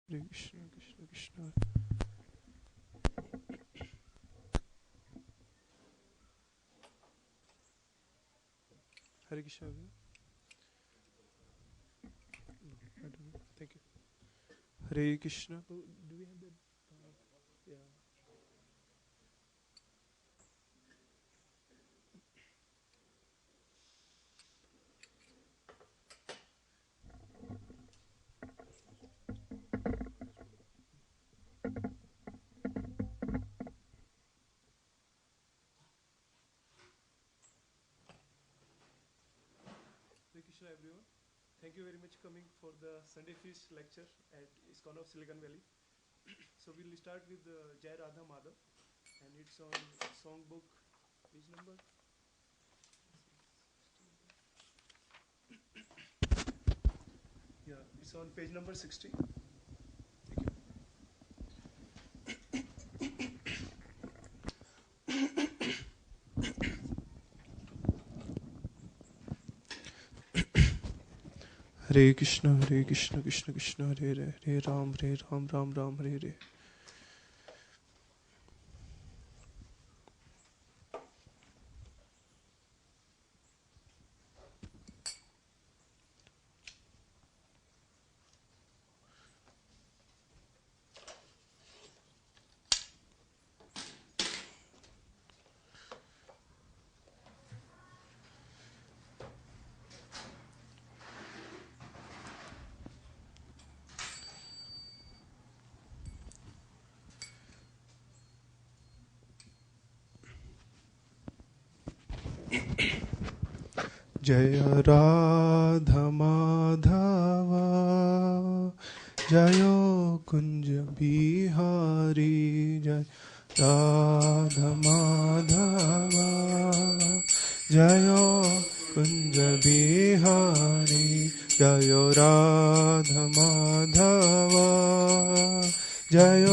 Hare Krishna, Krishna Krishna. Hare Krishna. No, I don't know. Thank you. Hare Krishna. Oh, do we have that? Yeah. Hare Krishna, everyone. Thank you very much coming for the Sunday Feast lecture at ISKCON of Silicon Valley. So we'll start with Jai Radha Madhav, and it's on songbook page number. Yeah, it's on page number 60. Thank you. Hare Krishna, Krishna Krishna, Hare Hare, Hare Ram, Ram Ram, Hare Hare. जय राधा माधव जय कुंज बिहारी जय राधा माधव जय कुंज बिहारी जय राधा माधव जय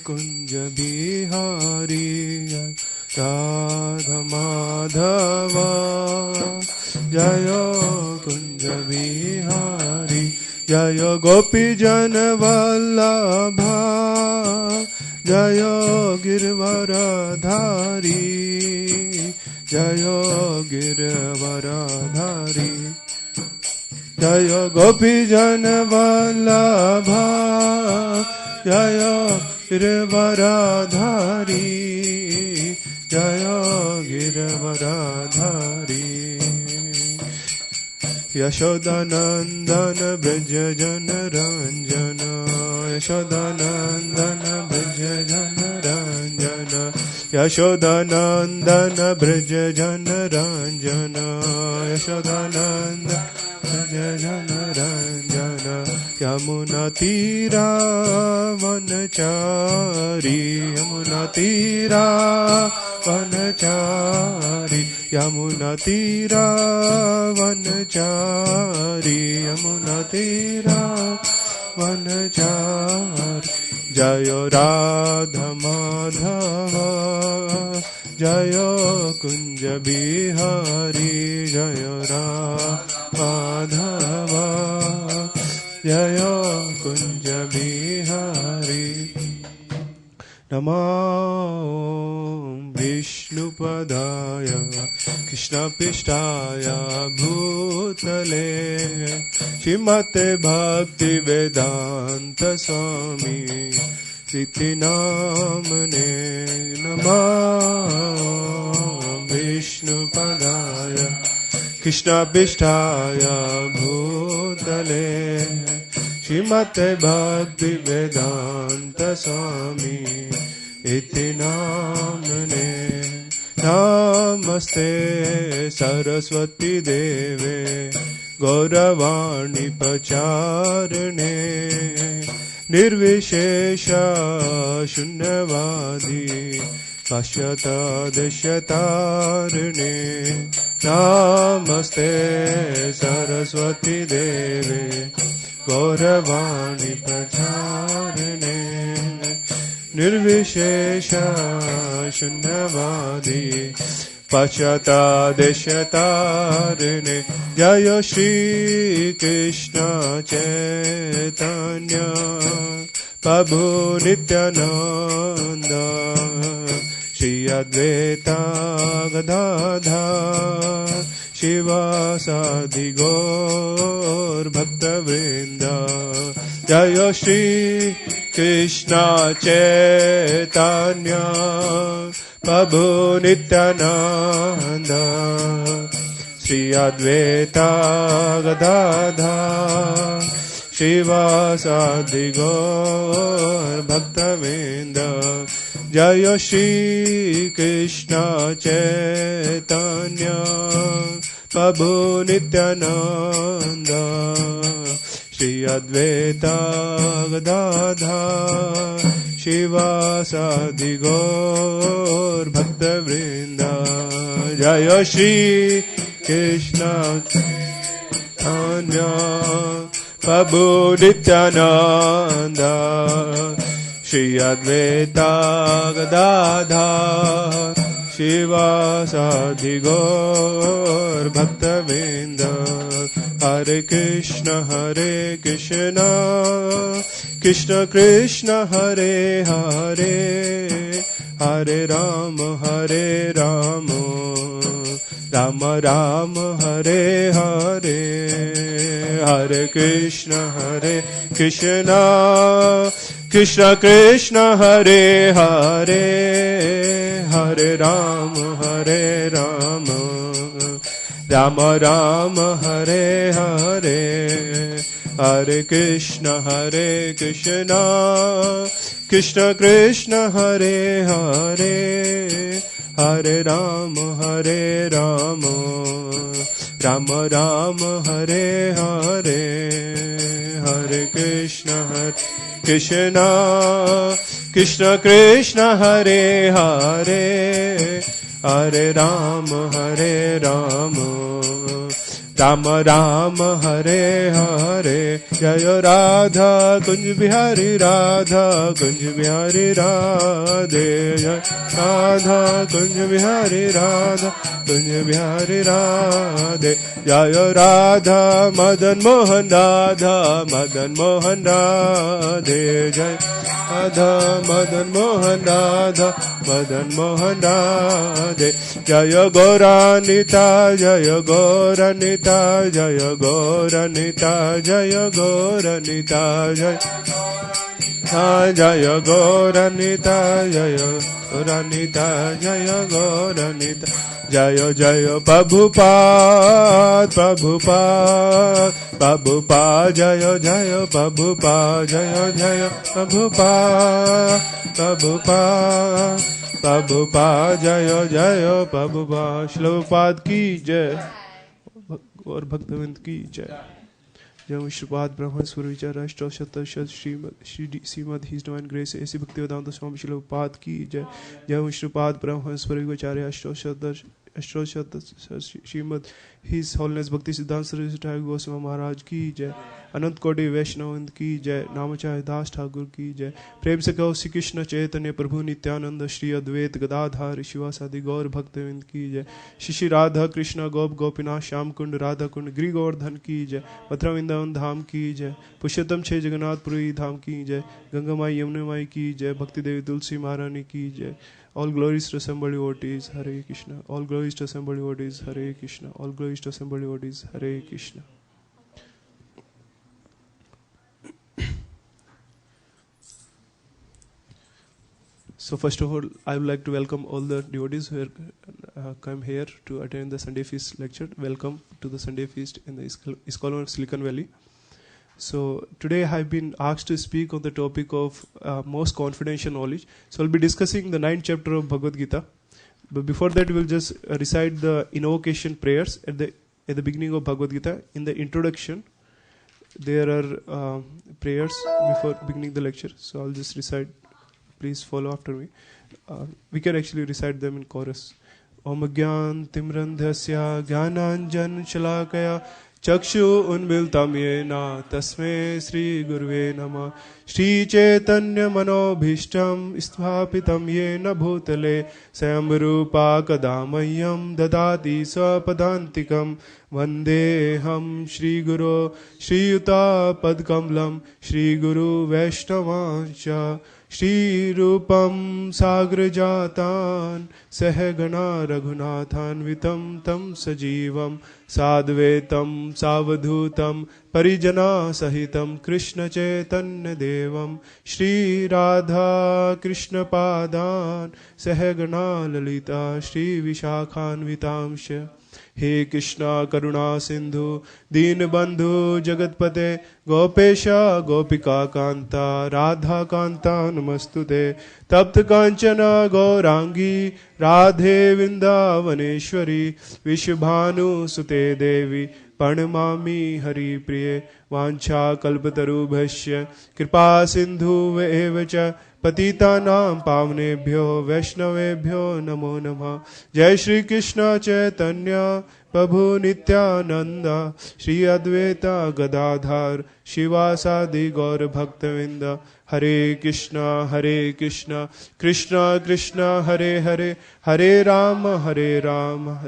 कुंज बिहारी जय राधा माधव जय कुंज बिहारी जय गोपी जन वल्लभा जय गिरवरधारी जय गिरवरधारी जय गोपी जन वल्लभा जय गिरवरधारी जय गिरवरधारी यशोदानंदन ब्रज जन रंजन यशोदानंदन ब्रज जन रंजन यशोदानंदन ब्रज जन रंजन यशोदानंद ब्रज जन रंजन यमुना तीरा वनचारी यमुना तीरा वनचारी यमुना तीरा वनचारी यमुना तीरा वनचारी जय राधा माधव जय कुंज बिहारी जय राधा माधव जय कुंज बिहारी नमो विष्णुपदाय कृष्णपृष्ठाय भूतले श्रीमते भक्ति वेदांत स्वामी इति नामने नमो विष्णुपदाय कृष्णपृष्ठाय भूतले श्रीमते भक्ति वेदांत स्वामी इति नामने नमस्ते सरस्वती देवे गौरवाणी प्रचारणे निर्विशेष शून्यवादी पाश्चात्य नमस्ते सरस्वती देवे गौरवाणी प्रचारणे निर्विशेष शून्यवादी पाश्चात्य जय Shri Krishna Chaitanya Prabhu Nityananda Shri Advaita Gadadhar Shivasadi Gaur Bhakta Vrinda Jaya Shri Krishna Chaitanya Prabhu Nityananda Shri Advaita Gadadhar Shivasadi Gaur Bhakta Vrinda Jaya Shri Krishna Chaitanya Prabhu Nityananda Shri Advaita Gadadhar Shivasadi Gaur Bhakta Vrinda Jaya Shri Krishna Chaitanya Prabhu Nityananda Shri Advaita Gadadhar Shivasadi Gaur Bhakta Vrinda Hare Krishna Krishna Krishna Hare Hare Hare Rama Rama Rama Hare Hare Hare Krishna Krishna Krishna Hare Hare Hare Rama Rama Rama Hare Hare Hare Krishna Krishna Krishna Hare Hare Hare Rama Rama Rama Hare Hare Hare Krishna Krishna Krishna Hare Hare Hare Rama Rama Rama Hare Hare Jaya Radha Kunj Bihari Radhe Jaya Radha Kunj Bihari Radhe Jaya Radha Madan Mohan Radhe Jaya Radha Madan Mohan Radhe Jaya Gauranita Jaya Gauranita Jaya Gauranita Jaya Gauranita Jaya Gauranita Jaya Gauranita Jaya Gauranita Jaya Jaya Prabhupada Jaya Jaya Prabhupada Jaya Jaya Prabhupada Jaya Jaya Prabhupada Shri Prabhupada की जय और भक्तवृंद की जय जय विश्वपाद ब्रह्म स्वर विचार अष्टोशत Shrimad his divine grace ऐसी भक्ति वेदांत स्वामी श्री प्रभुपाद की जय जय विष्णुपाद ब्रह्म स्वर विचार्य अष्टोशत श्रीमद हिज होलनेस भक्ति सिद्धांत सरस्वती ठाकुर गोस्वामी महाराज की जय अनंत कोटि वैष्णवंद की जय नामचार्य दास ठाकुर की जय प्रेम से कहो श्री कृष्ण चैतन्य प्रभु नित्यानंद श्री अद्वैत गदाधार शिवासादि गौर भक्तविंद की जय श्री राधा कृष्ण गोप गोपीनाथ श्याम कुंड राधा कुंड गिरि गोवर्धन की जय मथुरा वृंदावन धाम की जय पुरुषोत्तम छे जगन्नाथपुरी धाम की जय गंगा माई यमुना माई की जय भक्ति देवी तुलसी महारानी की जय All glories to assembled devotees, Hare Krishna. All glories to assembled devotees, Hare Krishna. All glories to assembled devotees, Hare Krishna. So first of all, I would like to welcome all the devotees who come here to attend the Sunday Feast lecture. Welcome to the Sunday Feast in the ISKCON of Silicon Valley. So today I have been asked to speak on the topic of most confidential knowledge. So I'll be discussing the 9th chapter of Bhagavad Gita. But before that, we'll just recite the invocation prayers at the beginning of Bhagavad Gita. In the introduction, there are prayers before beginning the lecture. So I'll just recite. Please follow after me. We can actually recite them in chorus. Om Gyan Timrandhasya Gyananjan Shalakaya Chakshu Unmiltam Yena Tasme Sri Gurve Nama श्रीचैतन्यमनोभीष्टं स्थापितं येन भूतले स्वयं रूपा कदा मह्यं ददाति स्वपदान्तिकं वन्देऽहं श्रीगुरो श्रीयुतापदकमलं श्रीगुरुवैष्णवांश्च श्रीरूपं साग्रजातान् सहगणा रघुनाथान्वितं तं सजीवं साद्वैतं सावधूतं परिजनसहितं कृष्णचैतन्यदेवं श्रीराधाकृष्णपादान् सहगणा ललिता श्रीविशाखान्वितांश्च हे कृष्णा करुणा सिंधु दीनबंधु जगतपते गोपेश गोपिका कांता राधा कांता नमस्तुते तप्त कांचन गौरांगी राधे वृंदावनेश्वरी विश्वभानुसुते देवी प्रणमामि हरिप्रिये वाञ्छा कल्पतरुभ्यश्च कृपा सिन्धुवेव च पतितानां पावनेभ्यो वैष्णवेभ्यो नमो नमः। जय श्री कृष्ण चैतन्य प्रभु नित्यानंद श्री अद्वैत गदाधर शिवासादि गौर भक्तवृंद हरे Krishna Krishna Krishna Hare Hare Hare Ram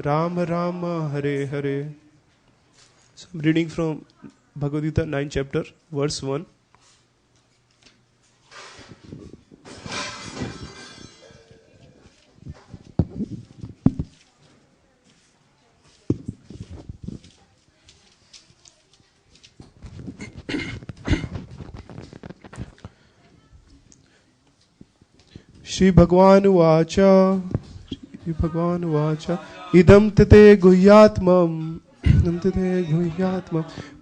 Ram Ram Hare Hare. So I'm reading from Bhagavad Gita 9th chapter verse 1. Shri Bhagavan Vacha idam tete guhyatmam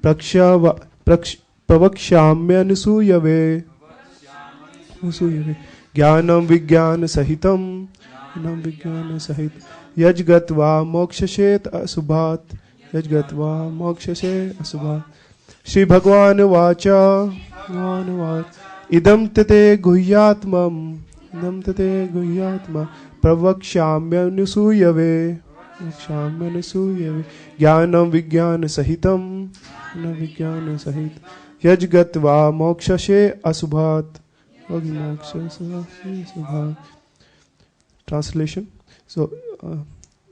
pravakshamyanusuyave jnanam vijnana sahitam yajgatva mokshashet asubhat Shri Bhagavan Vacha idam tete guhyatmam pravakshamyanusuyave ज्ञानम विज्ञान सहितम यजगत्वा मोक्षसे असुभात Translation. So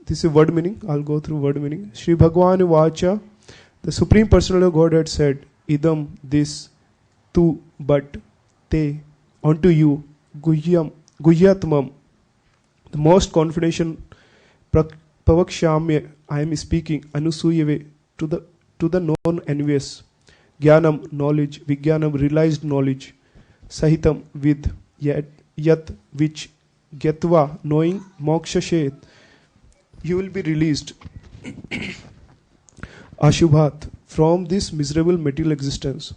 this is word meaning. I'll go through word meaning. Shri Bhagavan Vacha, the Supreme Personality of Godhead said, idam, this, tu, but, te, unto you, guhyatmam, the most confidential, Pavakshamya, I am speaking, Anusuyave, to the non-envious, Jnanam, knowledge, Vijnanam, realized knowledge, Sahitam, with, yat, which, Gyatva, knowing, Mokshashet, you will be released, Ashubhat, from this miserable material existence.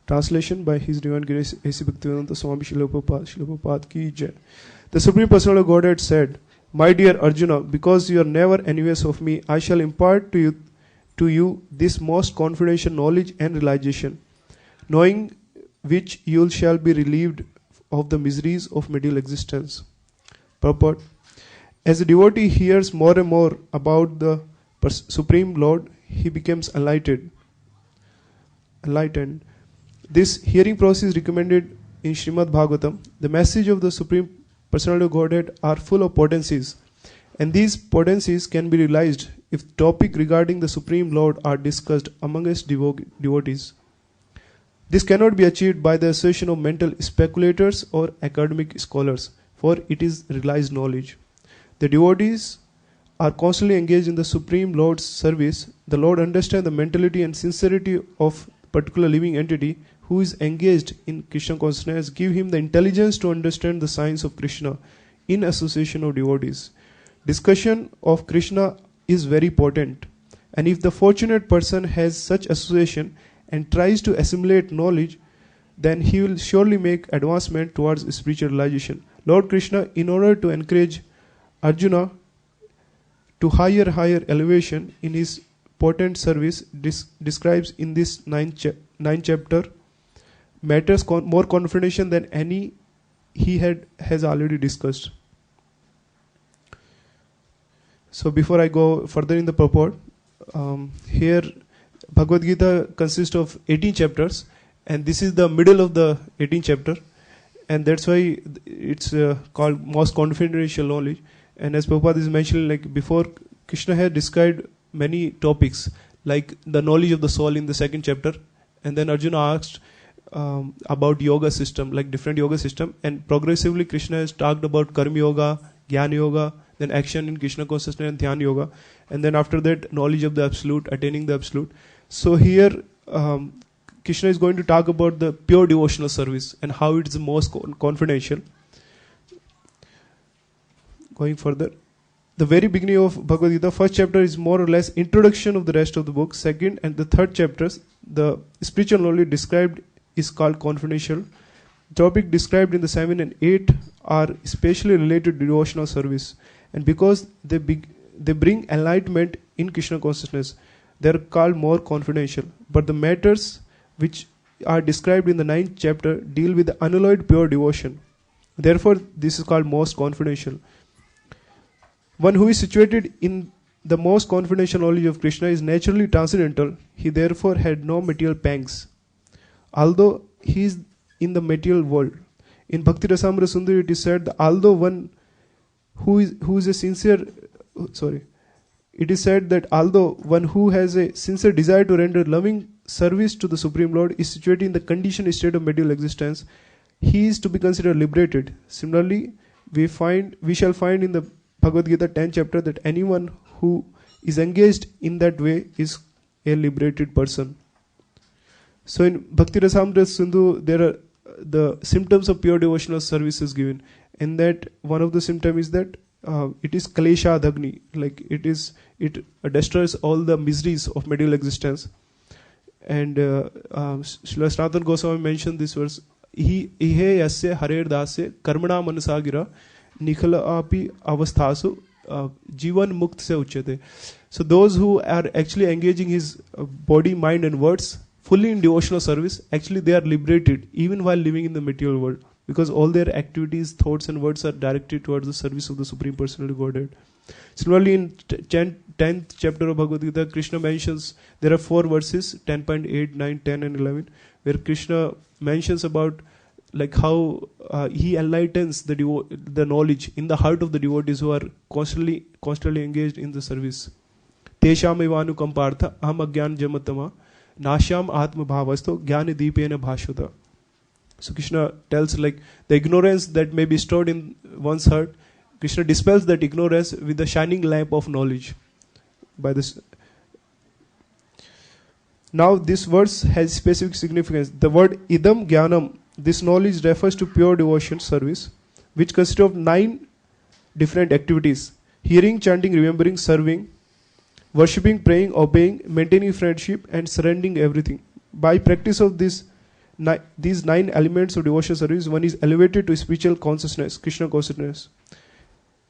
Translation by His Divine Grace A.C. Bhaktivedanta Swami Srila Prabhupada ki jai. The Supreme Personality of Godhead said, my dear Arjuna, because you are never envious of me, I shall impart to you this most confidential knowledge and realization, knowing which you shall be relieved of the miseries of material existence. Purport. As the devotee hears more and more about the Supreme Lord, he becomes enlightened. This hearing process is recommended in Srimad Bhagavatam. The message of the Supreme Personality of Godhead are full of potencies, and these potencies can be realized if topic regarding the Supreme Lord are discussed amongst devotees. This cannot be achieved by the association of mental speculators or academic scholars, for it is realized knowledge. The devotees are constantly engaged in the Supreme Lord's service. The Lord understands the mentality and sincerity of particular living entity who is engaged in Krishna consciousness, give him the intelligence to understand the science of Krishna in association of devotees. Discussion of Krishna is very potent, and if the fortunate person has such association and tries to assimilate knowledge, then he will surely make advancement towards spiritual realization. Lord Krishna, in order to encourage Arjuna to higher elevation in his potent service, describes in this ninth chapter matters more confidential than any he has already discussed. So before I go further in the purport, here Bhagavad Gita consists of 18 chapters, and this is the middle of the 18th chapter, and that's why it's called most confidential knowledge. And as Prabhupada is mentioning, like before, Krishna had described many topics, like the knowledge of the soul in the 2nd chapter, and then Arjuna asked about yoga system, like different yoga system, and progressively Krishna has talked about karma yoga, jnana yoga, then action in Krishna consciousness and dhyana yoga, and then after that knowledge of the absolute, attaining the absolute. So here Krishna is going to talk about the pure devotional service and how it is the most confidential. Going further, the very beginning of Bhagavad Gita, 1st chapter is more or less introduction of the rest of the book. 2nd and the 3rd chapters, the spiritual knowledge described is called confidential. Topic described in the 7 and 8 are especially related to devotional service, and because they bring enlightenment in Krishna consciousness, they are called more confidential. But the matters which are described in the 9th chapter deal with the unalloyed pure devotion. Therefore, this is called most confidential. One who is situated in the most confidential knowledge of Krishna is naturally transcendental. He therefore had no material pangs, although he is in the material world. In Bhakti Rasamrita Sundari it is said that although one who is a sincere, it is said that although one who has a sincere desire to render loving service to the Supreme Lord is situated in the conditioned state of material existence, he is to be considered liberated. Similarly, we shall find in the Bhagavad Gita 10th chapter that anyone who is engaged in that way is a liberated person. So in Bhakti Rasamrita Sindhu, there are the symptoms of pure devotional service is given. And that one of the symptoms is that it is Kalesha Dhagni, like it destroys all the miseries of material existence. And Srila Sanatana Goswami mentioned this verse, Ihe yasya harer dasya karmana manasagira nikhala api avasthasu jivan mukt se uchyate. So those who are actually engaging his body, mind and words fully in devotional service, actually they are liberated even while living in the material world, because all their activities, thoughts and words are directed towards the service of the Supreme Personality Godhead. Similarly, in 10th chapter of Bhagavad Gita, Krishna mentions, there are 4 verses, 10.8, 9, 10 and 11, where Krishna mentions about like how he enlightens the knowledge in the heart of the devotees who are constantly engaged in the service. Tesham evanu kampartha aham agyan jamatama nasham atma bhavasto jnana deepena bhashvata. So Krishna tells like the ignorance that may be stored in one's heart, Krishna dispels that ignorance with the shining lamp of knowledge. By this, now this verse has specific significance. The word idam jnanam, this knowledge refers to pure devotion service, which consists of 9 different activities: hearing, chanting, remembering, serving, worshipping, praying, obeying, maintaining friendship, and surrendering everything. By practice of these 9 elements of devotional service, one is elevated to spiritual consciousness, Krishna consciousness.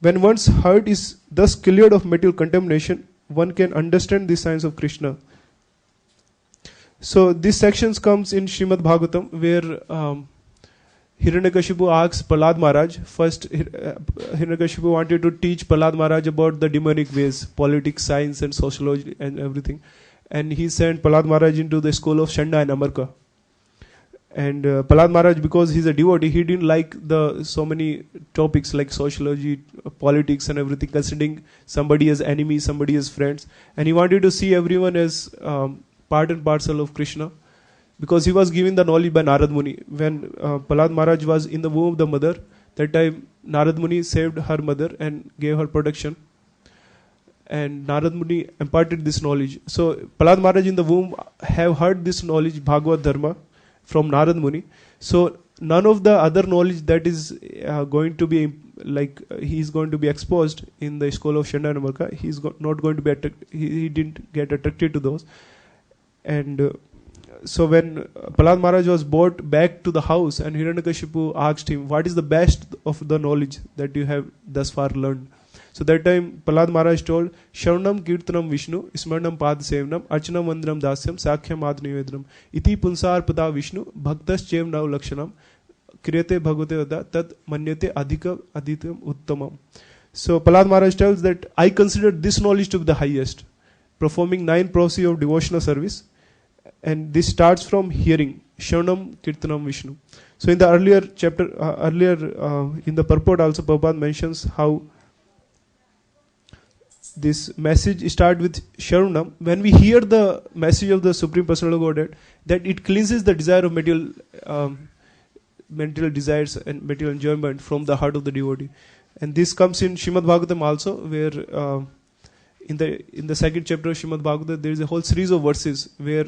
When one's heart is thus cleared of material contamination, one can understand the signs of Krishna. So this section comes in Srimad Bhagavatam, where Hiranyakashipu asks Prahlad Maharaj. First, Hiranyakashipu wanted to teach Prahlad Maharaj about the demonic ways, politics, science and sociology and everything. And he sent Prahlad Maharaj into the school of Shanda and Amarka. And Prahlad Maharaj, because he's a devotee, he didn't like so many topics like sociology, politics and everything, considering somebody as enemy, somebody as friends. And he wanted to see everyone as part and parcel of Krishna, because he was given the knowledge by Narad Muni. When Prahlad Maharaj was in the womb of the mother, that time Narad Muni saved her mother and gave her protection. And Narad Muni imparted this knowledge. So Prahlad Maharaj in the womb have heard this knowledge, Bhagavad Dharma, from Narad Muni. So none of the other knowledge that is going to be he's going to be exposed in the school of Shanda and Amarka, he's not going to be he didn't get attracted to those. And so when Prahlad Maharaj was brought back to the house, and Hiranyakashipu asked him, what is the best of the knowledge that you have thus far learned? So that time Prahlad Maharaj told, Sharanam Kirtanam Vishnu, Smarnam Pad Sevnam, Archanam Vandram Dasyam, Sakhyam Adnivedram, Iti Punsar Pada Vishnu, Bhaktas Chev Nav Lakshanam, Kriyate Bhagavate Vada, Tat Manyate Adhitam Uttamam. So Prahlad Maharaj tells that I consider this knowledge to be the highest, performing 9 processes of devotional service. And this starts from hearing. Sharanam Kirtanam Vishnu. So in the earlier chapter, in the purport also, Prabhupada mentions how this message starts with Sharanam. When we hear the message of the Supreme Personality of Godhead, that it cleanses the desire of material desires and material enjoyment from the heart of the devotee. And this comes in Srimad Bhagavatam also, where in the second chapter of Srimad Bhagavatam, there is a whole series of verses where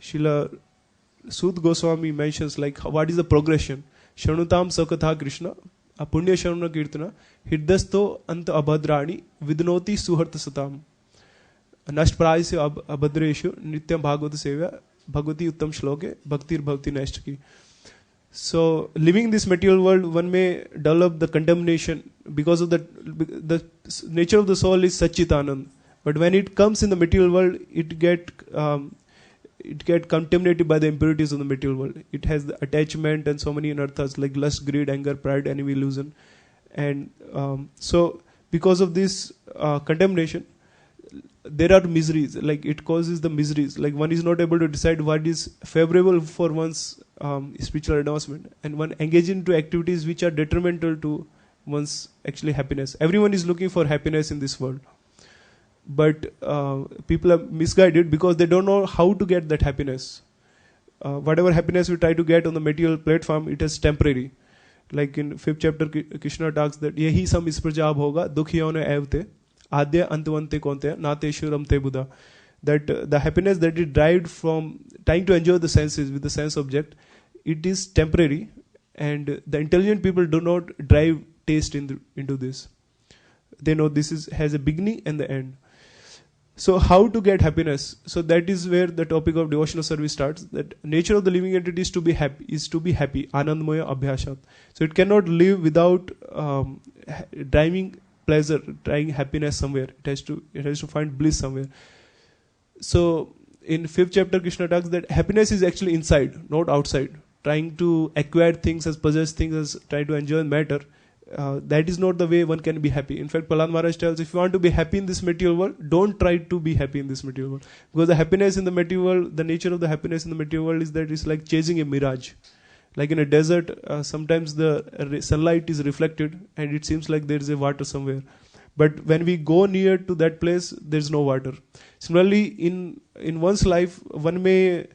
Srila Sud Goswami mentions like what is the progression. Shanutam Sakatha Krishna, Apunya Sharana Kirtana, Hiddasto Anta Abhadrani, Vidnoti Suharta Satam. Nashtprai se Abhadreshu, Nityam Bhagavata Sevya, Bhagavati Uttam Shloke, Bhaktir Bhakti Nashtaki. So, living in this material world, one may develop the contamination because of the nature of the soul is Satchitanand. But when it comes in the material world, it get contaminated by the impurities of the material world. It has the attachment and so many anarthas like lust, greed, anger, pride, envy, illusion. And so, because of this contamination, there are miseries, like it causes the miseries, like one is not able to decide what is favorable for one's spiritual advancement, and one engages into activities which are detrimental to one's actually happiness. Everyone is looking for happiness in this world, but people are misguided because they don't know how to get that happiness. Whatever happiness we try to get on the material platform, it is temporary. Like in 5th chapter, Krishna talks that yehi sam isprajab hoga dukhiyone evte Adya Antavante Konte, Nateshuram Te Buddha. That the happiness that is derived from trying to enjoy the senses with the sense object, it is temporary, and the intelligent people do not drive taste into this. They know this has a beginning and the end. So how to get happiness? So that is where the topic of devotional service starts. That nature of the living entity is to be happy, Anandmaya Abhyasat. So it cannot live without driving pleasure, trying happiness somewhere. It has to find bliss somewhere. So in 5th chapter, Krishna talks that happiness is actually inside, not outside. Trying to acquire things, as possess things, as try to enjoy matter, that is not the way one can be happy. In fact, Prahlad Maharaj tells, if you want to be happy in this material world, don't try to be happy in this material world. Because the happiness in the material world, the nature of the happiness in the material world is that it's like chasing a mirage. Like in a desert, sometimes the sunlight is reflected and it seems like there is a water somewhere. But when we go near to that place, there is no water. Similarly, in one's life, one may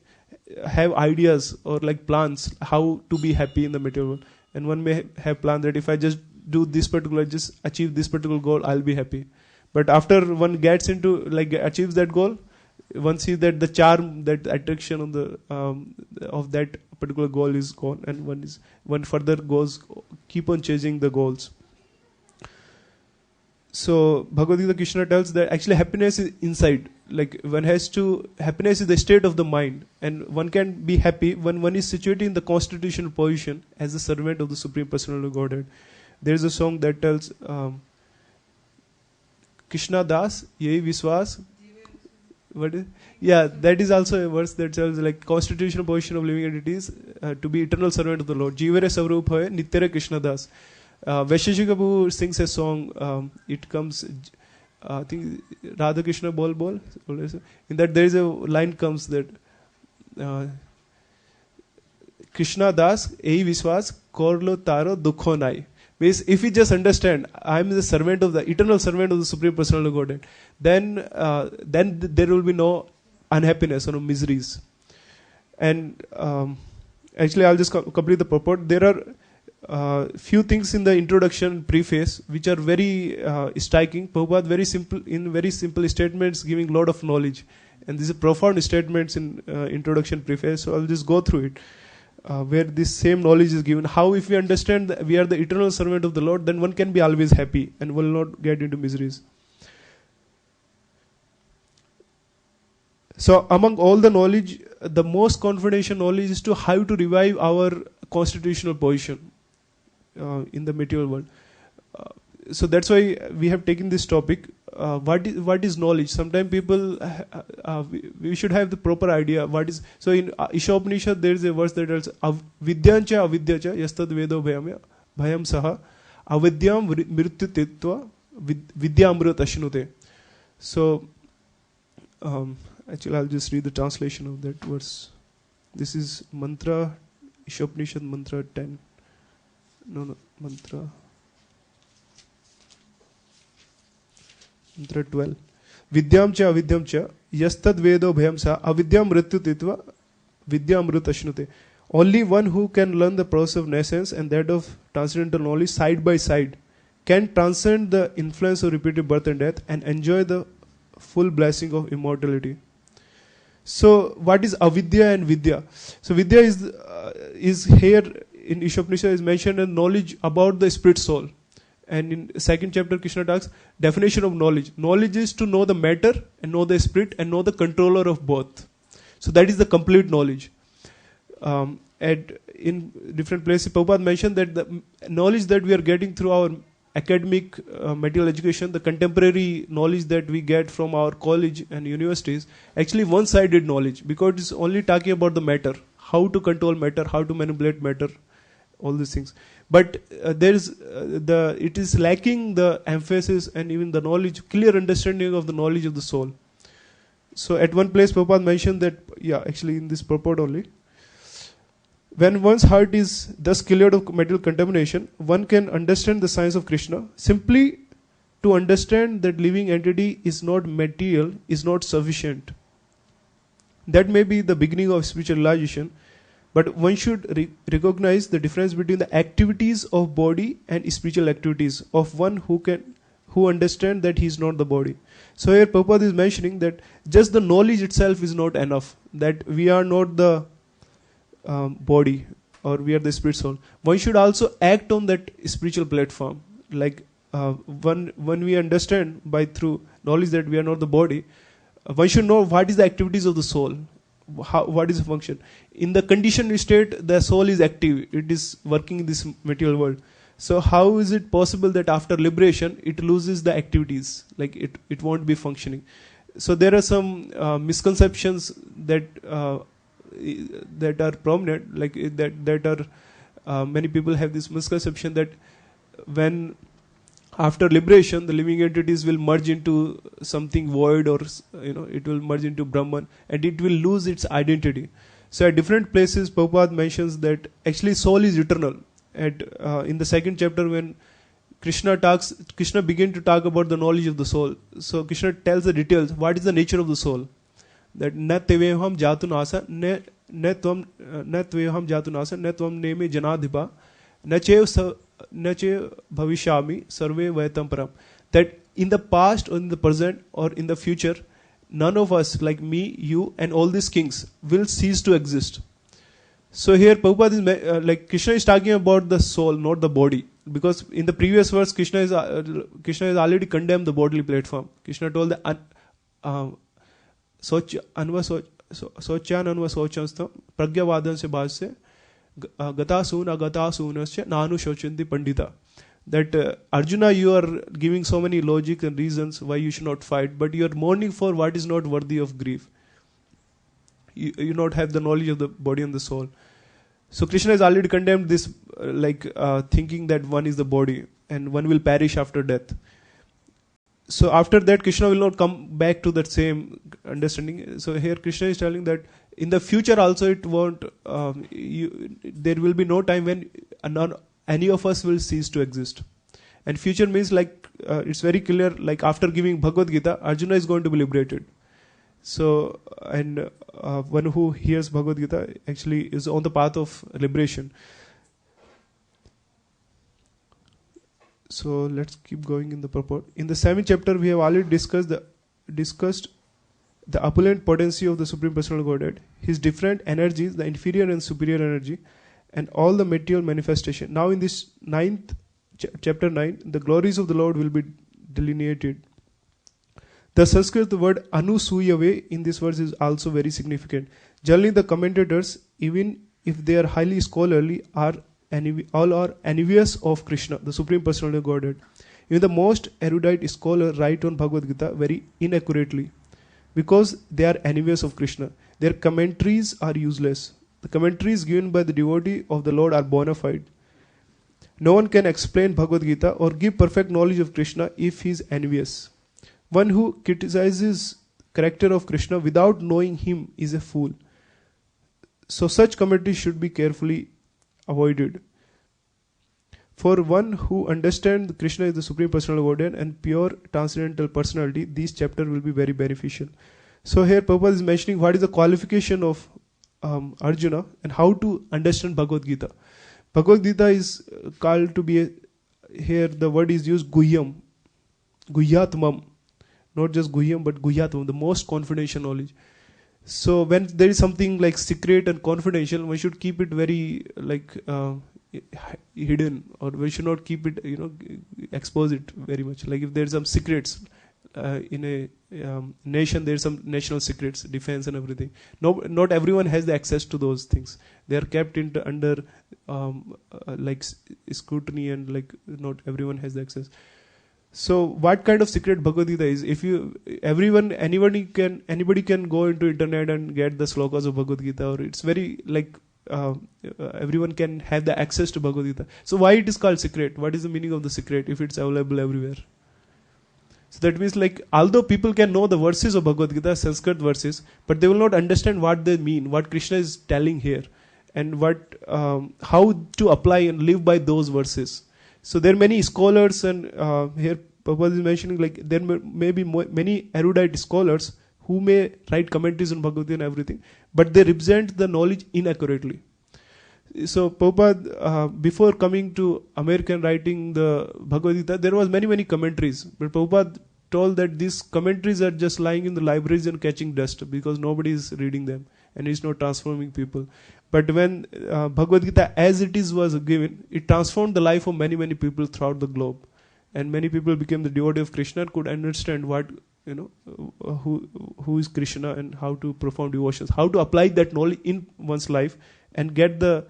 have ideas or like plans how to be happy in the material world. And one may have planned that if I just do this particular, just achieve this particular goal, I'll be happy. But after one gets into, like achieves that goal, one sees that the charm, that attraction of the of that particular goal is gone, and one further goes, keep on chasing the goals. So Bhagavad Gita Krishna tells that actually happiness is inside. Like happiness is the state of the mind, and one can be happy when one is situated in the constitutional position as a servant of the Supreme Personality of Godhead. There is a song that tells Krishna Das, Yehi Viswas. What is? Yeah, that is also a verse that tells like constitutional position of living entities to be eternal servant of the Lord. Jivere Savrup Hoye Nityare Krishna Das. Vaisheshika Prabhu sings a song. It comes, I think Radha Krishna Bol Bol. In that there is a line comes that Krishna Das Ei Viswas Korlo Taro Dukho Nai. Means if we just understand I am the servant of the eternal servant of the Supreme Personality of Godhead, then there will be no unhappiness or no miseries. And actually I'll just complete the purport. There are few things in the introduction preface which are very striking. Prabhupada very simple statements giving lot of knowledge, and these are profound statements in introduction preface. So I'll just go through it. Where this same knowledge is given. How if we understand that we are the eternal servant of the Lord, then one can be always happy and will not get into miseries. So among all the knowledge, the most confidential knowledge is to how to revive our constitutional position in the material world. So that's why we have taken this topic. What is knowledge? Sometimes people, we should have the proper idea. What is, so in Ishopanishad there is a verse that tells Vidyancha avidyacha yastad vedo bhayam saha avidyam mrityu titva vidyamrit ashnute. So actually I'll just read the translation of that verse. This is mantra, Ishopnishad mantra 10. No, mantra 12. Vidyam cha avidyam cha yastad vedo bhayam sa avidyam mrityu titva vidya amrut ashnute. Only one who can learn the process of nascence and that of transcendental knowledge side by side can transcend the influence of repeated birth and death and enjoy the full blessing of immortality. So, what is avidya and vidya? So, vidya is here in Ishopnisha is mentioned as knowledge about the spirit soul. And in second chapter, Krishna talks definition of knowledge. Knowledge is to know the matter and know the spirit and know the controller of both. So, that is the complete knowledge. And in different places, Prabhupada mentioned that the knowledge that we are getting through our academic material education, the contemporary knowledge that we get from our college and universities, actually one-sided knowledge, because it's only talking about the matter, how to control matter, how to manipulate matter, all these things. But it is lacking the emphasis and even the knowledge, clear understanding of the knowledge of the soul. So at one place, Prabhupada mentioned that, actually in this purport only, when one's heart is thus cleared of material contamination, one can understand the science of Krishna. Simply to understand that living entity is not material is not sufficient. That may be the beginning of spiritual realization, but one should recognize the difference between the activities of body and spiritual activities of one who understand that he is not the body. So here Prabhupada is mentioning that just the knowledge itself is not enough, that we are not the body or we are the spirit soul. One should also act on that spiritual platform. Like when we understand by through knowledge that we are not the body, one should know what is the activities of the soul, what is the function. In the conditioned state, the soul is active, it is working in this material world. So how is it possible that after liberation it loses the activities, like it won't be functioning? So there are some misconceptions that are prominent, like that are many people have this misconception that when after liberation the living entities will merge into something void, or it will merge into Brahman and it will lose its identity. So at different places Prabhupada mentions that actually soul is eternal. In the second chapter, when Krishna begins to talk about the knowledge of the soul. So Krishna tells the details, what is the nature of the soul. That na teveham jatu nasa ne tvam neme janadhipa na che bhavishami sarve vaitam param. That in the past or in the present or in the future, none of us, like me, you and all these kings, will cease to exist. So here Prabhupada is Krishna is talking about the soul, not the body, because in the previous verse Krishna has already condemned the bodily platform. Krishna told the Sochyan anva sochanstam pragyavadan se bhaaj se gatasun agatasunasya nanu shochanti pandita. That Arjuna, you are giving so many logic and reasons why you should not fight, but you are mourning for what is not worthy of grief. You not have the knowledge of the body and the soul. So Krishna has already condemned this, thinking that one is the body and one will perish after death. So after that Krishna will not come back to that same understanding. So here Krishna is telling that in the future also it won't, there will be no time when any of us will cease to exist. And future means it's very clear, like after giving Bhagavad Gita, Arjuna is going to be liberated. So, and one who hears Bhagavad Gita actually is on the path of liberation. So let's keep going in the purport. In the 7th chapter, we have already discussed the opulent potency of the Supreme Personal Godhead, his different energies, the inferior and superior energy, and all the material manifestation. Now in this chapter 9, the glories of the Lord will be delineated. The Sanskrit word anusuyave in this verse is also very significant. Generally the commentators, even if they are highly scholarly, all are envious of Krishna, the Supreme Personality of Godhead. Even the most erudite scholar write on Bhagavad Gita very inaccurately because they are envious of Krishna. Their commentaries are useless. The commentaries given by the devotee of the Lord are bona fide. No one can explain Bhagavad Gita or give perfect knowledge of Krishna if he is envious. One who criticizes character of Krishna without knowing him is a fool. So such commentaries should be carefully avoided. For one who understands Krishna is the Supreme Personal Godhead and pure transcendental personality, these chapters will be very beneficial. So here Prabhupada is mentioning what is the qualification of Arjuna and how to understand Bhagavad Gita. Bhagavad Gita is called to be, here the word is used Guhyam, Guhyatmam. Not just Guhyam but Guhyatmam, the most confidential knowledge. So when there is something like secret and confidential, we should keep it very hidden, or we should not keep it, expose it very much. Like if there is some secrets in a nation, there is some national secrets, defense and everything. No, not everyone has the access to those things. They are kept under scrutiny, and not everyone has the access. So what kind of secret Bhagavad Gita is? If anybody can go into internet and get the slokas of Bhagavad Gita, or it's very everyone can have the access to Bhagavad Gita. So why it is called secret? What is the meaning of the secret if it's available everywhere? So that means although people can know the verses of Bhagavad Gita, Sanskrit verses, but they will not understand what they mean, what Krishna is telling here, and how to apply and live by those verses. So there are many scholars, and here Prabhupada is mentioning there may be many erudite scholars who may write commentaries on Bhagavad Gita and everything, but they represent the knowledge inaccurately. So Prabhupada, before coming to America and writing the Bhagavad Gita, there was many commentaries. But Prabhupada told that these commentaries are just lying in the libraries and catching dust because nobody is reading them and it's not transforming people. But when Bhagavad Gita as it is was given, it transformed the life of many people throughout the globe. And many people became the devotee of Krishna and could understand what, who is Krishna and how to perform devotions, how to apply that knowledge in one's life and get the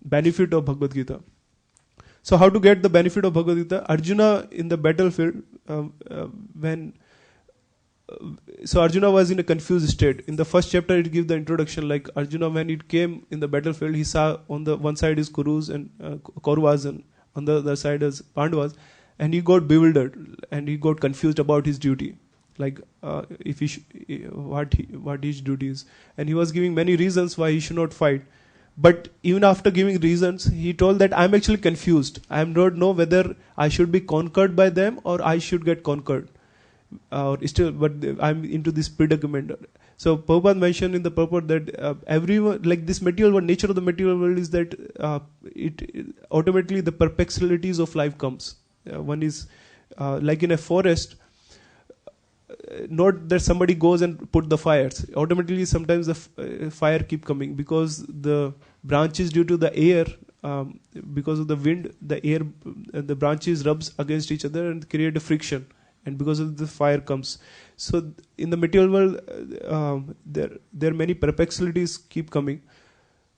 benefit of Bhagavad Gita. So how to get the benefit of Bhagavad Gita? Arjuna in the battlefield, so Arjuna was in a confused state. In the first chapter it gives the introduction, like Arjuna when it came in the battlefield, he saw on the one side is Kurus and Kauravas, and on the other side is Pandavas, and he got bewildered and he got confused about his duty, what his duty is, and he was giving many reasons why he should not fight. But even after giving reasons, he told that I'm actually confused. I don't know whether I should be conquered by them or I should get conquered. But I'm into this predicament. So Prabhupada mentioned in the purport that everyone, this material world, nature of the material world is that it automatically the perplexities of life comes. One is like in a forest, not that somebody goes and put the fires. Automatically sometimes the fire keep coming because the branches due to the air, because of the wind, the air, the branches rubs against each other and create a friction. And because of the fire comes. So in the material world, there are many perplexities keep coming.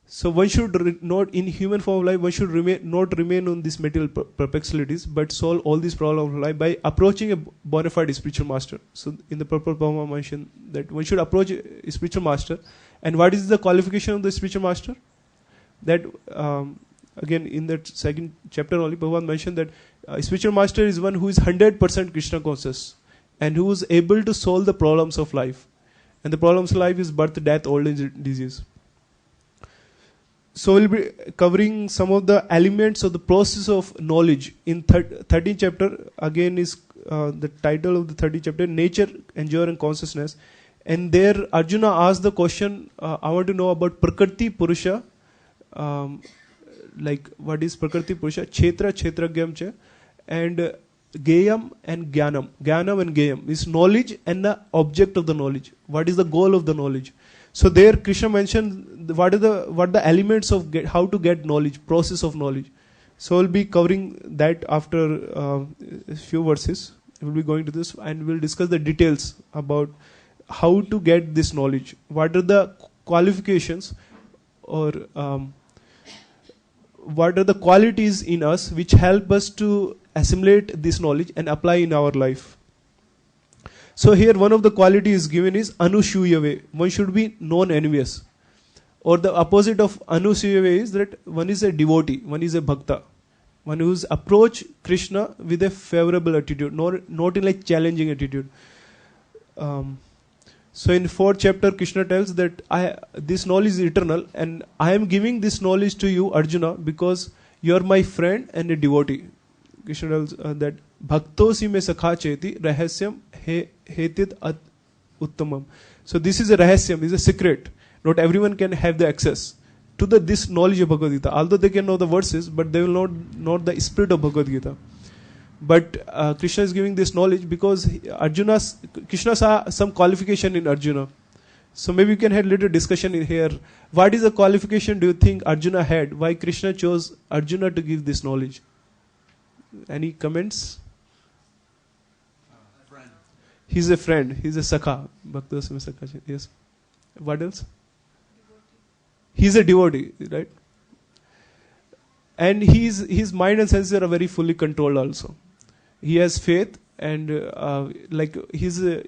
So one should not, in human form of life, one should not remain on these material perplexities, but solve all these problems of life by approaching a bona fide spiritual master. So in the purport, Prabhupada mentioned that one should approach a spiritual master. And what is the qualification of the spiritual master? That again in that second chapter only, Prabhupada mentioned that a spiritual master is one who is 100% Krishna conscious and who is able to solve the problems of life. And the problems of life is birth, death, old age, disease. So we'll be covering some of the elements of the process of knowledge. In 13th chapter, again is the title of the 13th chapter, Nature, Enjoy and Consciousness. And there Arjuna asked the question, I want to know about Prakriti Purusha, what is Prakriti Purusha, Kshetra, Kshetragyam cha, and Geyam and Jnanam. Jnanam and Geyam is knowledge and the object of the knowledge. What is the goal of the knowledge? So there Krishna mentioned what the elements of how to get knowledge, process of knowledge. So we'll be covering that after a few verses. We'll be going to this and we'll discuss the details about how to get this knowledge. What are the qualifications or what are the qualities in us which help us to assimilate this knowledge and apply in our life. So here one of the qualities given is Anushuyave. One should be non-envious. Or the opposite of Anusuyave is that one is a devotee, one is a bhakta. One who's approach Krishna with a favorable attitude, not in challenging attitude. So in 4th chapter, Krishna tells that this knowledge is eternal, and I am giving this knowledge to you, Arjuna, because you are my friend and a devotee. Krishna tells that Bhaktosi me sakha cheti rahasyam hetit uttamam. So this is a rahasyam, this is a secret. Not everyone can have the access to this knowledge of Bhagavad Gita. Although they can know the verses, but they will not know the spirit of Bhagavad Gita. But Krishna is giving this knowledge because Krishna saw some qualification in Arjuna. So maybe we can have a little discussion in here. What is the qualification do you think Arjuna had? Why Krishna chose Arjuna to give this knowledge? Any comments? Friend. He's a friend. He's a sakha. Bhaktasam sakha. Yes. What else? He's a devotee, right? And his mind and senses are very fully controlled also. He has faith, and he's the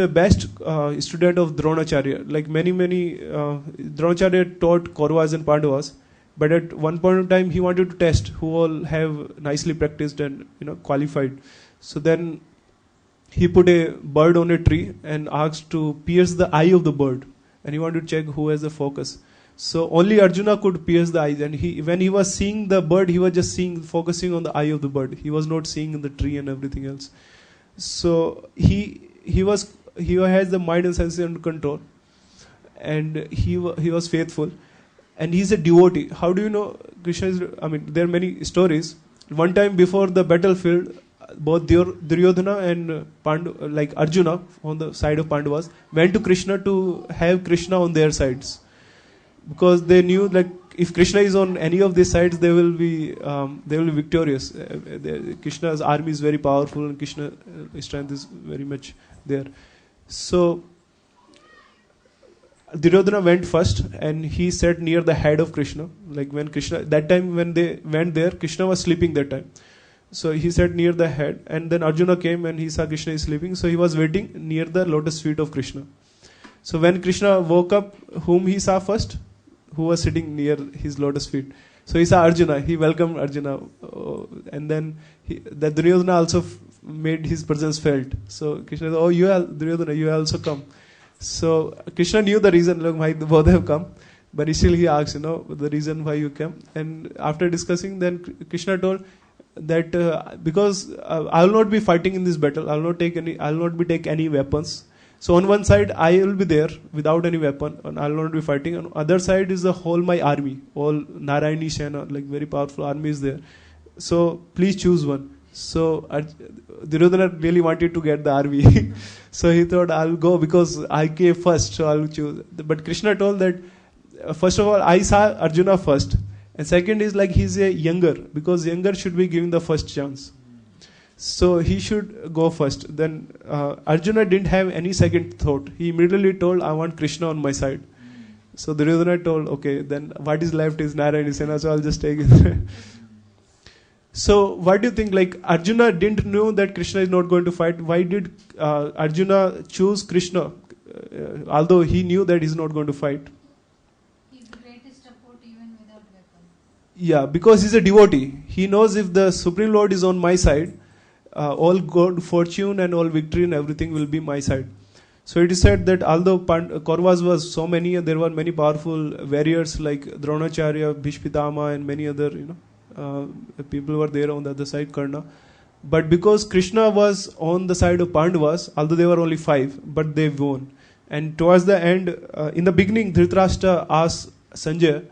best student of Dronacharya. Like many Dronacharya taught Kauravas and Pandavas, but at one point in time he wanted to test who all have nicely practiced and qualified. So then he put a bird on a tree and asked to pierce the eye of the bird, and he wanted to check who has the focus. So only Arjuna could pierce the eyes, and when he was seeing the bird, he was just focusing on the eye of the bird. He was not seeing the tree and everything else. So he has the mind and senses under control, and he was faithful, and he's a devotee. How do you know Krishna is? I mean, there are many stories. One time before the battlefield, both Duryodhana and Arjuna on the side of Pandavas went to Krishna to have Krishna on their sides. Because they knew if Krishna is on any of these sides, they will be victorious. Krishna's army is very powerful, and Krishna's strength is very much there. So Duryodhana went first, and he sat near the head of Krishna. When they went there, Krishna was sleeping that time. So he sat near the head, and then Arjuna came and he saw Krishna is sleeping. So he was waiting near the lotus feet of Krishna. So when Krishna woke up, whom he saw first? Who was sitting near his lotus feet. So he saw Arjuna. He welcomed Arjuna. And then the Duryodhana also made his presence felt. So Krishna said, Duryodhana, you also come. So Krishna knew the reason why both have come. But still he asked, the reason why you came. And after discussing, then Krishna told that because I will not be fighting in this battle. I will not take any weapons. So on one side I will be there without any weapon, and I will not be fighting. On other side is the whole my army, all Narayani Sena, very powerful army is there. So please choose one. So Duryodhana really wanted to get the army. So he thought, I'll go because I came first, so I'll choose. But Krishna told that first of all I saw Arjuna first, and second is he's a younger, because younger should be given the first chance. So he should go first. Then Arjuna didn't have any second thought. He immediately told, I want Krishna on my side. So Duryodhana told, okay, then what is left is Narayani Sena, so I'll just take it. So what do you think? Arjuna didn't know that Krishna is not going to fight. Why did Arjuna choose Krishna, although he knew that he's not going to fight? He's the greatest support even without weapons. Yeah, because he's a devotee. He knows if the Supreme Lord is on my side, all good fortune and all victory and everything will be my side. So it is said that although Kauravas was so many, there were many powerful warriors like Dronacharya, Bhishpitama, and many other people were there on the other side, Karna. But because Krishna was on the side of Pandavas, although they were only 5, but they won. And towards the end, in the beginning, Dhritarashtra asked Sanjay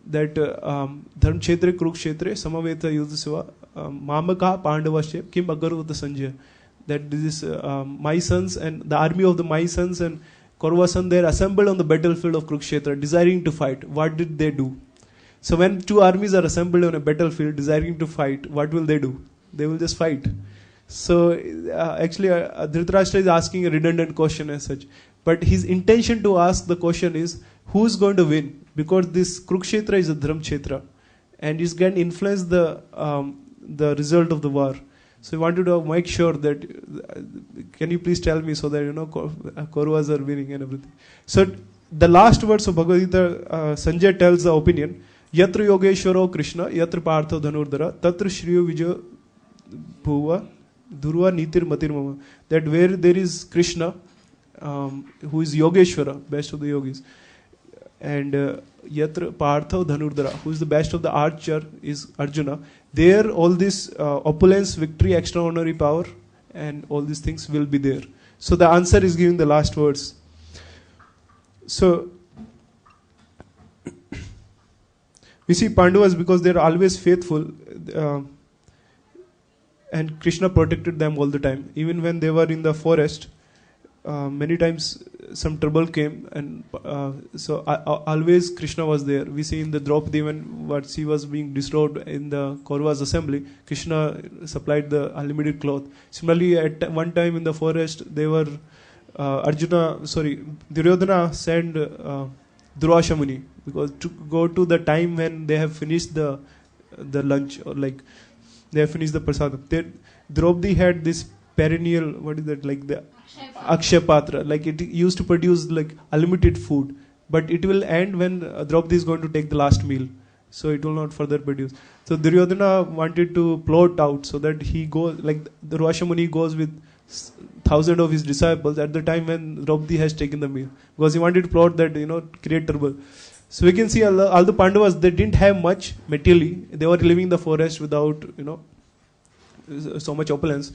that Dharm Kshetre Kurukshetre Samaveta Yudhaseva Mamaka Pandavasya Kim Agarvata Sanjay. That this my sons and the army of my sons and Kauravasan, they are assembled on the battlefield of Kurukshetra, desiring to fight. What did they do? So when two armies are assembled on a battlefield desiring to fight, what will they do? They will just fight. So actually Dhritarashtra is asking a redundant question as such. But his intention to ask the question is, who is going to win? Because this Kurukshetra is a Dharma Kshetra, and it can influence the result of the war. So I wanted to make sure that, can you please tell me so that Kauravas are winning and everything. So the last words of Bhagavad Gita, Sanjay tells the opinion, Yatra Yogeshwaro Krishna, Yatra Partho Dhanurdhara, Tatra Shriyo Vijay Bhuva, Dhruva Nitir Matir Mama. That where there is Krishna, who is Yogeshwara, best of the yogis, and Yatra Partha Dhanurdara, who is the best of the archer, is Arjuna. There, all this opulence, victory, extraordinary power, and all these things will be there. So the answer is given the last words. So we see Pandavas, because they are always faithful, and Krishna protected them all the time. Even when they were in the forest, many times some trouble came, and so always Krishna was there. We see in the Draupadi, when what she was being destroyed in the Kauravas assembly, Krishna supplied the unlimited cloth. Similarly, at one time in the forest, they were Duryodhana sent Durvasha Muni, because to go to the time when they have finished the lunch, or like they have finished the prasadam. Draupadi had this perennial, what is that, like the Akshay Patra, like it used to produce like unlimited food, but it will end when Draupadi is going to take the last meal, so it will not further produce. So Duryodhana wanted to plot out so that he goes, like the Durvasha Muni goes with thousands of his disciples at the time when Draupadi has taken the meal, because he wanted to plot that, create trouble. So we can see all the Pandavas, they didn't have much materially. They were living in the forest without, so much opulence.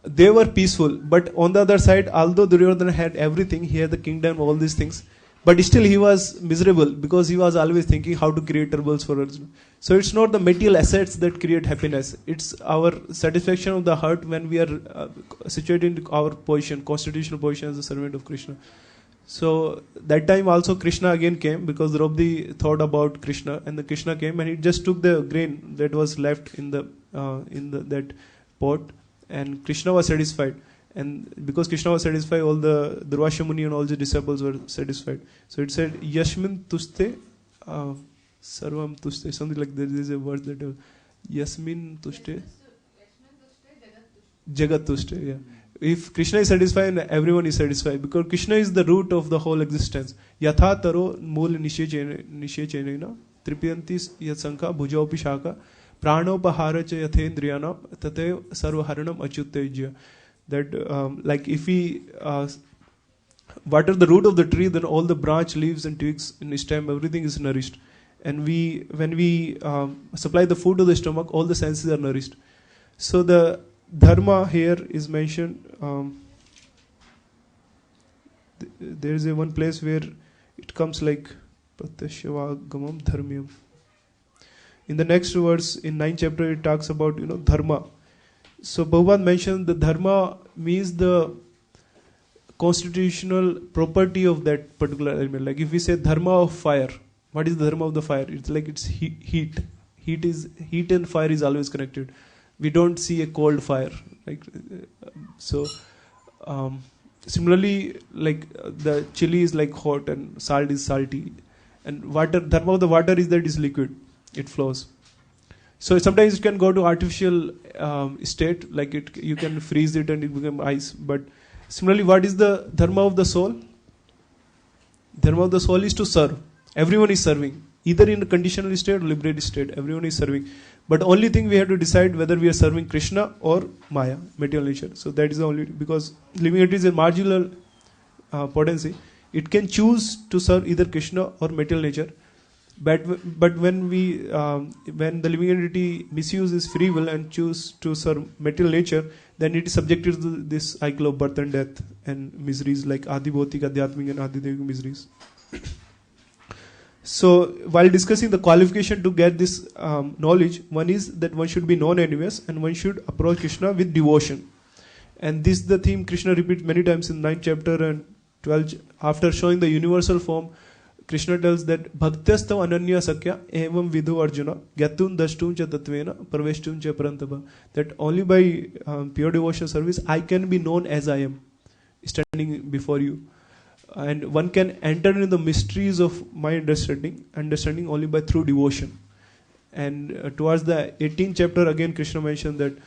They were peaceful, but on the other side, although Duryodhana had everything, he had the kingdom, all these things, but still he was miserable, because he was always thinking how to create troubles for Arjuna. So it's not the material assets that create happiness. It's our satisfaction of the heart when we are situated in our position, constitutional position as a servant of Krishna. So that time also Krishna again came, because Draupadi thought about Krishna, and the Krishna came and he just took the grain that was left in that pot, and Krishna was satisfied. And because Krishna was satisfied, all the Durvasha Muni and all the disciples were satisfied. So it said, Yasmin Tuste, Sarvam Tuste, something like that. There is a word that Yasmin Tuste, Jagat Tuste. Yeah. If Krishna is satisfied, everyone is satisfied, because Krishna is the root of the whole existence. Yatha taro mool nishechenena tripiyantis yatsanka bhujopi shaka pranopahara cha yathendriyana tatev sarvaharanam achyutejya. That like if we water the root of the tree, then all the branch, leaves and twigs and stem, everything is nourished. And when we supply the food to the stomach, all the senses are nourished. So the dharma here is mentioned. There is one place where it comes like pratyashavagamam dharmyam. In the next verse, in 9th chapter, it talks about dharma. So Bhagavan mentioned the dharma means the constitutional property of that particular element. Like if we say dharma of fire, what is the dharma of the fire? It's like it's heat. Heat and fire is always connected. We don't see a cold fire. Similarly, like the chili is like hot and salt is salty, and water. Dharma of the water is that it is liquid. It flows. So sometimes it can go to artificial state, like you can freeze it and it become ice. But similarly, what is the dharma of the soul? Dharma of the soul is to serve. Everyone is serving, either in a conditional state or liberated state. Everyone is serving. But only thing we have to decide whether we are serving Krishna or Maya, material nature. So that is the only, because living entity is a marginal potency. It can choose to serve either Krishna or material nature. But when the living entity misuses free will and choose to serve material nature, then it is subjected to this cycle of birth and death and miseries like Adibhotik, Adhyatmik and Adidevik miseries. So while discussing the qualification to get this knowledge, one is that one should be non-envious and one should approach Krishna with devotion. And this is the theme Krishna repeats many times in 9th chapter and 12th. After showing the universal form, Krishna tells that Bhaktastav Ananya Sakya Evam Vidhu Arjuna Gyatun Dashtum Cha Tatvena Parveshtum Cha Parantapa. That only by pure devotion service I can be known as I am, standing before you. And one can enter into the mysteries of my understanding only by through devotion. And towards the 18th chapter, again Krishna mentioned that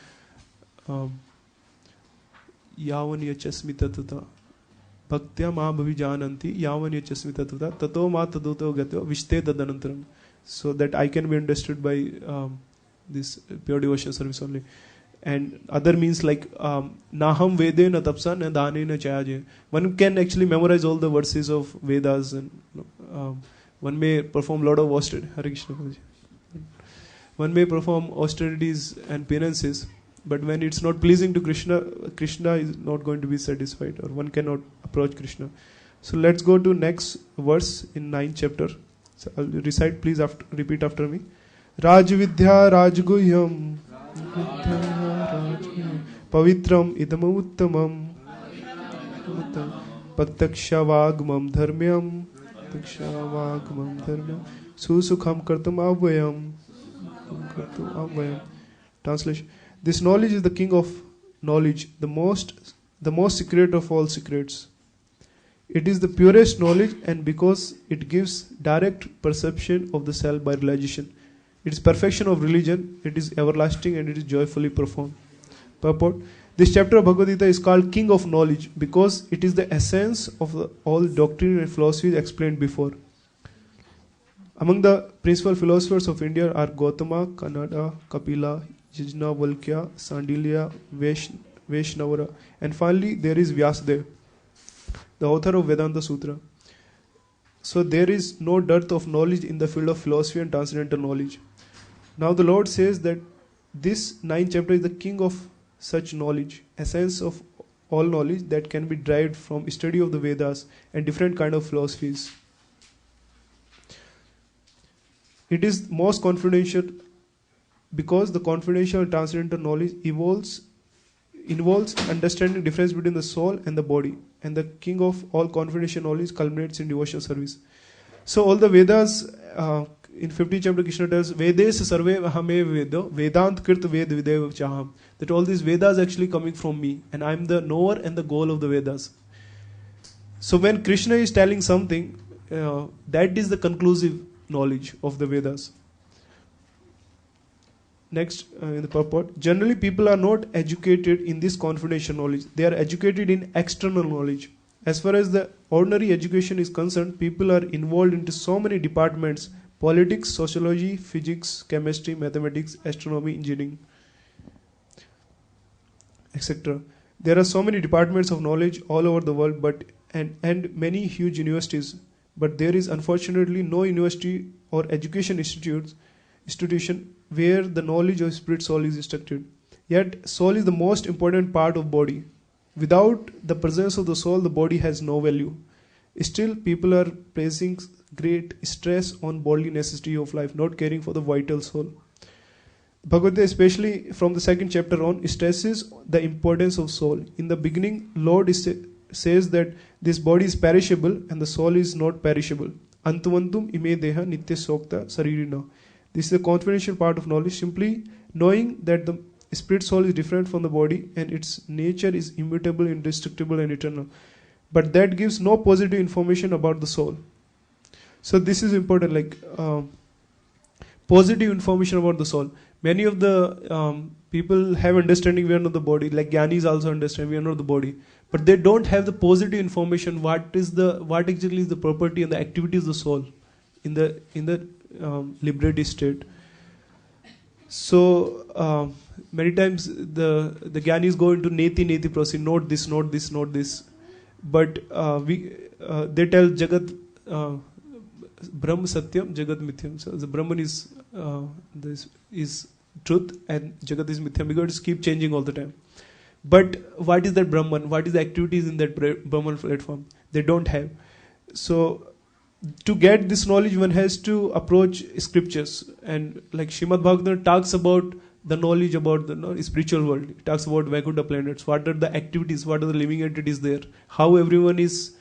Yavan Yachasmi Tatuta Bhaktya ma bhavi jananti yavan yachasmi tatuta tato ma taduto gatyo vishte tadanantaram. So that I can be understood by this pure devotion service only. And other means like Naham Vede na tapsa na dane na chayaje. One can actually memorize all the verses of Vedas, and one may perform lot of austerities. Hare Krishna Prabhuji. One may perform austerities and penances, but when it's not pleasing to Krishna, Krishna is not going to be satisfied, or one cannot approach Krishna. So let's go to next verse in 9th chapter. So I'll recite, please repeat after me. Raj Vidya Raj Guhyam Pavitram Idam Uttamam Patakshavagmam Dharmyam Patakshavagmam Dharmyam Susukham Kartam Avayam. Translation: this knowledge is the king of knowledge, the most secret of all secrets. It is the purest knowledge, and because it gives direct perception of the self by realization, it is perfection of religion, it is everlasting, and it is joyfully performed. Purport: this chapter of Bhagavad Gita is called King of Knowledge because it is the essence of all doctrine and philosophy explained before. Among the principal philosophers of India are Gautama, Kanada, Kapila, Yajnavalkya, Sandilya, Vaishnavara, and finally there is Vyasadeva, the author of Vedanta Sutra. So there is no dearth of knowledge in the field of philosophy and transcendental knowledge. Now the Lord says that this 9th chapter is the king of such knowledge, essence of all knowledge that can be derived from study of the Vedas and different kind of philosophies. It is most confidential because the confidential transcendental knowledge involves understanding difference between the soul and the body, and the king of all confidential knowledge culminates in devotional service. So all the Vedas, in 15th chapter Krishna tells, Vedes sarve hame vedo, Vedant kirt ved videv chaham. That all these Vedas actually coming from me, and I am the knower and the goal of the Vedas. So when Krishna is telling something, that is the conclusive knowledge of the Vedas. Next, in the purport, generally people are not educated in this confidential knowledge. They are educated in external knowledge. As far as the ordinary education is concerned, people are involved into so many departments: politics, sociology, physics, chemistry, mathematics, astronomy, engineering, etc. There are so many departments of knowledge all over the world, and many huge universities. But there is unfortunately no university or education institution where the knowledge of spirit soul is instructed. Yet soul is the most important part of body. Without the presence of the soul, the body has no value. Still, people are placing great stress on bodily necessity of life, not caring for the vital soul. Bhagavad Gita, especially from the 2nd chapter on, stresses the importance of soul. In the beginning, Lord says that this body is perishable and the soul is not perishable. Antuvantum ime deha nitya sokta saririna. This is the confidential part of knowledge, simply knowing that the spirit soul is different from the body and its nature is immutable, indestructible and eternal. But that gives no positive information about the soul. So this is important, like positive information about the soul. Many of the people have understanding we are not the body, like Gyanis also understand we are not the body. But they don't have the positive information, what exactly is the property and the activities of the soul in the liberated state. So many times the Gyanis go into neti process, note this. But they tell Jagat Brahm Satyam, Jagat Mithyam. So the Brahman is truth and Jagat is Mithyam, because it keeps changing all the time. But what is that Brahman? What is the activities in that Brahman platform? They don't have. So to get this knowledge, one has to approach scriptures. And like Srimad Bhagavatam talks about the knowledge about the spiritual world. It talks about Vaikuntha planets. What are the activities? What are the living entities there? How everyone is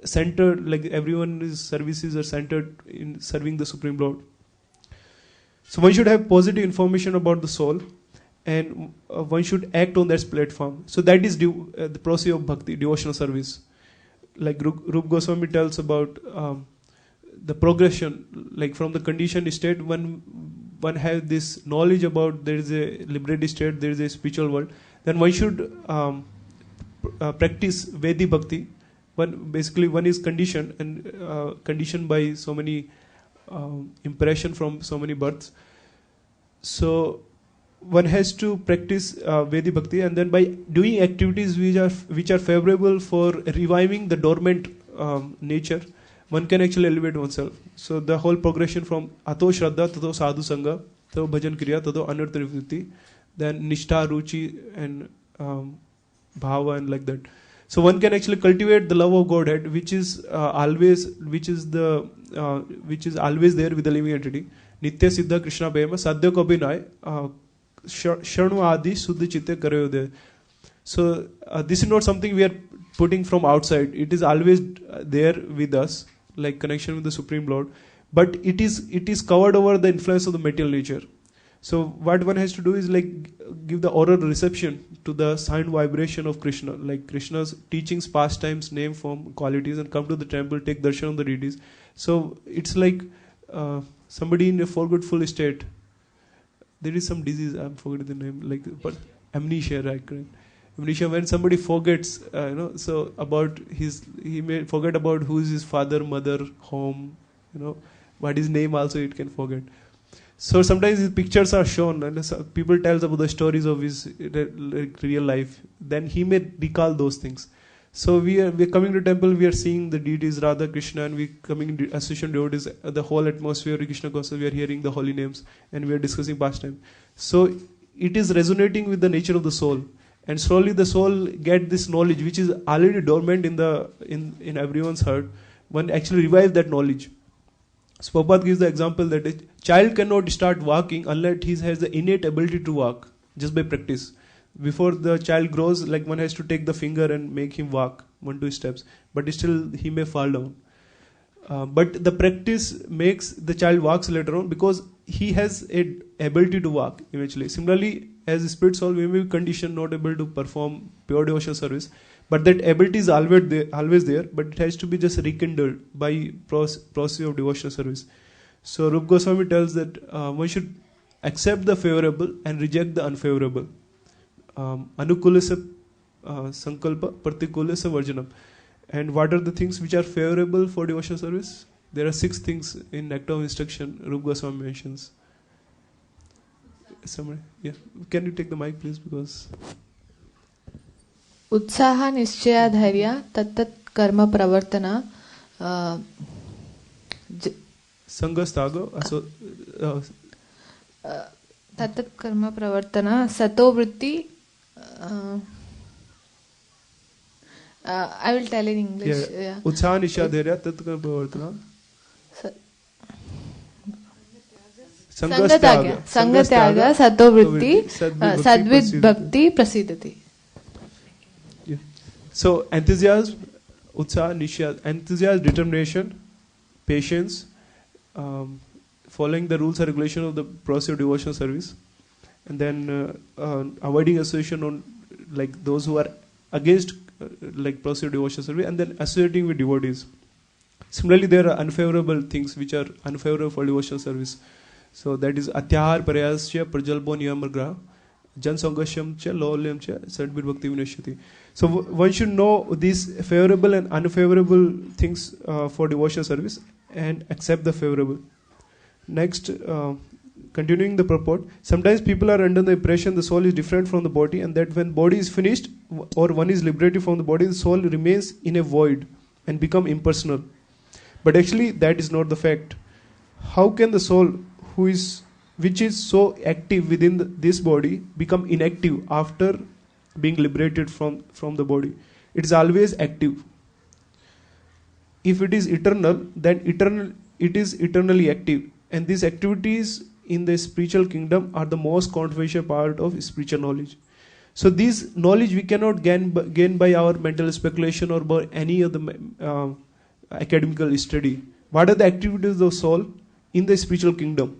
centered, like everyone's services are centered in serving the Supreme Lord. So one should have positive information about the soul, and one should act on that platform. So that is the process of bhakti, devotional service. Like Rup Goswami tells about the progression, like from the conditioned state, one has this knowledge about there is a liberated state, there is a spiritual world, then one should practice Vedi Bhakti. One is conditioned, and conditioned by so many impression from so many births. So one has to practice Vedic Bhakti, and then by doing activities which are favorable for reviving the dormant nature, one can actually elevate oneself. So the whole progression from Ato Shraddha, Tato Sadhu Sangha, Tato Bhajan Kriya, Tato Anartha Nivritti, then Nishtha, Ruchi, and Bhava, and like that. So one can actually cultivate the love of Godhead, which is always there with the living entity. Nitya Siddha Krishna Prema Sadhya Kabhi Nai Sharnu Adi Suddha Chitte Karayode. So this is not something we are putting from outside. It is always there with us, like connection with the Supreme Lord. But it is covered over the influence of the material nature. So what one has to do is like give the oral reception to the sound vibration of Krishna, like Krishna's teachings, pastimes, name, form, qualities, and come to the temple, take darshan of the deities. So it's like somebody in a forgetful state. There is some disease, I'm forgetting the name, like but amnesia, right? Amnesia, when somebody forgets, so about he may forget about who is his father, mother, home, what his name also it can forget. So sometimes his pictures are shown, and people tell about the stories of his real life. Then he may recall those things. So we are coming to temple. We are seeing the deities Radha, Krishna, and we coming in association devotees. The whole atmosphere, Krishna consciousness. We are hearing the holy names, and we are discussing pastime. So it is resonating with the nature of the soul, and slowly the soul get this knowledge, which is already dormant in everyone's heart. One actually revives that knowledge. So Prabhupada gives the example that a child cannot start walking unless he has the innate ability to walk, just by practice. Before the child grows, like one has to take the finger and make him walk 1-2 steps, but still he may fall down. But the practice makes the child walks later on because he has a ability to walk eventually. Similarly, as a spirit soul, we may be conditioned not able to perform pure devotional service, but that ability is always there, but it has to be just rekindled by process of devotional service. So Rupa Goswami tells that one should accept the favorable and reject the unfavorable. Anukulasa sankalpa, partikulasa varjanam. And what are the things which are favorable for devotional service? There are 6 things in Nectar of Instruction Rupa Goswami mentions. Somebody, yeah. Can you take the mic, please? Because उत्साह निश्चय धैर्य तत्तत् कर्म प्रवर्तना संगस्तागो तत्तत् कर्म प्रवर्तना सतो वृत्ति. I will tell in English. उत्साह निश्चय धैर्य तत्तत् कर्म प्रवर्तना संग त्याग सतो वृत्ति सद्विद भक्ति प्रसिद्धति. So enthusiasm, utsaha, nishya, enthusiasm, determination, patience, following the rules and regulations of the process of devotional service, and then avoiding association on like those who are against like process of devotional service, and then associating with devotees. Similarly, there are unfavorable things which are unfavorable for devotional service. So that is atyahar parayasya prajalpo niyamagraha jan sangashyam cha lolyam cha sadbir bhakti vinashyati. So one should know these favorable and unfavorable things for devotional service and accept the favorable. Next, continuing the purport, sometimes people are under the impression the soul is different from the body, and that when body is finished or one is liberated from the body, the soul remains in a void and become impersonal. But actually that is not the fact. How can the soul which is so active within this body become inactive after being liberated from the body? It is always active. If it is eternal, then it is eternally active. And these activities in the spiritual kingdom are the most controversial part of spiritual knowledge. So this knowledge we cannot gain by our mental speculation or by any of the academical study. What are the activities of soul in the spiritual kingdom?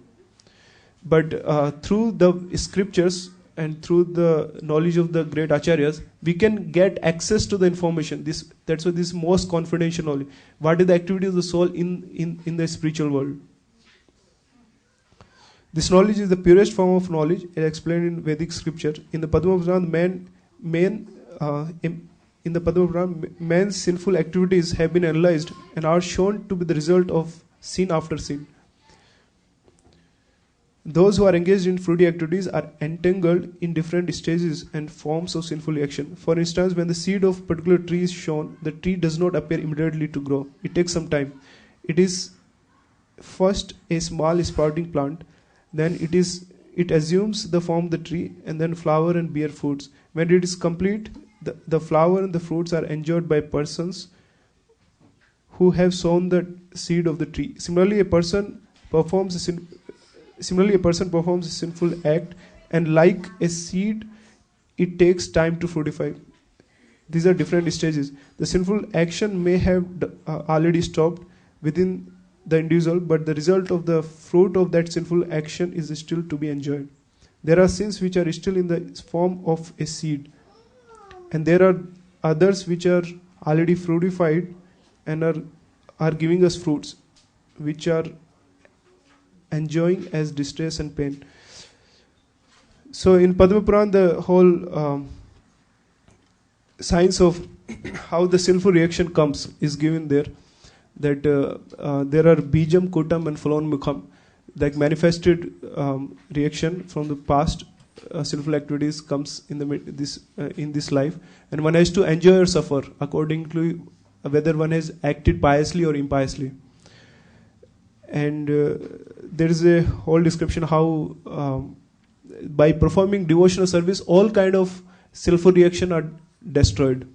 But through the scriptures and through the knowledge of the great acharyas, we can get access to the information. That's why this is most confidential knowledge. What is the activity of the soul in the spiritual world? This knowledge is the purest form of knowledge, explained in Vedic scripture. In the Padma Purana, in the Padma Purana, man's sinful activities have been analyzed and are shown to be the result of sin after sin. Those who are engaged in fruity activities are entangled in different stages and forms of sinful reaction. For instance, when the seed of a particular tree is sown, the tree does not appear immediately to grow. It takes some time. It is first a small sprouting plant, then it assumes the form of the tree, and then flower and bear fruits. When it is complete, the flower and the fruits are enjoyed by persons who have sown the seed of the tree. Similarly, a person performs a sinful act, and like a seed, it takes time to fructify. These are different stages. The sinful action may have already stopped within the individual, but the result of the fruit of that sinful action is still to be enjoyed. There are sins which are still in the form of a seed, and there are others which are already fructified and are giving us fruits, which are enjoying as distress and pain. So in Padma Puran, the whole science of how the sinful reaction comes is given there. That there are bijam, kutam, and phalon mukham, like manifested reaction from the past sinful activities comes in this life, and one has to enjoy or suffer according to whether one has acted piously or impiously. And there is a whole description how by performing devotional service, all kind of sinful reaction are destroyed.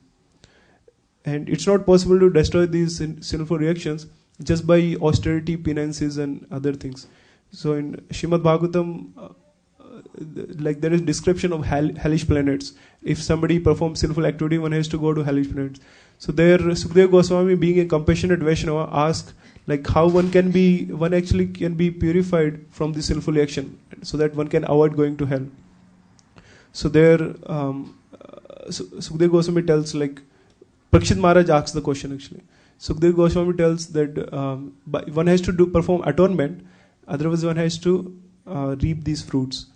And it's not possible to destroy these sinful reactions just by austerity, penances, and other things. So in Shrimad Bhagavatam, like there is description of hellish planets. If somebody performs sinful activity, one has to go to hellish planets. So there, Sukadeva Goswami, being a compassionate Vaishnava, asked like how one actually can be purified from this sinful reaction, so that one can avoid going to hell. So there, Sukadeva Goswami tells like. Parikshit Maharaj asks the question actually. Sukadeva Goswami tells that one has to perform atonement, otherwise one has to reap these fruits.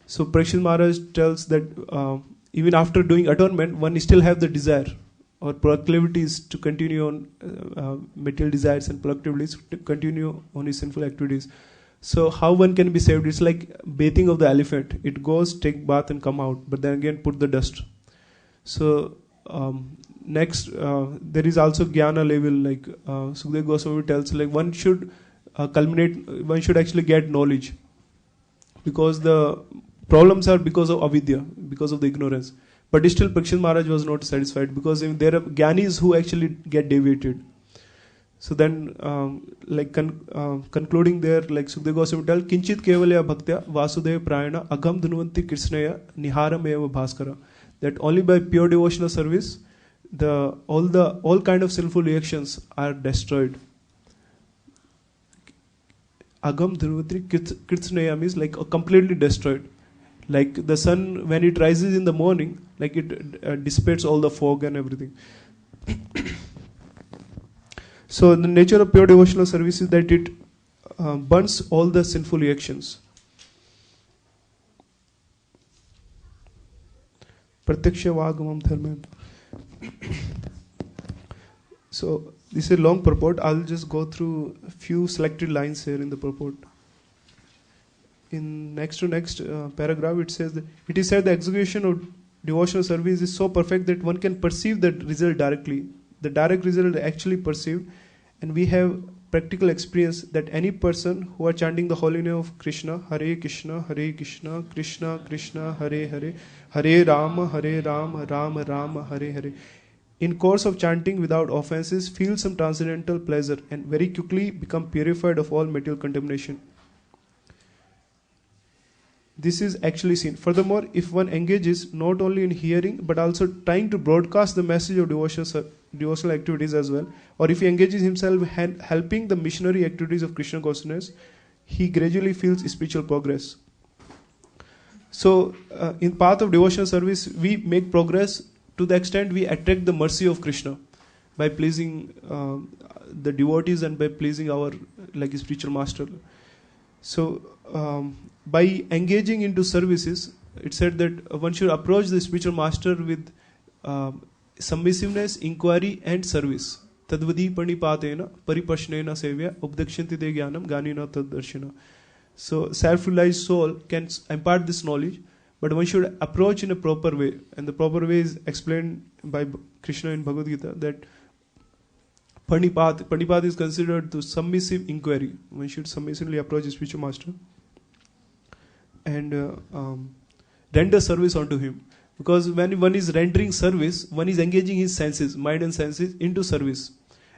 So Parikshit Maharaj tells that even after doing atonement, one still have the desire or proclivities to continue on material desires and proclivities to continue on his sinful activities. So how one can be saved? It's like bathing of the elephant. It goes, take bath and come out, but then again put the dust. So next, there is also jnana level, like Sukadeva Goswami tells, like one should one should actually get knowledge, because the problems are because of avidya, because of the ignorance. But still Parikshit Maharaj was not satisfied, because there are jnanis who actually get deviated. So then, concluding there, like Sukadeva Goswami tells, kinchit kevalya bhaktya vasudeva prayana agham dhunvanti krishnaya niharam eva bhaskara. That only by pure devotional service, all kind of sinful reactions are destroyed. Agam Dhruvatri Kritsnaya means like completely destroyed. Like the sun, when it rises in the morning, like it dissipates all the fog and everything. So the nature of pure devotional service is that it burns all the sinful reactions. Pratyaksha Vagamam Dharmam. So this is a long purport. I'll just go through a few selected lines here in the purport. In next paragraph, it says that it is said the execution of devotional service is so perfect that one can perceive the result directly. The direct result is actually perceived, and we have practical experience that any person who are chanting the holy name of Krishna, Hare Krishna, Krishna Krishna, Hare Hare, Hare Rama, Rama Rama, Hare Hare, in course of chanting without offenses, feel some transcendental pleasure and very quickly become purified of all material contamination. This is actually seen. Furthermore, if one engages not only in hearing but also trying to broadcast the message of devotional activities as well, or if he engages himself helping the missionary activities of Krishna consciousness, he gradually feels spiritual progress. So, in path of devotional service, we make progress to the extent we attract the mercy of Krishna by pleasing the devotees and by pleasing our spiritual master. So, by engaging into services, it said that one should approach the spiritual master with submissiveness, inquiry, and service. Tadvadi panipatena paripashnena sevya updakshanti de jnanam ganina taddarshina. So self-realized soul can impart this knowledge, but one should approach in a proper way, and the proper way is explained by Krishna in Bhagavad Gita, that Panipat is considered to submissive inquiry. One should submissively approach his spiritual master and render service unto him. Because when one is rendering service, one is engaging his senses, mind and senses, into service.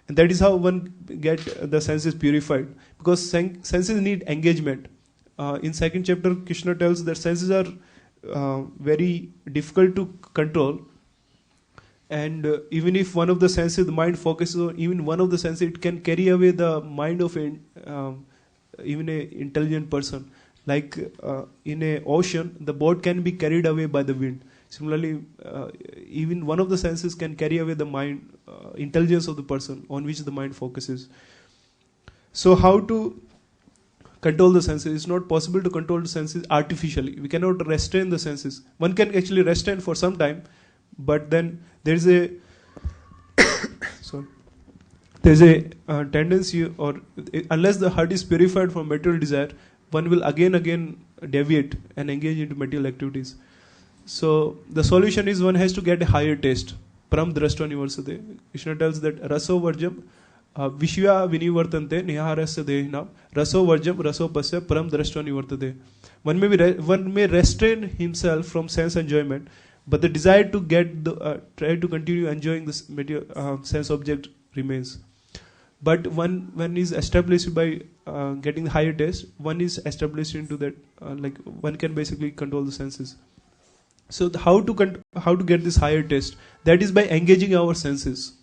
And that is how one get the senses purified. Because senses need engagement. In second chapter, Krishna tells that senses are very difficult to control. And even if one of the senses, the mind focuses on even one of the senses, it can carry away the mind of even an intelligent person. Like in an ocean, the boat can be carried away by the wind. Similarly, even one of the senses can carry away the mind, intelligence of the person on which the mind focuses. So how to control the senses? It's not possible to control the senses artificially. We cannot restrain the senses. One can actually restrain for some time, but then there's a tendency, or unless the heart is purified from material desire, one will again deviate and engage into material activities. So the solution is one has to get a higher taste. Param drashta nivarsate. Krishna tells that raso varjam vishya vinivartante niharasya dehinam raso varjam raso pasya param drashta nivartate. One may restrain himself from sense enjoyment, but the desire to try to continue enjoying this material sense object remains. But one is established by getting the higher taste. One is established into that, like one can basically control the senses. So how to get this higher taste? That is by engaging our senses.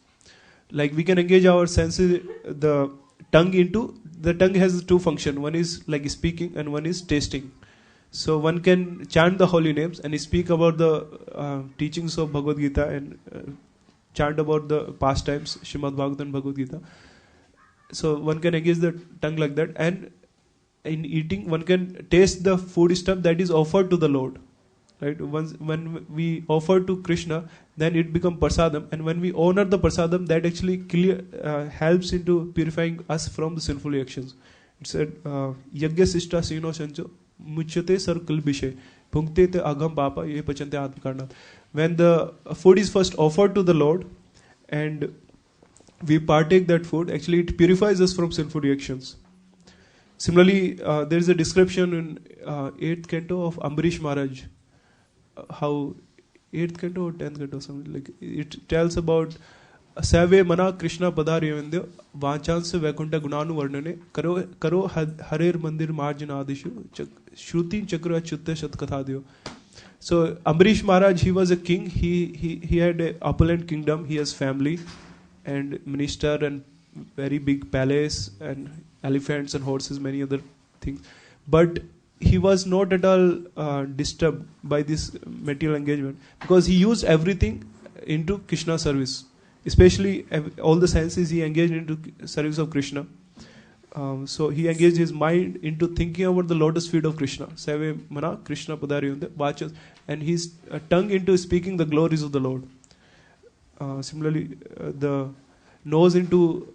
Like we can engage our senses, the tongue has two functions. One is like speaking and one is tasting. So one can chant the holy names and speak about the teachings of Bhagavad Gita and chant about the pastimes, Srimad Bhagavatam, Bhagavad Gita. So one can engage the tongue like that, and in eating one can taste the food stuff that is offered to the Lord. Right? When we offer to Krishna, then it becomes prasadam, and when we honor the prasadam, that actually helps into purifying us from the sinful actions. It said, Yagya sishta sino shancho muchyate sarkal bishay bhunkte te agam papa ye pachante atmakarna. When the food is first offered to the Lord and we partake that food, actually it purifies us from sinful reactions. Similarly, there is a description in 8th canto of Ambarish Maharaj, how 8th canto or 10th canto, something like it tells about Save mana Krishna padariyavendya vachansya vaikunta gunanu varnane karo harer mandir marjana adishu shruti chakra chutte shat kathadyo. So Ambarish Maharaj, he was a king. He had a opulent kingdom. He has family and minister and very big palace and elephants and horses, many other things. But he was not at all disturbed by this material engagement, because he used everything into Krishna service. Especially all the senses he engaged into service of Krishna. So he engaged his mind into thinking about the lotus feet of Krishna. Save mana Krishna padariyavendya vachas, and his tongue into speaking the glories of the Lord. Similarly, the nose into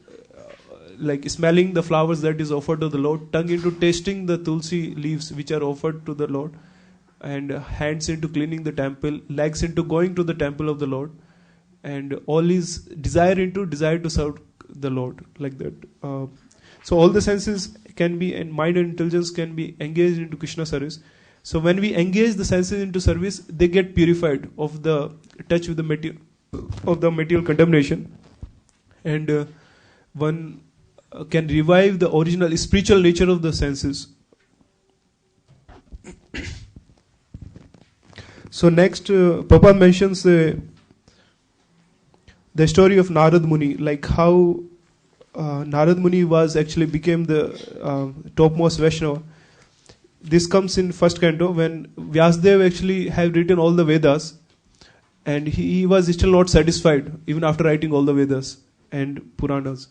like smelling the flowers that is offered to the Lord, tongue into tasting the tulsi leaves which are offered to the Lord, and hands into cleaning the temple, legs into going to the temple of the Lord, and all is desire to serve the Lord, like that. So all the senses can be, and mind and intelligence can be engaged into Krishna service. So when we engage the senses into service, they get purified of the touch with the material contamination, and one can revive the original spiritual nature of the senses. So next, Prabhupada mentions the story of Narad Muni, like how Narad Muni became the topmost Vaishnava. This comes in first canto when Vyasdev actually have written all the Vedas, and he was still not satisfied even after writing all the Vedas and Puranas.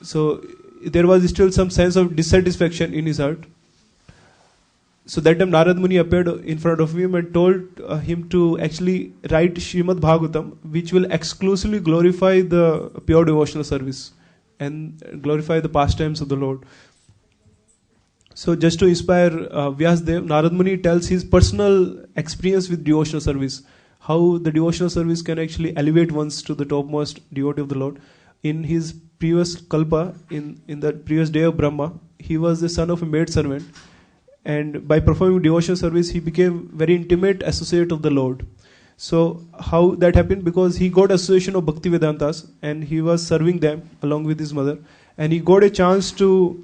So there was still some sense of dissatisfaction in his heart. So that time Narad Muni appeared in front of him and told him to actually write Srimad Bhagavatam, which will exclusively glorify the pure devotional service and glorify the pastimes of the Lord. So just to inspire Vyasdev, Narad Muni tells his personal experience with devotional service, how the devotional service can actually elevate ones to the topmost devotee of the Lord. In his previous kalpa, in the previous day of Brahma, he was the son of a maid servant, and by performing devotional service, he became very intimate associate of the Lord. So how that happened? Because he got association of Bhakti Vedantas, and he was serving them along with his mother, and he got a chance to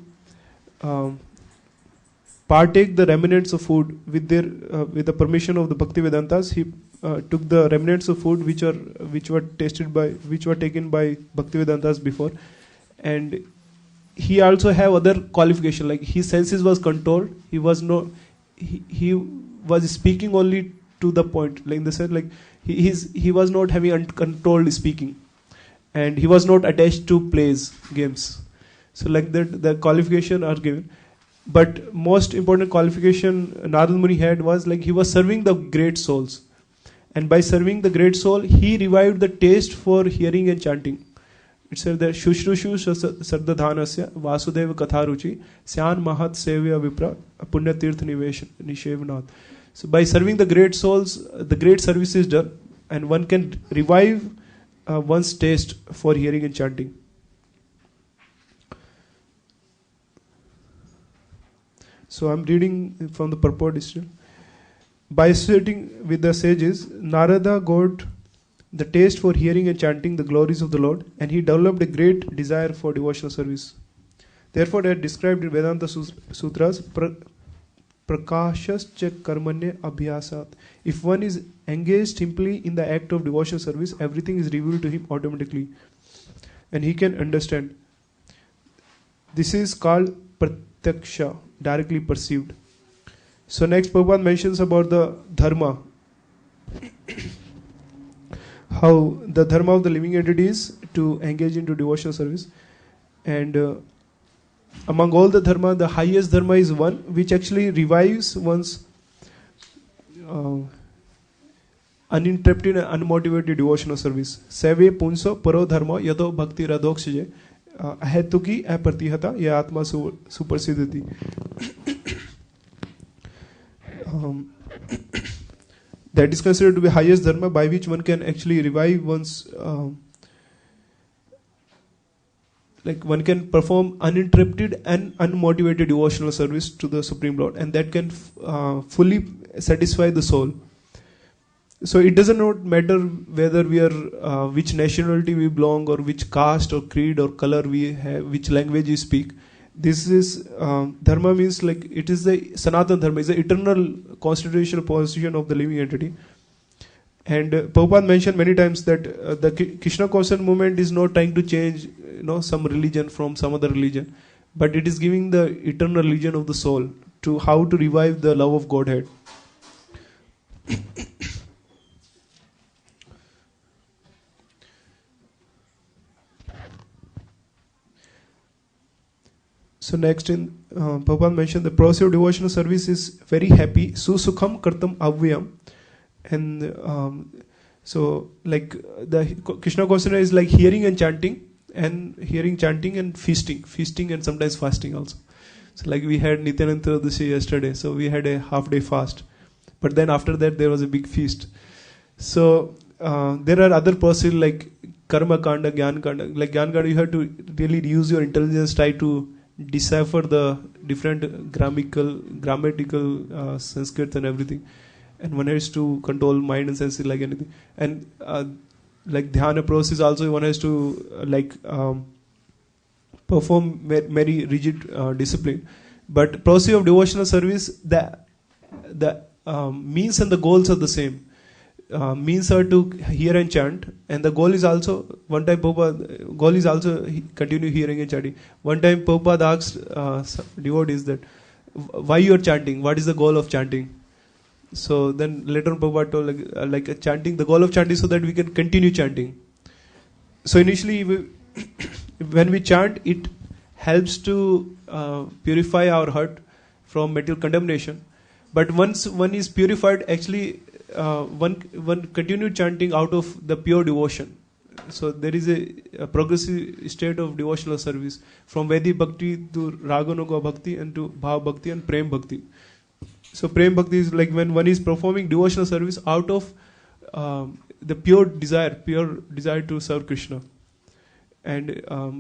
partake the remnants of food with the permission of the Bhakti Vedantas. He took the remnants of food which were taken by Bhakti Vedantas before, and he also have other qualification, like his senses was controlled. He was speaking only to the point, like in the sense, like he was not having uncontrolled speaking, and he was not attached to plays, games. So like that, the qualification are given. But most important qualification Narad Muni had was like he was serving the great souls, and by serving the great soul, he revived the taste for hearing and chanting. It said that Shushrushu Sardadhanasya Vasudeva Katharuchi Syan Mahat Sevya Vipra Punya Tirth Nishevnath. So by serving the great souls, the great service is done, and one can revive one's taste for hearing and chanting. So I'm reading from the purport still. By associating with the sages, Narada got the taste for hearing and chanting the glories of the Lord, and he developed a great desire for devotional service. Therefore, they are described in Vedanta Sutras, Prakashascha Karmanya Abhyasat. If one is engaged simply in the act of devotional service, everything is revealed to him automatically, and he can understand. This is called Pratyaksha, directly perceived. So next Prabhupada mentions about the dharma, how the dharma of the living entity is to engage into devotional service, and among all the dharma, the highest dharma is one which actually revives one's uninterrupted and unmotivated devotional service. Save punso paro dharma yato bhakti radokshje ahetuki apratihata ya atma suparsiddhati. That is considered to be highest dharma by which one can actually revive one's like one can perform uninterrupted and unmotivated devotional service to the Supreme Lord, and that can fully satisfy the soul. So it doesn't not matter whether we are which nationality we belong, or which caste or creed or color we have, which language we speak. This is dharma means like it is the Sanatana dharma, is the eternal constitutional position of the living entity. And Prabhupada mentioned many times that the Krishna conscious movement is not trying to change some religion from some other religion, but it is giving the eternal religion of the soul to how to revive the love of Godhead. So next in Prabhupada mentioned the process of devotional service is very happy, susukham kartam avyam, and so like the Krishna consciousness is like hearing and chanting and feasting and sometimes fasting also. So like we had Nityananda Tradasi yesterday, so we had a half-day fast, but then after that there was a big feast. So there are other processes like karma kanda, gyan kanda. Like gyan kanda, you have to really use your intelligence, try to decipher the different grammatical Sanskrit and everything, and one has to control mind and senses like anything. And like dhyana process also, one has to perform very rigid discipline. But process of devotional service, the means and the goals are the same. Means are to hear and chant, and the goal is also continue hearing and chanting. One time Prabhupada asked devotees that why you are chanting, what is the goal of chanting? So then later on Prabhupada told like chanting, the goal of chanting is so that we can continue chanting. So initially when we chant, it helps to purify our heart from material condemnation. But once one is purified, actually one continue chanting out of the pure devotion. so there is a progressive state of devotional service from Vedic Bhakti to Raganuga Bhakti and to Bhav Bhakti and Prem Bhakti. So Prem Bhakti is like when one is performing devotional service out of the pure desire to serve Krishna. And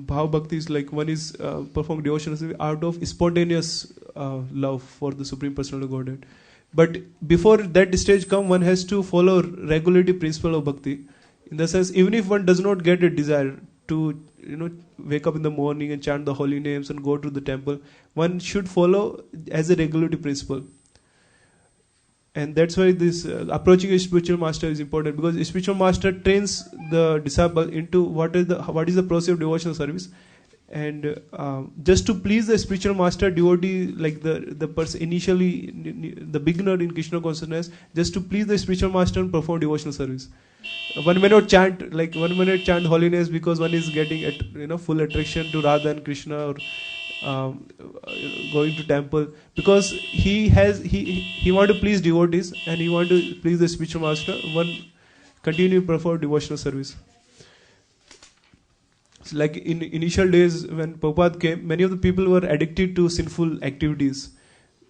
Bhav Bhakti is like one is performing devotional service out of spontaneous love for the Supreme Personality of Godhead. But before that stage come, one has to follow regularity principle of Bhakti. In the sense, even if one does not get a desire to, wake up in the morning and chant the holy names and go to the temple, one should follow as a regularity principle. And that's why this approaching a spiritual master is important, because a spiritual master trains the disciple into what is the process of devotional service. And just to please the spiritual master, devotee, like the person initially, the beginner in Krishna consciousness, just to please the spiritual master and perform devotional service. One may not chant, like 1 minute chant holiness because one is getting full attraction to Radha and Krishna, or going to temple, because he want to please devotees and he want to please the spiritual master. One continue to perform devotional service. So like in initial days when Prabhupada came, many of the people were addicted to sinful activities,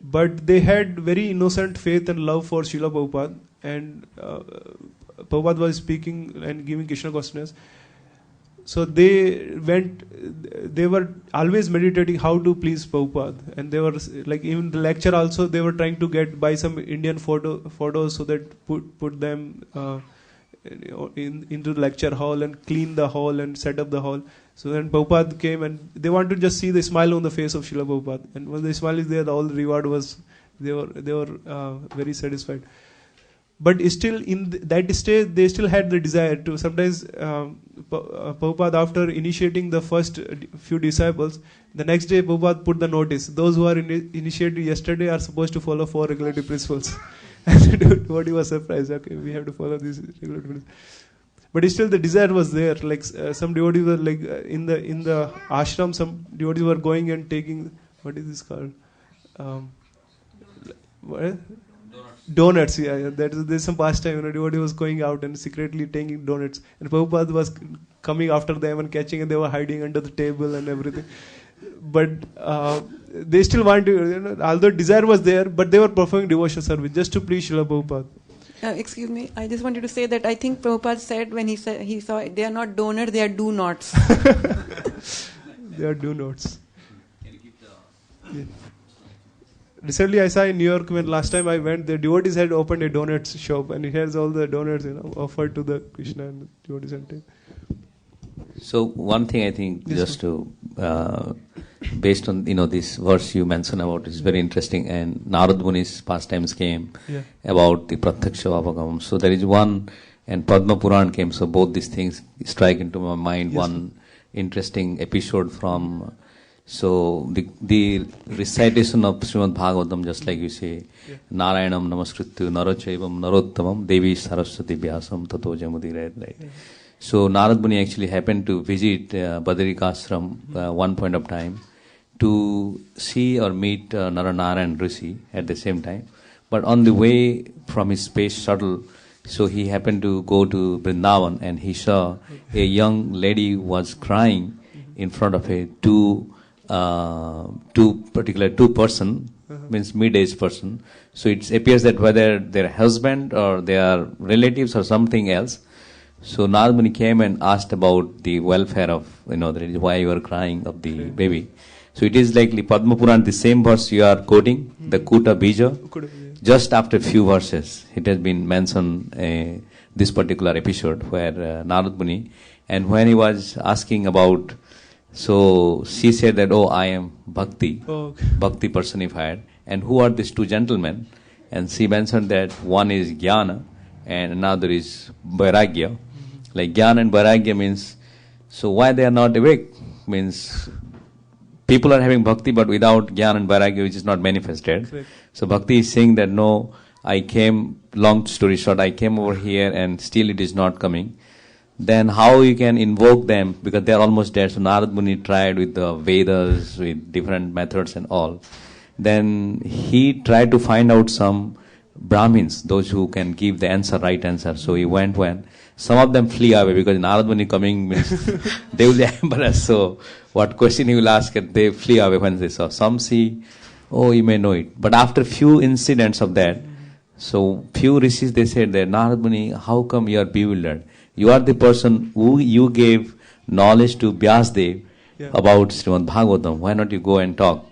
but they had very innocent faith and love for Srila Prabhupada, and Prabhupada was speaking and giving Krishna consciousness. So they were always meditating how to please Prabhupada, and they were like, even the lecture also they were trying to buy some Indian photos so that put them into the lecture hall and clean the hall and set up the hall. So then Prabhupada came and they want to just see the smile on the face of Srila Prabhupada, and when the smile is there, all the reward was, they were very satisfied. But still in that stage they still had the desire to sometimes Prabhupada, after initiating the first few disciples, the next day Prabhupada put the notice, those who are initiated yesterday are supposed to follow 4 regulatory principles. And devotee was surprised, okay, we have to follow these regulatory principles. But still the desire was there. Like some devotees were like in the ashram, some devotees were going and taking, what is this called? What? Donuts, yeah. There's some pastime. Devotee was going out and secretly taking donuts, and Prabhupada was coming after them and catching, and they were hiding under the table and everything. But they still want to, although desire was there, but they were performing devotional service just to please Srila Prabhupada. Excuse me, I just wanted to say that I think Prabhupada said when he saw they are not donuts, they are do-nots. They are do-nots. Yeah. Recently I saw in New York, when last time I went, the devotees had opened a donuts shop, and he has all the donuts offered to the Krishna and the devotees. And so one thing I think, yes, just to based on this verse you mentioned about, is very interesting, and Narad Muni's pastimes came about the Pratyaksha Vavagamam. So there is one, and Padma Puran came. So both these things strike into my mind. Yes, one interesting episode from. So the recitation of Srimad Bhagavatam, just like you say, Narayanam Namaskrityu Narochaivam Narottamam Devi Saraswati Vyasam Tato Jamudire, right? So Narad Muni actually happened to visit Badarikashram one point of time to see or meet Naranarayan Rishi at the same time. But on the way from his space shuttle, so he happened to go to Vrindavan, and he saw a young lady was crying in front of a two person, means mid-aged person. So it appears that whether their husband or their relatives or something else. So Narad Muni came and asked about the welfare of, why you are crying of the baby. So it is likely Padma Puran, the same verse you are quoting, the Kuta Bija, just after a few verses, it has been mentioned this particular episode where Narad Muni, and when he was asking about, so she said that, I am Bhakti, Bhakti personified, and who are these two gentlemen? And she mentioned that one is Jnana and another is Vairagya. Like Jnana and Vairagya means, so why they are not awake? Means people are having Bhakti but without Jnana and Vairagya, which is not manifested. Correct. So Bhakti is saying that no, I came, long story short, I came over here and still it is not coming. Then how you can invoke them, because they are almost dead. So Narad Muni tried with the Vedas, with different methods and all. Then he tried to find out some Brahmins, those who can give the answer, right answer. So he went when some of them flee away because Narad Muni coming means they will be embarrassed. So what question he will ask, and they flee away when they saw. Some see, oh, you may know it. But after few incidents of that, so few rishis, they said that, Narad Muni, how come you are bewildered? You are the person who you gave knowledge to Vyasdev about Srimad Bhagavatam. Why not you go and talk?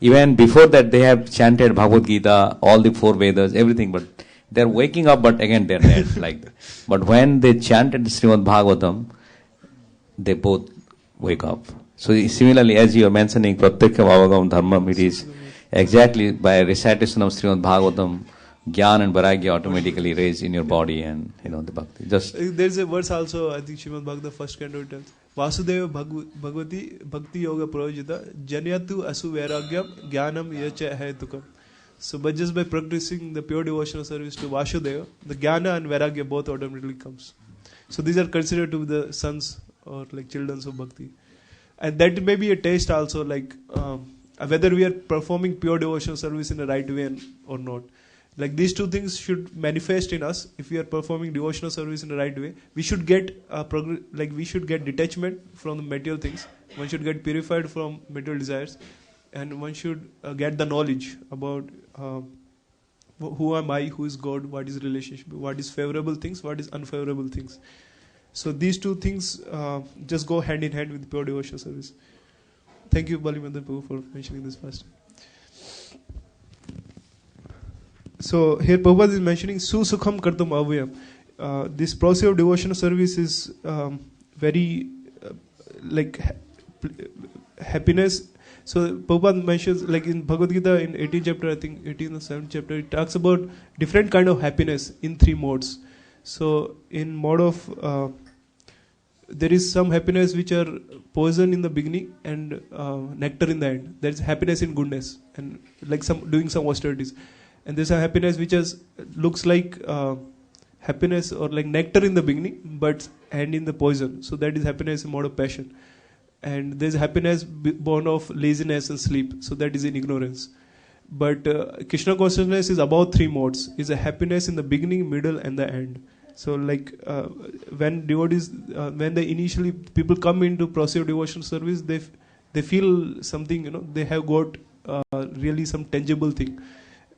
Even before that, they have chanted Bhagavad Gita, all the 4 Vedas, everything, but they're waking up, but again they're dead. Like that. But when they chanted Srimad Bhagavatam, they both wake up. So similarly, as you are mentioning, Pratyaksham Avagam Dharmam, it is exactly by recitation of Srimad Bhagavatam, Gyan and Vairagya automatically raise in your body, and the bhakti. Just there's a verse also, I think Srimad Bhagavatam, first canto tells, Vasudeva Bhagavati Bhakti Yoga Prajita Janyatu Asu Vairagyam Gyanam Yacha Hetukam. So, but just by practicing the pure devotional service to Vasudeva, the Jnana and Vairagya both automatically comes. So these are considered to be the sons or like children of Bhakti. And that may be a taste also, like whether we are performing pure devotional service in the right way or not. Like these 2 things should manifest in us. If we are performing devotional service in the right way, we should get we should get detachment from the material things. One should get purified from material desires, and one should get the knowledge about who am I, who is God, what is relationship, what is favorable things, what is unfavorable things. So these 2 things just go hand in hand with pure devotional service. Thank you, Balimandan Prabhu, for mentioning this first. So here Prabhupada is mentioning Susukham Kartum Avyam. This process of devotional service is very happiness. So Prabhupada mentions, like in Bhagavad Gita in 18th chapter, I think 18th or 7th chapter, it talks about different kind of happiness in 3 modes. So in mode of there is some happiness which are poison in the beginning and nectar in the end. There is happiness in goodness and like doing some austerities. And there's a happiness which looks like happiness or like nectar in the beginning, but end in the poison. So that is happiness in mode of passion. And there's happiness born of laziness and sleep. So that is in ignorance. But Krishna consciousness is about 3 modes. Is a happiness in the beginning, middle, and the end. So like when devotees, when they initially people come into process of devotional service, they feel something. They have got really some tangible thing.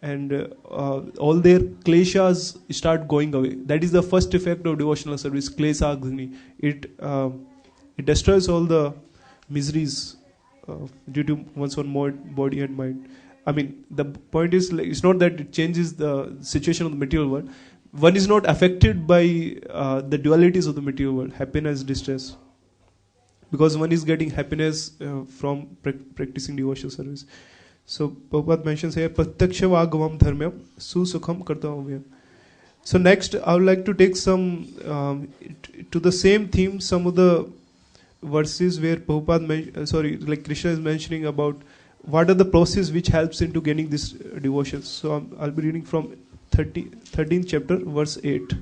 And all their kleshas start going away. That is the first effect of devotional service, klesha agni. It destroys all the miseries due to one's own body and mind. I mean, the point is, like, it's not that it changes the situation of the material world. One is not affected by the dualities of the material world, happiness, distress. Because one is getting happiness from practicing devotional service. So Prabhupada mentions here Pratyaksha Vagavam Dharmyam Susukham Kartavamyam. So next I would like to take some to the same theme, some of the verses where Prabhupada like Krishna is mentioning about what are the process which helps into gaining this devotion. So I'll be reading from 13th chapter verse 8.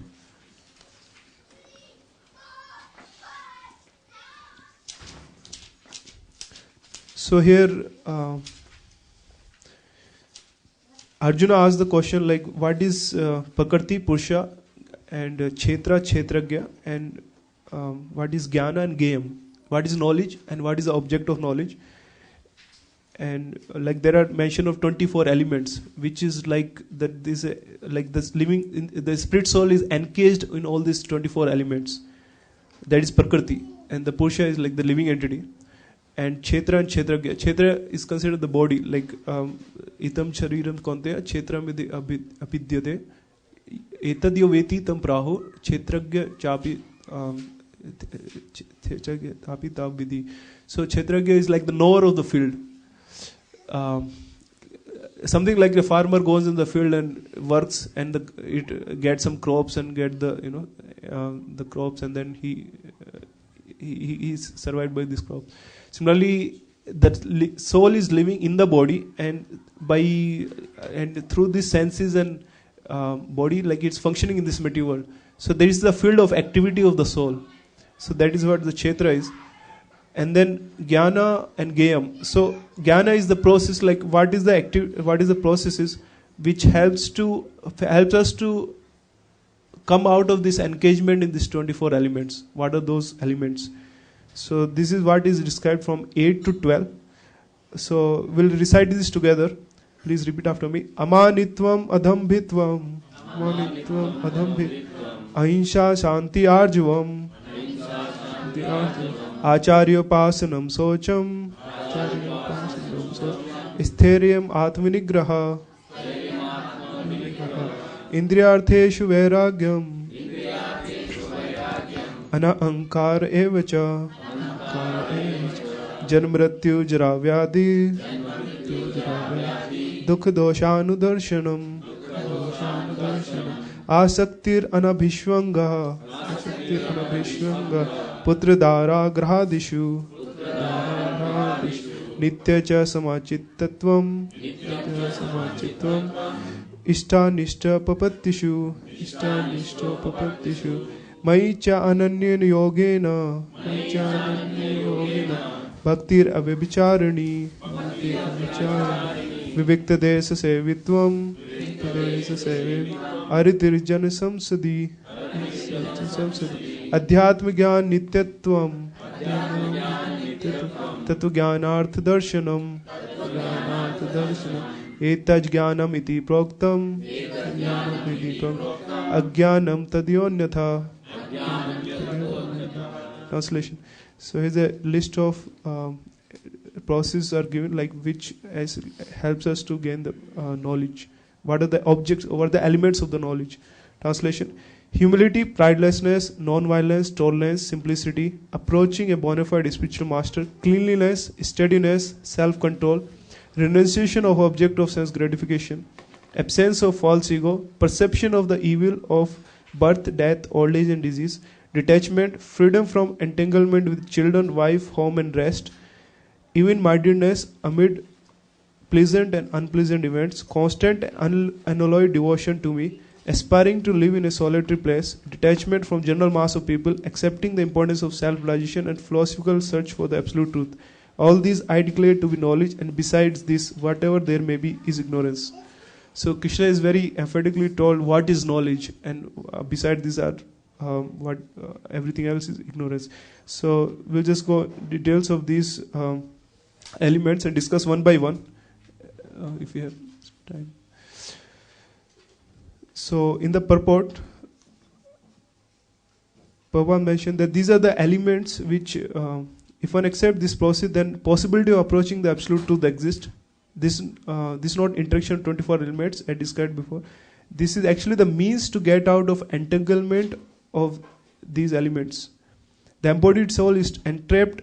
So here Arjuna asked the question like, what is Prakriti, Purusha, and Kshetra, Kshetragya, and what is Jnana and Gayam? What is knowledge and what is the object of knowledge? And like there are mention of 24 elements, which is like that this like this living the spirit soul is encased in all these 24 elements. That is Prakriti, and the Purusha is like the living entity. And Kshetra and Kshetragya. Kshetra is considered the body, like Itam Shariram Konteya, Kshetra Midi Apidyate, Etadyo Veti Tam Praho, Kshetragya Chapi Tapi Vidhi. So Kshetragya is like the knower of the field. Something like a farmer goes in the field and works and it gets some crops and get the the crops, and then he is survived by this crop. Similarly, the soul is living in the body, and through these senses and body, like it's functioning in this material world. So there is the field of activity of the soul. So that is what the Kshetra is. And then Jnana and Gayam. So Jnana is the process, like what is the processes which helps us to come out of this engagement in these 24 elements. What are those elements? So this is what is described from 8 to 12. So we'll recite this together. Please repeat after me. Amanitvam adhambhitvam. Amanitvam adhambhitvam. Ahinsha shanti arjavam. Acharyopasanam socham. Sthairyam atmanigraha. Indriyartheshu vairagyam. Anahankar evacha. Janmratyu jaravyadi. Dukh doshanudarshanam. Asaktir anabhishvanga. Putra dara grahadishu. Nitya cha samachittatvam. Ishta papattishu. Mai cha ananyan yogena. Bhaktir avibicharani. Vivikta desa sevitvam. Aritirjan samsadi. Adhyatma gyan nityatvam. Tattva gyanarth darshanam. Etaj jnanam iti proktam. Ajnanam tadyonyatha. Translation. So here's a list of processes are given, like which helps us to gain the knowledge. What are the objects or the elements of the knowledge? Translation. Humility, pridelessness, non-violence, tolerance, simplicity, approaching a bona fide spiritual master, cleanliness, steadiness, self-control, renunciation of object of sense gratification, absence of false ego, perception of the evil of birth, death, old age and disease, detachment, freedom from entanglement with children, wife, home and rest, even-mindedness amid pleasant and unpleasant events, constant and unalloyed devotion to me, aspiring to live in a solitary place, detachment from general mass of people, accepting the importance of self-realization and philosophical search for the absolute truth. All these I declare to be knowledge, and besides this, whatever there may be is ignorance. So Krishna is very emphatically told what is knowledge, and beside this are everything else is ignorance. So we'll just go details of these elements and discuss one by one, if we have time. So in the purport, Prabhu mentioned that these are the elements which, if one accepts this process, then possibility of approaching the absolute truth exists. This is not interaction 24 elements I described before. This is actually the means to get out of entanglement of these elements. The embodied soul is entrapped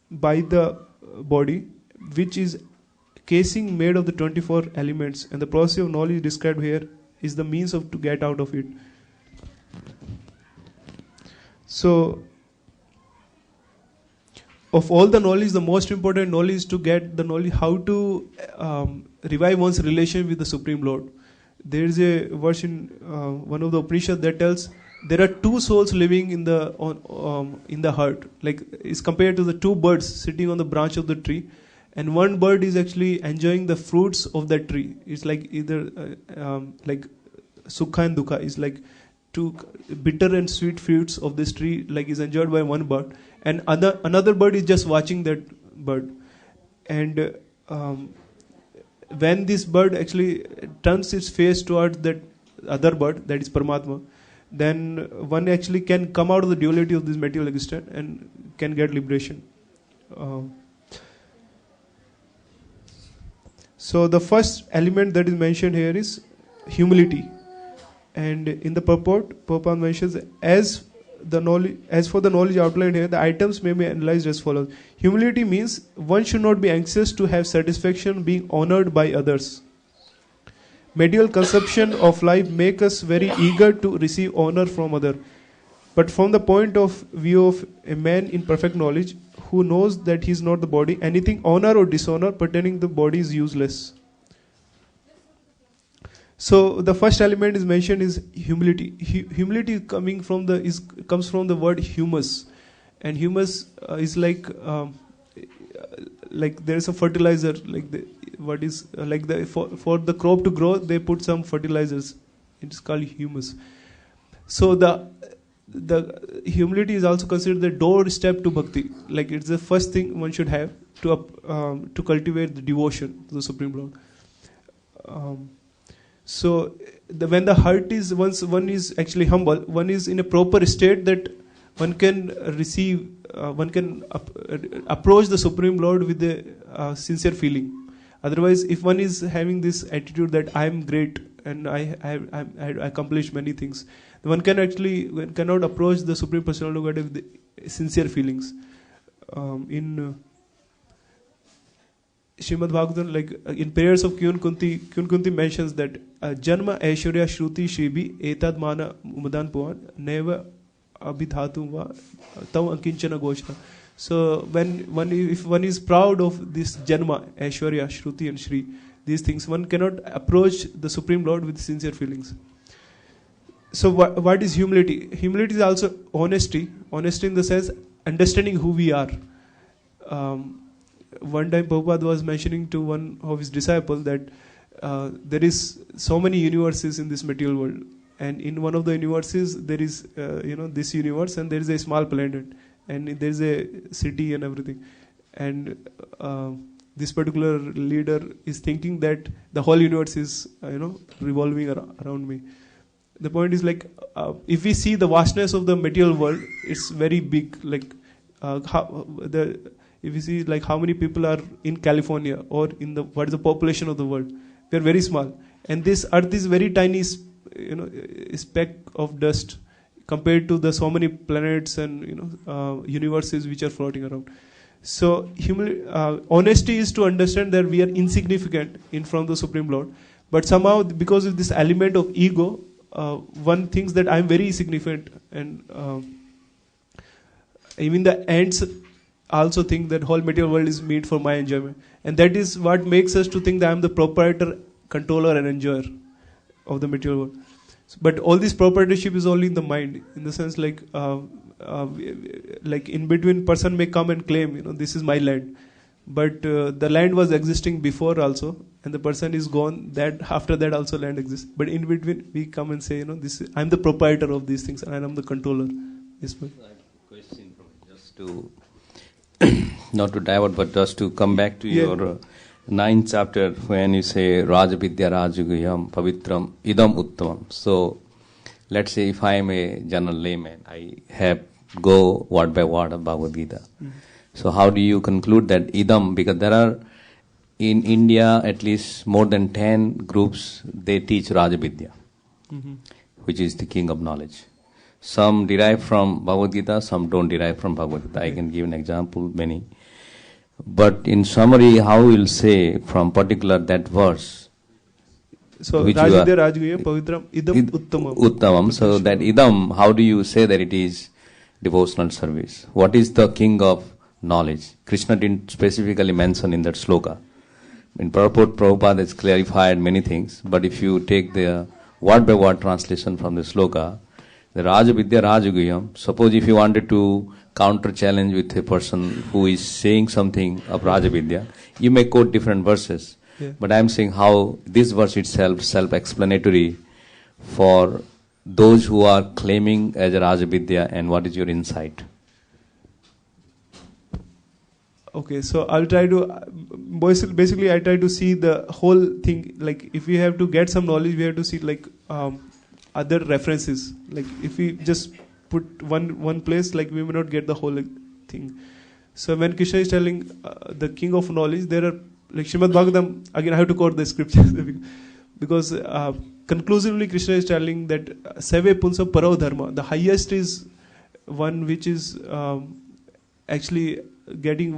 by the body, which is casing made of the 24 elements, and the process of knowledge described here is the means to get out of it. So, of all the knowledge, the most important knowledge is to get the knowledge how to revive one's relation with the Supreme Lord. There is a verse in one of the Upanishads that tells there are two souls living in the heart, like is compared to the two birds sitting on the branch of the tree, and one bird is actually enjoying the fruits of that tree. It's like either like sukha and dukha is like two bitter and sweet fruits of this tree, like is enjoyed by one bird, and another bird is just watching that bird. And when this bird actually turns its face towards that other bird, that is Paramatma, then one actually can come out of the duality of this material existence and can get liberation. So the first element that is mentioned here is humility. And in the purport, Prabhupada mentions, as for the knowledge outlined here, the items may be analyzed as follows. Humility means one should not be anxious to have satisfaction being honored by others. Material conception of life make us very eager to receive honor from others. But from the point of view of a man in perfect knowledge, who knows that he is not the body, anything honor or dishonor pertaining to the body is useless. So the first element is mentioned is humility. Humility comes from the word humus, and humus is like like there is a fertilizer, like for the crop to grow, they put some fertilizers. It's called humus. So the humility is also considered the doorstep to bhakti. Like it's the first thing one should have to cultivate the devotion to the Supreme Lord. So when the heart is, once one is actually humble, one is in a proper state that one can receive, one can approach the Supreme Lord with a sincere feeling. Otherwise, if one is having this attitude that I am great and I accomplished many things, one cannot approach the Supreme Personality of Godhead with sincere feelings. In Srimad Bhagavatam, like in prayers of Kyun Kunti mentions that Janma Aishwarya Shruti Shribi Etad Mana Umadan Puan Neva Abhidhatu Va Tav Ankinchana Goshna. So if one is proud of this Janma, Aishwarya, Shruti and Shri, these things, one cannot approach the Supreme Lord with sincere feelings. So what is humility? Humility is also honesty. Honesty in the sense understanding who we are. One time Prabhupada was mentioning to one of his disciples that there is so many universes in this material world, and in one of the universes there is this universe, and there is a small planet, and there is a city and everything, and this particular leader is thinking that the whole universe is revolving around me. The point is like if we see the vastness of the material world, it's very big. Like if you see like how many people are in California or in what is the population of the world, we are very small, and this earth is very tiny, speck of dust compared to the so many planets and universes which are floating around. So honesty is to understand that we are insignificant in front of the Supreme Lord, but somehow because of this element of ego, one thinks that I am very significant, and even the ants also think that whole material world is made for my enjoyment, and that is what makes us to think that I am the proprietor, controller and enjoyer of the material world. But all this proprietorship is only in the mind, in the sense like in between person may come and claim this is my land, but the land was existing before also, and the person is gone, that after that also land exists, but in between we come and say I'm the proprietor of these things and I'm the controller. Yes, ma'am. Question, just to not to divert, but just to come back to your 9th chapter, when you say Rajavidya Rajaguyam Pavitram Idam Uttamam. So let's say if I am a general layman, I have go word by word of Bhagavad Gita. Mm-hmm. So how do you conclude that Idam? Because there are in India at least more than 10 groups, they teach Rajavidya, which is the king of knowledge. Some derive from Bhagavad Gita, some don't derive from Bhagavad Gita. I can give an example, many. But in summary, how will say from particular that verse? So Rajavidya Rajaguyam Pavitram Idam Uttamam. Uttamam. So that Idam, how do you say that it is devotional service? What is the king of knowledge? Krishna didn't specifically mention in that sloka. In purport, Prabhupada has clarified many things, but if you take the word by word translation from the sloka, the Rajavidya Rajaguyam, suppose if you wanted to counter challenge with a person who is saying something of Rajavidya, you may quote different verses. Yeah. But I am saying how this verse itself self-explanatory for those who are claiming as a Rajavidya, and what is your insight? Okay, so I'll try to, basically I try to see the whole thing, like if we have to get some knowledge, we have to see like other references. Like if we just put one place, like we may not get the whole thing. So when Krishna is telling the king of knowledge, there are like Srimad Bhagavatam, again I have to quote the scriptures because conclusively Krishna is telling that Save Punsa Paro Dharma, the highest is one which is actually getting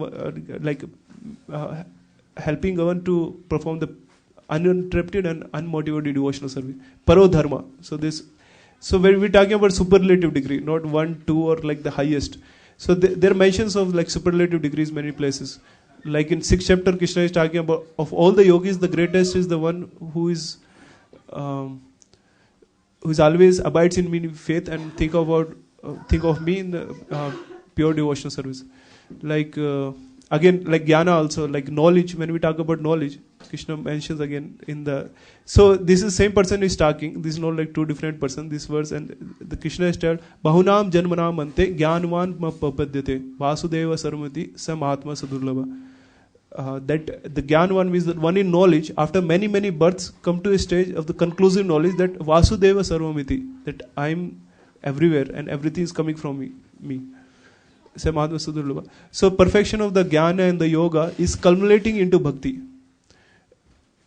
helping one to perform the uninterrupted and unmotivated devotional service. Paro Dharma. So when we're talking about superlative degree, not 1, 2 or like the highest. So there are mentions of like superlative degrees many places. Like in 6th chapter, Krishna is talking about of all the yogis, the greatest is the one who is always abides in me in faith and think of me in the pure devotional service. Like again, like jnana also, like knowledge. When we talk about knowledge, Krishna mentions again in the. So this is same person who is talking. This is not like two different persons. This verse, and the Krishna is told, Bahunam janmanam ante jnanvan papadyate vasudeva sarvamati samahatma sadurlabha. That the Gyan means that one in knowledge, after many births, come to a stage of the conclusive knowledge that Vasudeva Sarvamiti, that I am everywhere and everything is coming from me. So perfection of the Jnana and the Yoga is culminating into Bhakti.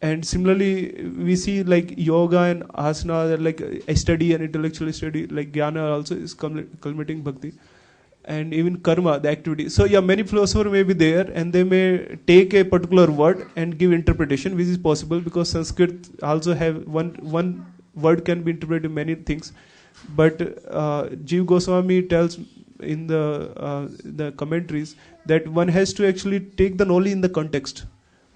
And similarly, we see like Yoga and Asana, like a study and intellectual study, like Jnana also is culminating Bhakti. And even karma, the activity. So yeah, many philosophers may be there and they may take a particular word and give interpretation, which is possible because Sanskrit also have one word can be interpreted in many things. But Jiva Goswami tells in the commentaries that one has to actually take the knowledge in the context.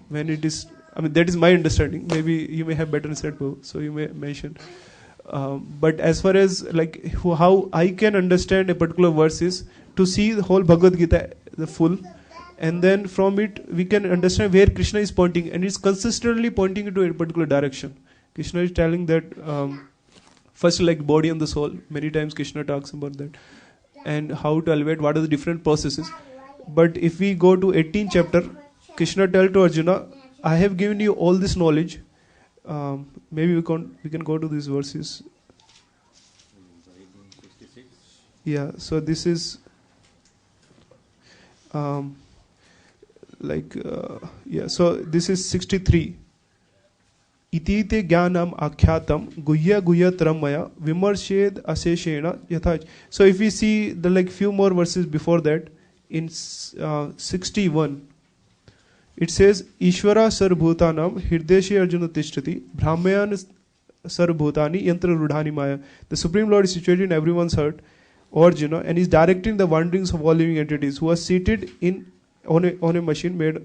When it is, I mean, that is my understanding. Maybe you may have better understanding, so you may mention. But as far as like how I can understand a particular verse is to see the whole Bhagavad Gita, the full, and then from it we can understand where Krishna is pointing, and it's consistently pointing into a particular direction. Krishna is telling that first like body and the soul. Many times Krishna talks about that, and how to elevate, what are the different processes. But if we go to 18th chapter, Krishna tells to Arjuna, I have given you all this knowledge. Maybe we can go to these verses. Yeah, so this is so this is 63. Itite jnanam akhyatam guhya tramaya vimarshed aseshena yatha. So if we see the like few more verses before that, in 61, it says Ishvara sarvbhutanam hirdeshe arjuna tishtati brahmayan sarvbhutani yantra rudhani maya. The Supreme Lord is situated in everyone's heart, Arjuna, and is directing the wanderings of all living entities who are seated on a machine made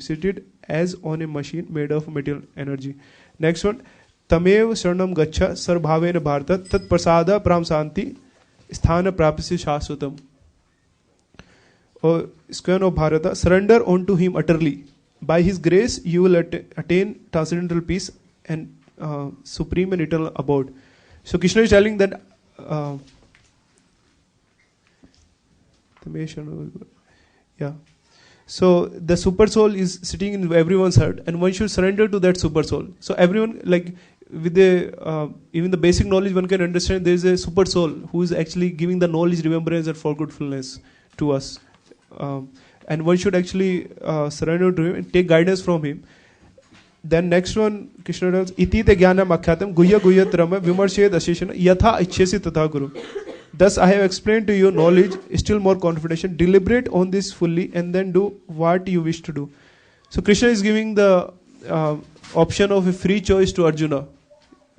seated as on a machine made of material energy. Next one, Tamev Sarnam Gacha Sarbhavena Bharata Tat Prasada Pram Santi Sthana Prapasi Shaswatam. Square of Bharata, surrender unto him utterly. By his grace you will attain transcendental peace and supreme and eternal abode. So Krishna is telling that so the super soul is sitting in everyone's heart, and one should surrender to that super soul. So everyone, like with the even the basic knowledge, one can understand there is a super soul who is actually giving the knowledge, remembrance, and forgetfulness to us, and one should actually surrender to him and take guidance from him. Then next one, Krishna tells, Iti te jnanam akhyatam guhya trama vimarshed asheshana yatha ichchesi tatha guru. Thus I have explained to you knowledge, still more confidential. Deliberate on this fully and then do what you wish to do. So Krishna is giving the option of a free choice to Arjuna.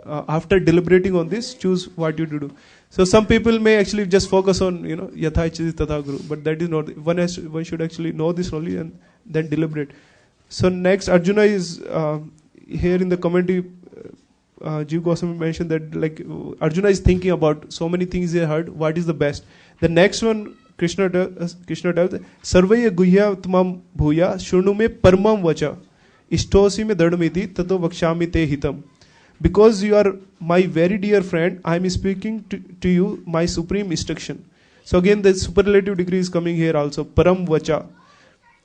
After deliberating on this, choose what you to do. So some people may actually just focus on, yatha ichchesi tatha guru, but that is not. One should actually know this knowledge and then deliberate. So next, Arjuna is here in the commentary. Jiva Goswami mentioned that like Arjuna is thinking about so many things he heard. What is the best? The next one, Krishna tells, Sarvaya guhya tamam bhuya shurnume parmam vacha ishtosi me dardamiti tato vakshami te hitam. Because you are my very dear friend, I am speaking to you my supreme instruction. So again, the superlative degree is coming here also. Param vacha,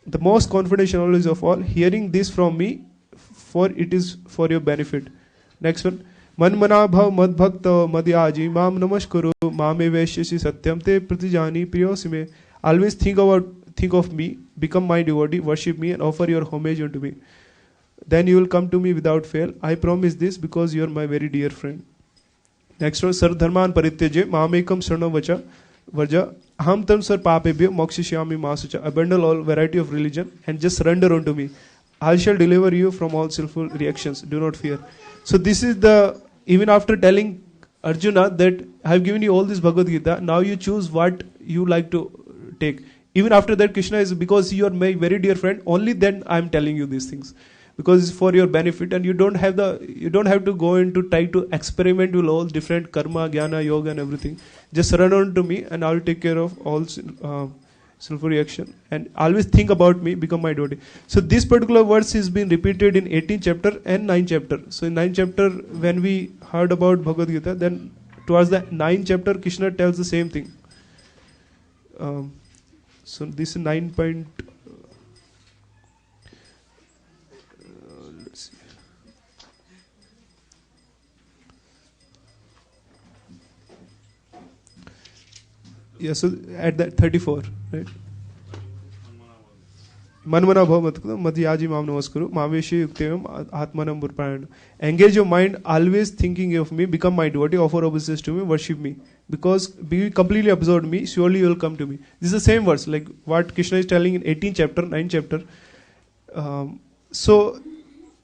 the most confidential knowledge of all. Hearing this from me, for it is for your benefit. Next one, Manmana bhav madbhakta madhyaji mam namaskuru mame veshyasi satyam te pratijani priyosime. Always think of me, become my devotee, worship me and offer your homage unto me. Then you will come to me without fail. I promise this because you are my very dear friend. Next one, Sar dharman parityaje mamekam sarna vacha varja aham tam sar papebhyo mokshishyami masucha. Abandon all variety of religion and just surrender unto me. I shall deliver you from all sinful reactions. Do not fear. So this is even after telling Arjuna that I have given you all this Bhagavad Gita, now you choose what you like to take. Even after that, Krishna is, because you are my very dear friend, only then I am telling you these things. Because it's for your benefit, and you don't have to go into try to experiment with all different karma, jnana, yoga and everything. Just surrender to me and I will take care of all sinful reaction, and always think about me, become my devotee. So this particular verse is being repeated in 18th chapter and 9th chapter. So in 9th chapter, when we heard about Bhagavad Gita, then towards the 9th chapter, Krishna tells the same thing. So this is 9 point. Let's see. Yeah, so at that 34, right? Manmana bhav mat yaji mam namaskaru maveshi yuktevam atmanam burpayana. Engage your mind, always thinking of me, become my devotee, offer obeisance to me, worship me. Because be completely absorbed in me, surely you will come to me. This is the same verse, like what Krishna is telling in 18th chapter, 9th chapter. So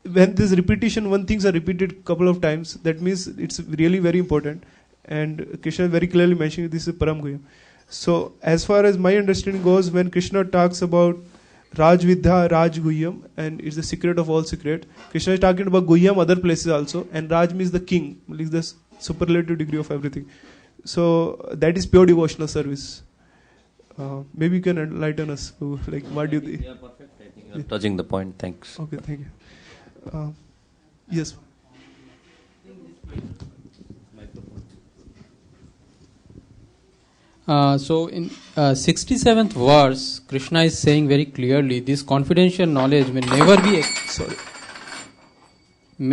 when this repetition, one things are repeated couple of times, that means it's really very important. And Krishna very clearly mentioning this is Param Guhyam. So as far as my understanding goes, when Krishna talks about Raj Vidya, Raj Guhyam, and it's the secret of all secret, Krishna is talking about Guhyam other places also, and Raj means the king, means the superlative degree of everything. So that is pure devotional service. Maybe you can enlighten us. Like what do you think? Yeah, perfect. I think you're touching the point. Thanks. Okay, thank you. Yes. So in 67th verse, Krishna is saying very clearly, this confidential knowledge may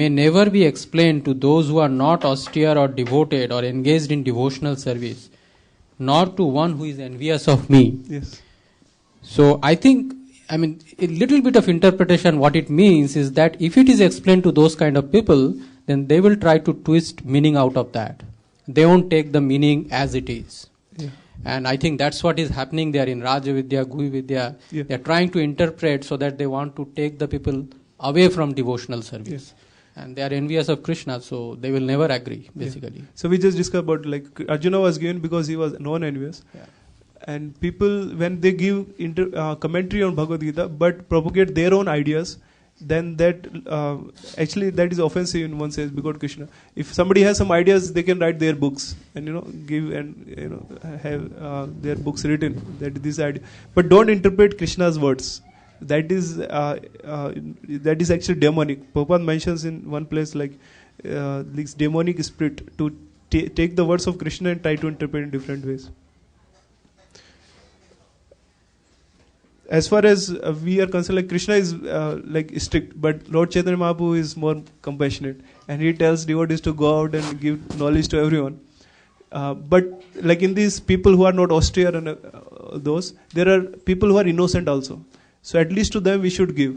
never be explained to those who are not austere or devoted or engaged in devotional service, nor to one who is envious of me. Yes. So I think, a little bit of interpretation, what it means is that if it is explained to those kind of people, then they will try to twist meaning out of that. They won't take the meaning as it is. Yeah. And I think that's what is happening there in Raja Vidya, Gui Vidya. Yeah. They're trying to interpret so that they want to take the people away from devotional service. Yes. And they are envious of Krishna, so they will never agree, basically. Yeah. So we just discussed about, like, Arjuna was given because he was non-envious. Yeah. And people, when they give commentary on Bhagavad Gita, but propagate their own ideas, then that actually that is offensive in one sense because Krishna. If somebody has some ideas, they can write their books and give and have their books written. That is this idea, but don't interpret Krishna's words. That is actually demonic. Prabhupada mentions in one place like this demonic spirit to take the words of Krishna and try to interpret in different ways. As far as we are concerned, like Krishna is like strict, but Lord Chaitanya Mahaprabhu is more compassionate, and he tells devotees to go out and give knowledge to everyone. But like in these people who are not austere and those, there are people who are innocent also. So at least to them we should give,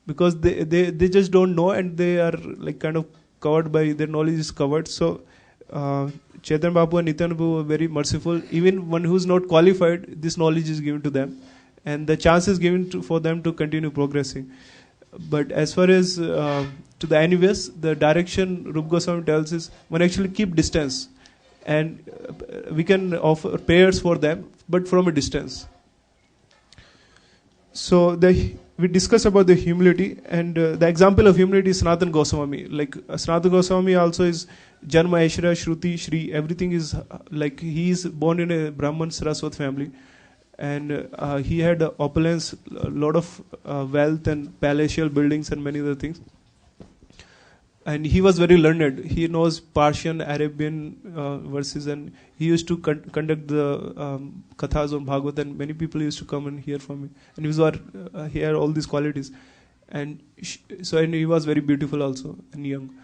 because they just don't know and they are like kind of covered by their knowledge is covered. So Chaitanya Mahaprabhu and Nityananda Prabhu are very merciful. Even one who is not qualified, this knowledge is given to them. And the chance is given for them to continue progressing. But as far as to the envious, the direction Rupa Goswami tells is one actually keep distance, and we can offer prayers for them, but from a distance. So we discussed about the humility, and the example of humility is Sanatana Goswami. Like Sanatana Goswami also is Janma, Aishwarya, Shruti, Shri. Everything is like he is born in a Brahman Saraswat family. And he had opulence, a lot of wealth and palatial buildings and many other things. And he was very learned. He knows Persian, Arabian verses, and he used to conduct the kathas on Bhagavad, and many people used to come and hear from him. And he had all these qualities. And and he was very beautiful also and young.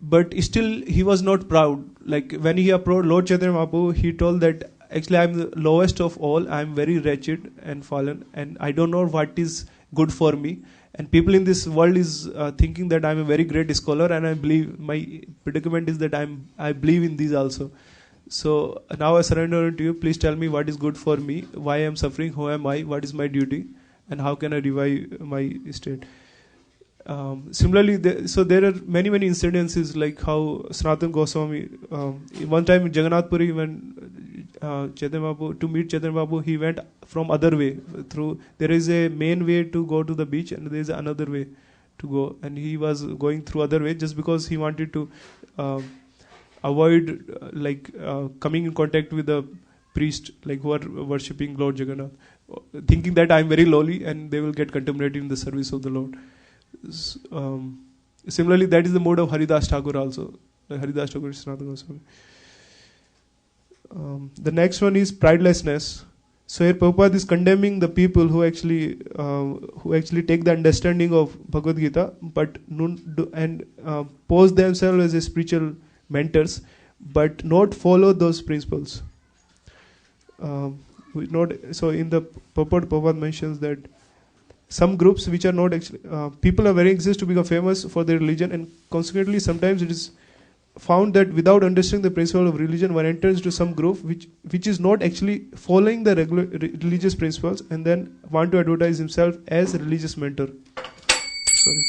But still, he was not proud. Like when he approached Lord Chaitanya Mahaprabhu, he told that actually I am the lowest of all. I am very wretched and fallen, and I don't know what is good for me. And people in this world is thinking that I am a very great scholar, and I believe my predicament is that I believe in these also. So now I surrender to you. Please tell me what is good for me, why I am suffering, who am I, what is my duty, and how can I revive my state. Similarly, there are many incidences like how Sanatana Goswami, one time in Jagannath Puri, when Chaitanya Mahaprabhu, to meet Chaitanya Mahaprabhu, he went from other way through. There is a main way to go to the beach, and there is another way to go, and he was going through other way just because he wanted to avoid coming in contact with the priest, like who are worshipping Lord Jagannath thinking that I'm very lowly, and they will get contemplated in the service of the Lord. Similarly, that is the mode of Haridas Thakur also. Haridas Thakur is Sanatana Goswami. The next one is pridelessness. So here Prabhupada is condemning the people who actually take the understanding of Bhagavad Gita, but pose themselves as a spiritual mentors, but not follow those principles. So in the purport, Prabhupada mentions that some groups which are not actually people are very anxious to become famous for their religion, and consequently sometimes it is found that without understanding the principle of religion, one enters into some group which is not actually following the regular religious principles, and then want to advertise himself as a religious mentor. Sorry.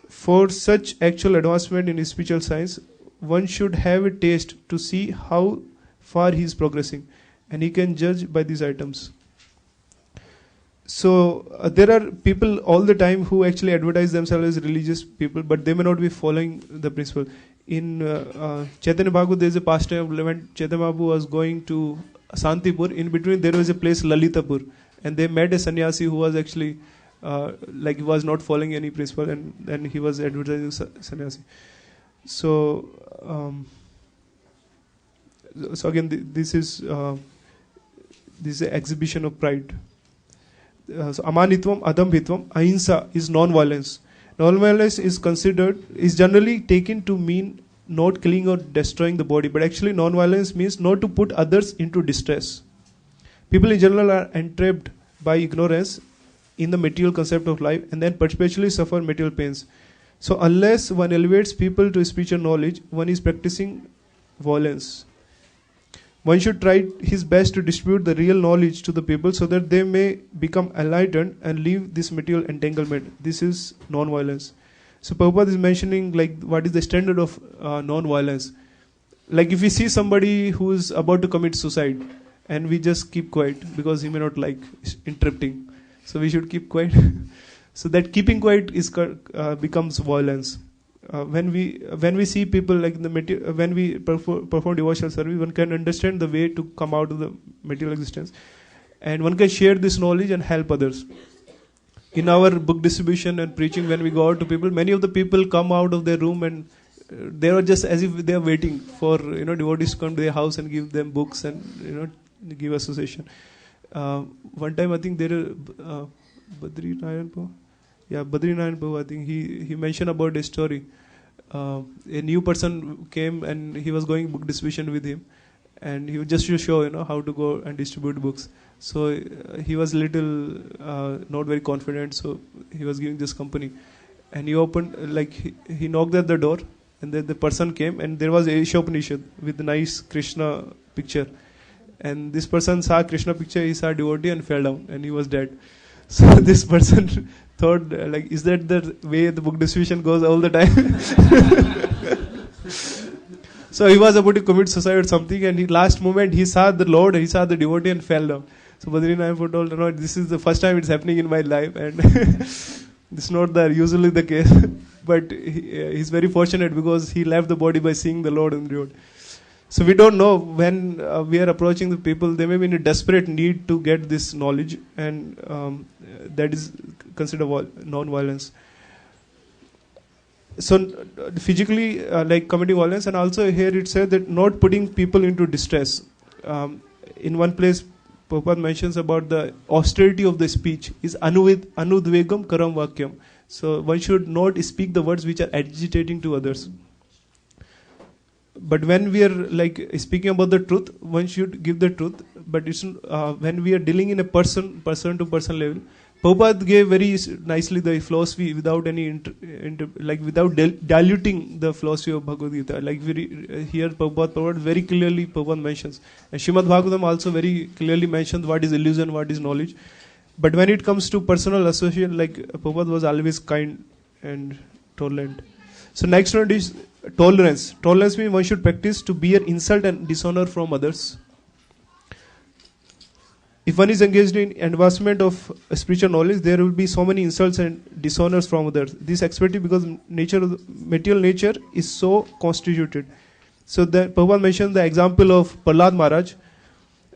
For such actual advancement in spiritual science, one should have a taste to see how far he is progressing, and he can judge by these items. So there are people all the time who actually advertise themselves as religious people, but they may not be following the principle. In Chaitanya Bhagavad, there is a pastime when Chaitanya Mahaprabhu was going to Santipur. In between there was a place Lalitapur, and they met a sannyasi who was actually he was not following any principle, and then he was advertising sannyasi. So again, this is an exhibition of pride. So amanitvam, adambhitvam, ahimsa is non-violence. Non-violence is generally taken to mean not killing or destroying the body, but actually non-violence means not to put others into distress. People in general are entrapped by ignorance in the material concept of life, and then perpetually suffer material pains. So unless one elevates people to spiritual knowledge, one is practicing violence. One should try his best to distribute the real knowledge to the people so that they may become enlightened and leave this material entanglement. This is non-violence. So Prabhupada is mentioning what is the standard of non-violence. Like if we see somebody who is about to commit suicide, and we just keep quiet because he may not like interrupting. So we should keep quiet. So that keeping quiet becomes violence. When we see people when we perform devotional service, one can understand the way to come out of the material existence, and one can share this knowledge and help others. In our book distribution and preaching, when we go out to people, many of the people come out of their room and they are just as if they are waiting for devotees to come to their house and give them books and give association. One time I think there Badri Narayan Prabhu, I think he mentioned about a story. A new person came and he was going book distribution with him, and he was just to show how to go and distribute books. So he was little not very confident, so he was giving this company, and he opened he knocked at the door, and then the person came, and there was Ishopanishad with a nice Krishna picture, and this person saw Krishna picture, he saw devotee and fell down and he was dead. So this person thought, is that the way the book distribution goes all the time? So he was about to commit suicide or something, and last moment he saw the Lord, he saw the devotee and fell down. So Badri Narayan told, no, this is the first time it's happening in my life, and this is not usually the case. But he's very fortunate because he left the body by seeing the Lord and the devotee. So we don't know when we are approaching the people, they may be in a desperate need to get this knowledge, and that is considered non-violence. So physically, committing violence, and also here it says that not putting people into distress. In one place, Prabhupada mentions about the austerity of the speech is anudvegam karam vakyam. So one should not speak the words which are agitating to others. But when we are speaking about the truth, one should give the truth. But it's when we are dealing in a person to person level, Prabhupada gave very nicely the philosophy without any without diluting the philosophy of Bhagavad Gita. Here Prabhupada very clearly mentions, and Srimad Bhagavatam also very clearly mentions what is illusion, what is knowledge. But when it comes to personal association, Prabhupada was always kind and tolerant. So next one is tolerance. Tolerance means one should practice to bear insult and dishonor from others. If one is engaged in advancement of spiritual knowledge, there will be so many insults and dishonors from others. This expected because material nature is so constituted. So Prabhupada mentioned the example of Prahlad Maharaj.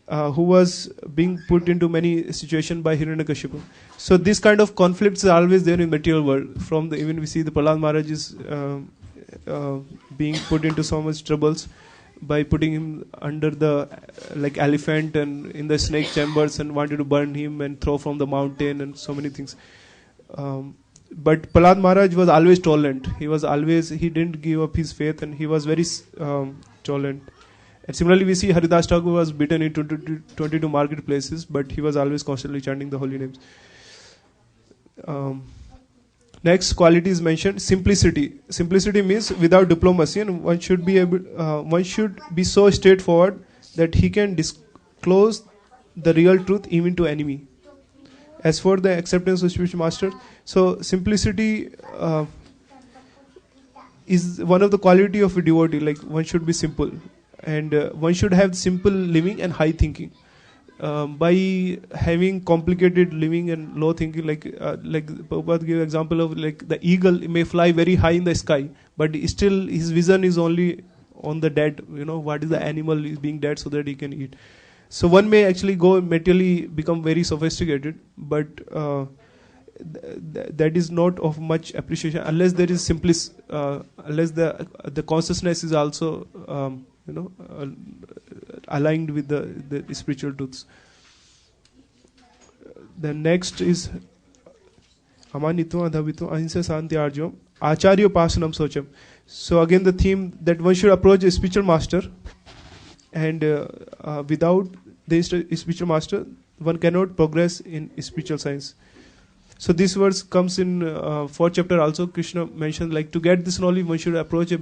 who was being put into many situations by Hiranyakashipu. So this kind of conflicts are always there in material world. From the, even we see the Prahlad Maharaj is being put into so much troubles by putting him under the like elephant and in the snake chambers and wanted to burn him and throw from the mountain and so many things. But Prahlad Maharaj was always tolerant. He didn't give up his faith, and he was very tolerant. And similarly, we see Haridas Thakur was beaten in 22 marketplaces, but he was always constantly chanting the holy names. Next quality is mentioned, simplicity. Simplicity means without diplomacy, and one should be so straightforward that he can disclose the real truth even to enemy. As for the acceptance of spiritual master, so simplicity is one of the quality of a devotee. Like one should be simple, and one should have simple living and high thinking. By having complicated living and low thinking, like Prabhupada gave example of like the eagle may fly very high in the sky, but still his vision is only on the dead. What is the animal is being dead so that he can eat. So one may actually go materially become very sophisticated, but that is not of much appreciation unless there is unless the consciousness is also aligned with the spiritual truths. The next is Amanitva Adhavitva Ahimsa Santi Arjam Acharya Pasanam Socham. So again the theme that one should approach a spiritual master, and without the spiritual master one cannot progress in spiritual science. So this verse comes in 4th chapter also. Krishna mentioned like to get this knowledge one should approach a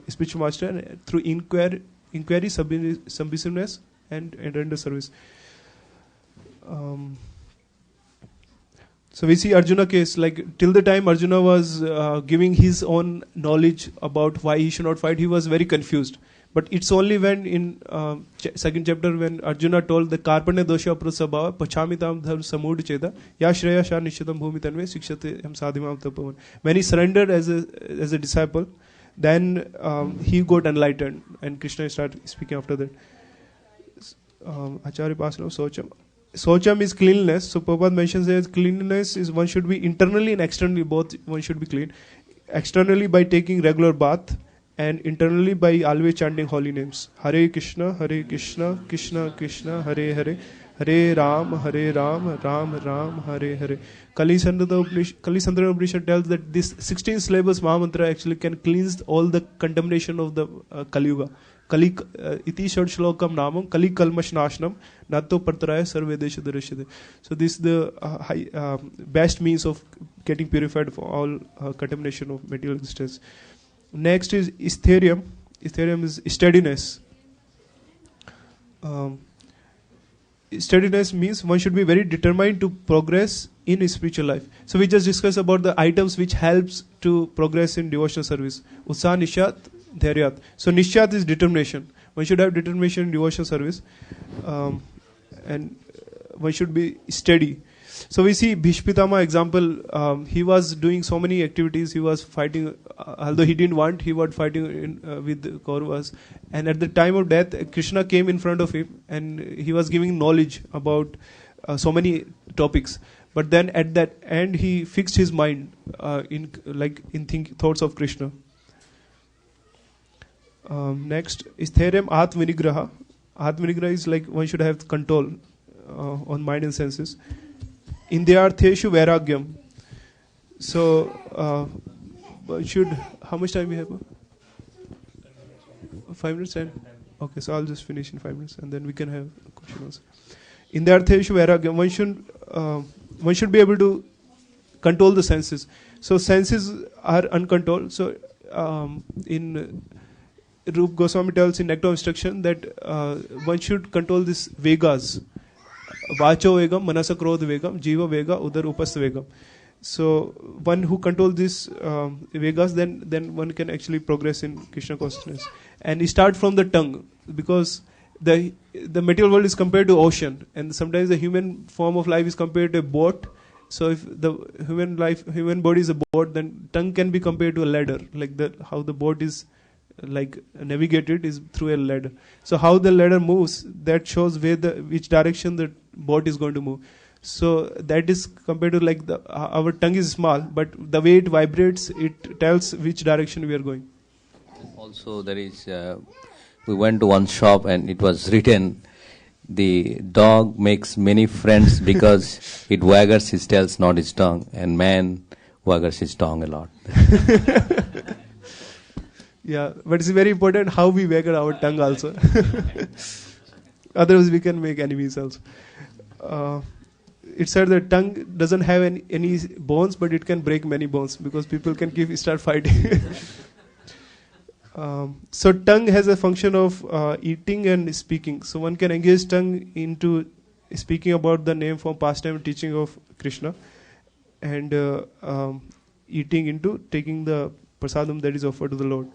spiritual master, and through inquiry, submissiveness and render service. So we see Arjuna case, like till the time Arjuna was giving his own knowledge about why he should not fight, he was very confused. But it's only when in 2nd chapter when Arjuna told the Karpane dosha prasabhava pachamitam dhar samud cheda ya shreya sha nishitam bhumitanve sikshate ham sadhimam tapavan. When he surrendered as a disciple, then he got enlightened, and Krishna started speaking after that. Acharya Pasanam Socham. Socham is cleanliness. So Prabhupada mentions that cleanliness is one should be internally and externally, both one should be clean. Externally by taking regular bath, and internally by always chanting holy names. Hare Krishna, Krishna Krishna, Hare Hare, Hare Ram, Ram Ram, Hare Hare. Kali Sandra Upanishad tells that this 16 syllables Mahamantra actually can cleanse all the contamination of the Kali Yuga. Kali iti shad shlokam namam Kali kalmash nashnam natto partaraya sarvedesha darashade. So this is the best means of getting purified from all contamination of material existence. Next is Istherium. Istherium is steadiness. Steadiness means one should be very determined to progress in his spiritual life. So we just discussed about the items which helps to progress in devotional service. Utsaha, Nishyat, Dhairyat. So Nishyat is determination. One should have determination in devotional service, and one should be steady. So we see Bhishpitama example. He was doing so many activities. He was fighting, although he didn't want. He was fighting with Kauravas, and at the time of death, Krishna came in front of him, and he was giving knowledge about so many topics. But then at that end, he fixed his mind in thoughts of Krishna. Next is Therem Atmanigraha. Atmanigraha is like one should have control on mind and senses. Indyartheshu Vairagyam. So, how much time we have? 5 minutes? Okay, so I'll just finish in 5 minutes and then we can have a question also. Indyartheshu Vairagyam. One should be able to control the senses. So, senses are uncontrolled. So, in Rup Goswami tells in Nectar of Instruction that one should control these Vegas. Vacho Vegam, Manasa Krodh Vegam, Jiva Vega, Udar Upastha Vegam. So one who controls these Vegas, then one can actually progress in Krishna consciousness. And you start from the tongue, because the material world is compared to ocean, and sometimes the human form of life is compared to a boat. So if the human body is a boat, then tongue can be compared to a ladder, like how the boat is like navigate it is through a ladder. So how the ladder moves, that shows which direction the boat is going to move. So that is compared to like our tongue is small, but the way it vibrates, it tells which direction we are going. Also, there is. We went to one shop and it was written, the dog makes many friends because it waggers his tail, not his tongue, and man waggers his tongue a lot. Yeah, but it's very important how we waggle our tongue also. Otherwise we can make enemies also. It said that tongue doesn't have any bones, but it can break many bones because people can start fighting. So tongue has a function of eating and speaking. So one can engage tongue into speaking about the name, form, pastime, teaching of Krishna, and eating into taking the prasadam that is offered to the Lord.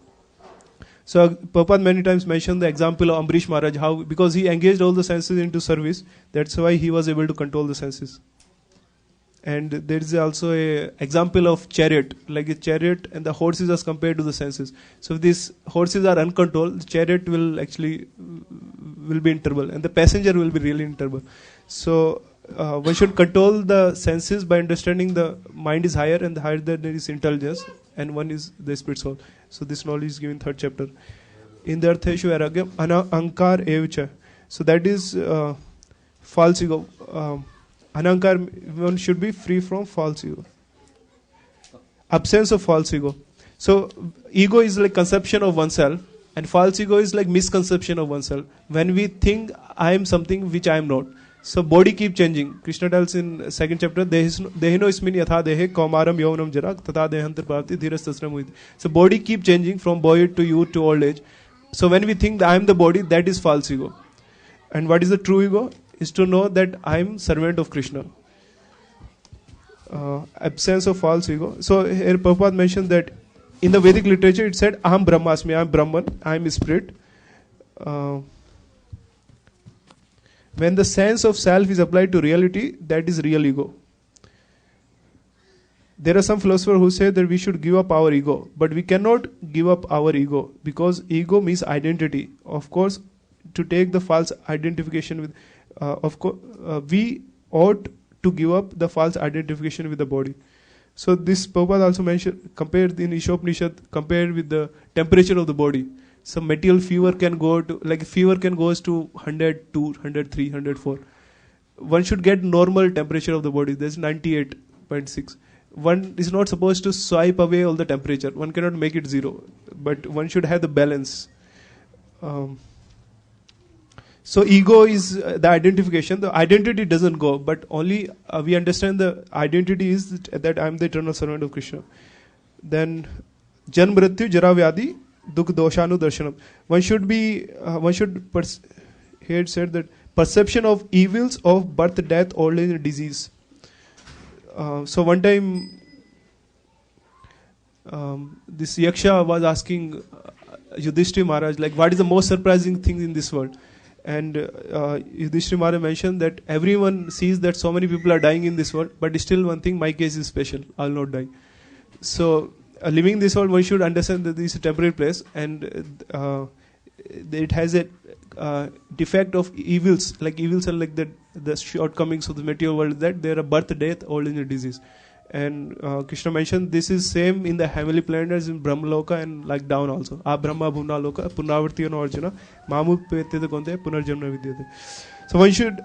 So Prabhupada many times mentioned the example of Ambrish Maharaj, how because he engaged all the senses into service, that's why he was able to control the senses. And there is also a example of chariot, like a chariot and the horses as compared to the senses. So if these horses are uncontrolled, the chariot will actually be in trouble, and the passenger will be really in trouble. So one should control the senses by understanding the mind is higher, and the higher there is intelligence, and one is the spirit soul. So this knowledge is given in 3rd chapter. In the Artheshu Aragyam, Ankar Evcha. So that is false ego. Anankar, one should be free from false ego. Absence of false ego. So ego is like conception of oneself, and false ego is like misconception of oneself. When we think I am something which I am not. So body keep changing. Krishna tells in 2nd chapter, Dehino ismin yatha dehe kaumaram yavanam jarak tata dehantar bhavati dhiras tasram uid. So body keep changing from boyhood to youth to old age. So when we think that I am the body, that is false ego. And what is the true ego? Is to know that I am servant of Krishna. Absence of false ego. So here Prabhupada mentioned that in the Vedic literature it said Aham Brahmasmi, I am Brahman, I am spirit. When the sense of self is applied to reality, that is real ego. There are some philosophers who say that we should give up our ego, but we cannot give up our ego because ego means identity. Of course, to take the false identification with we ought to give up the false identification with the body. So this Prabhupada also mentioned, compared in Ishopanishad, compared with the temperature of the body. So material fever can go to, like fever can goes to 102, 103, 104. One should get normal temperature of the body. There's 98.6. One is not supposed to swipe away all the temperature. One cannot make it zero. But one should have the balance. So ego is the identification. The identity doesn't go, but only we understand the identity is that I am the eternal servant of Krishna. Then Jan Mrityu Jara Vyadi Dukh Doshanu Darshanam. Here it said that perception of evils of birth, death, old age and disease. So one time this Yaksha was asking Yudhishthira Maharaj, like, what is the most surprising thing in this world? And Yudhishthira Maharaj mentioned that everyone sees that so many people are dying in this world, but still one thing, my case is special, I will not die. So living this world, one should understand that this is a temporary place, and it has a defect of evils, like evils are like the shortcomings of the material world, that there are birth, death, old age and disease. And Krishna mentioned this is same in the heavenly planets, in Brahmaloka and like down also. Brahma Bhumna Loka, Punavartiyano Arjuna, Mamu Petete Konte, Punarjanma Vidyate. So one should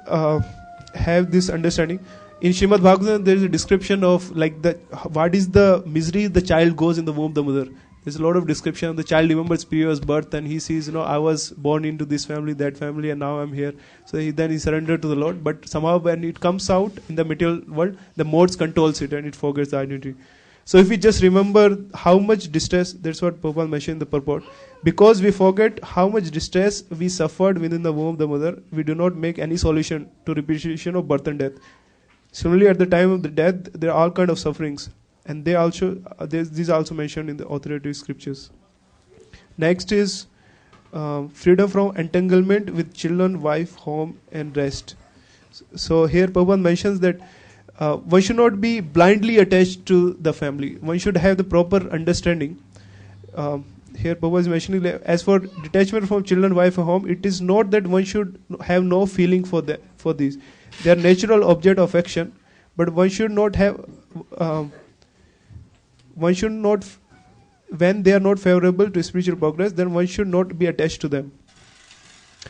have this understanding. In Srimad Bhagavatam, there is a description of like what is the misery the child goes in the womb of the mother. There's a lot of description. The child remembers previous birth and he sees, I was born into this family, that family, and now I'm here. So then he surrendered to the Lord. But somehow when it comes out in the material world, the modes controls it and it forgets the identity. So if we just remember how much distress, that's what Prabhupada mentioned in the purport. Because we forget how much distress we suffered within the womb of the mother, we do not make any solution to repetition of birth and death. Similarly, at the time of the death, there are all kinds of sufferings. And they also, these are also mentioned in the authoritative scriptures. Next is freedom from entanglement with children, wife, home, and rest. So here Prabhupada mentions that one should not be blindly attached to the family. One should have the proper understanding. here Prabhu is mentioning, as for detachment from children, wife, and home, it is not that one should have no feeling for these. They are natural object of action, but one should not have. One should not, when they are not favorable to spiritual progress, then one should not be attached to them.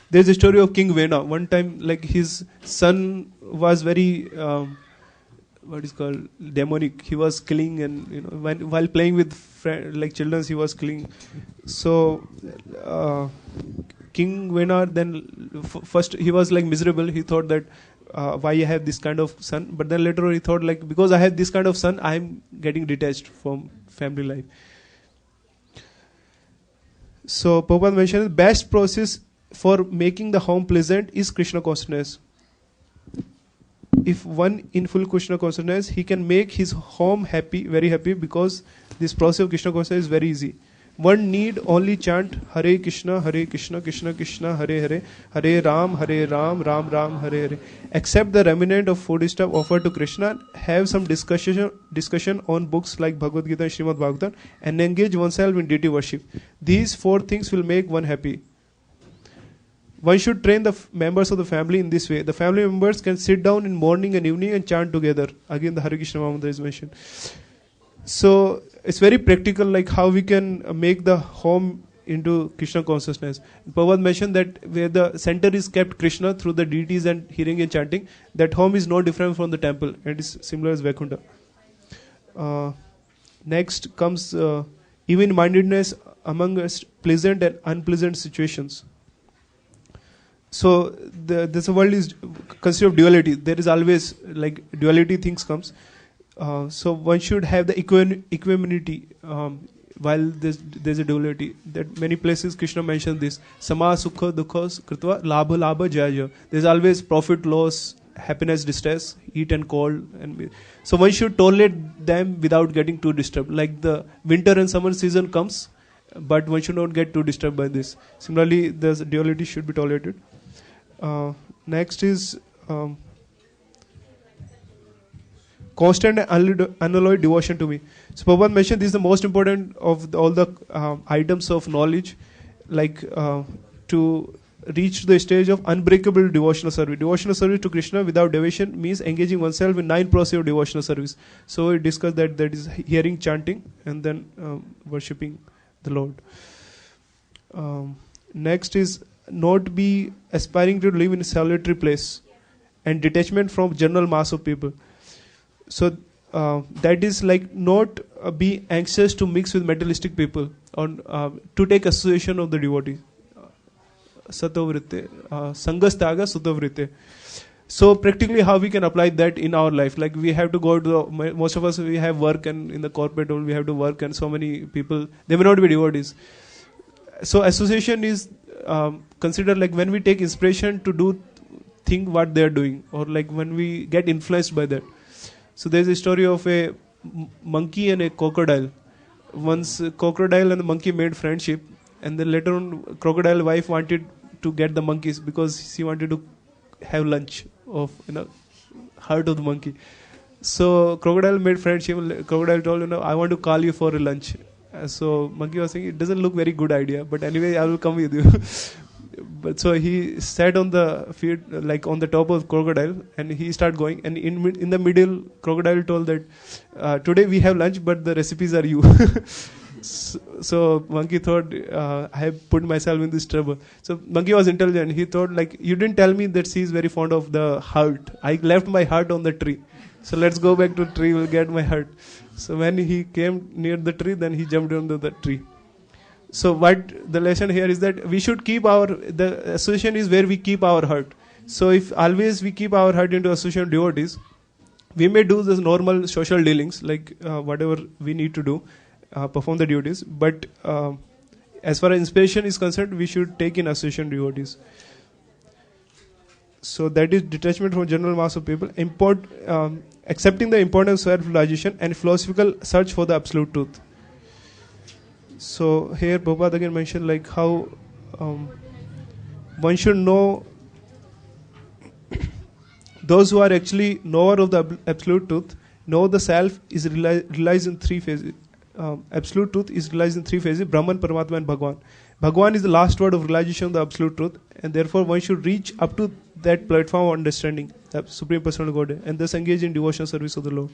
There is a story of King Vena. One time, like his son was very what is called demonic. He was killing, and while playing with like children, he was killing. So King Vena then first he was like miserable. He thought that why I have this kind of son, but then later on he thought like because I have this kind of son, I am getting detached from family life. So Prabhupada mentioned the best process for making the home pleasant is Krishna consciousness. If one in full Krishna consciousness, he can make his home happy, very happy, because this process of Krishna consciousness is very easy. One need only chant Hare Krishna, Krishna Krishna, Hare Hare, Hare Ram, Ram Ram, Hare Hare. Accept the remnant of food stuff offered to Krishna, have some discussion on books like Bhagavad Gita and Srimad Bhagavatam, and engage oneself in deity worship. These 4 things will make one happy. One should train the members of the family in this way. The family members can sit down in morning and evening and chant together. Again, the Hare Krishna Mantra is mentioned. So it's very practical, like how we can make the home into Krishna consciousness. Prabhupada mentioned that where the center is kept Krishna through the deities and hearing and chanting, that home is no different from the temple. It is similar as Vaikuntha. Next comes even-mindedness among pleasant and unpleasant situations. So this world is considered of duality. There is always like duality things comes. So one should have the equanimity while there's a duality. That many places Krishna mentioned this. Sama sukha dukha kritva labha labha jaya. There's always profit, loss, happiness, distress, heat and cold. So one should tolerate them without getting too disturbed. Like the winter and summer season comes, but one should not get too disturbed by this. Similarly, the duality should be tolerated. Next is constant and unalloyed devotion to me. So Prabhupada mentioned this is the most important of all the items of knowledge, like to reach the stage of unbreakable devotional service. Devotional service to Krishna without devotion means engaging oneself in 9 processes of devotional service. So we discussed that is hearing, chanting, and then worshipping the Lord. Next is not be aspiring to live in a solitary place and detachment from general mass of people. So that is like not be anxious to mix with materialistic people or to take association of the devotee. Satovritte, Sangastaga Sutavritte. So practically how we can apply that in our life, like we have to go to most of us, we have work, and in the corporate world we have to work, and so many people, they may not be devotees. So association is considered like when we take inspiration to do think what they are doing, or like when we get influenced by that. So there's a story of a monkey and a crocodile. Once a crocodile and the monkey made friendship, and then later on crocodile wife wanted to get the monkeys because she wanted to have lunch of heart of the monkey. So crocodile made friendship. Crocodile told, I want to call you for a lunch. So monkey was saying, it doesn't look very good idea, but anyway I will come with you. But so he sat on the feet, like on the top of crocodile, and he started going, and in the middle crocodile told that today we have lunch, but the recipes are you. So monkey thought, I have put myself in this trouble. So monkey was intelligent. He thought, like, you didn't tell me that she is very fond of the heart. I left my heart on the tree. So let's go back to the tree, we'll get my heart. So when he came near the tree, then he jumped under the tree. So what the lesson here is that we should keep the association is where we keep our heart. So if always we keep our heart into association devotees, we may do this normal social dealings, like whatever we need to do, perform the duties. But as far as inspiration is concerned, we should take in association devotees. So that is detachment from general mass of people, accepting the importance of self-realization and philosophical search for the absolute truth. So here Prabhupada again mentioned like how one should know those who are actually knower of the absolute truth know the self is realized in 3 phases. absolute truth is realized in three phases: Brahman, Paramatma, and Bhagwan. Bhagwan is the last word of realization of the absolute truth, and therefore one should reach up to that platform of understanding the Supreme Personal Godhead, and thus engage in devotional service of the Lord.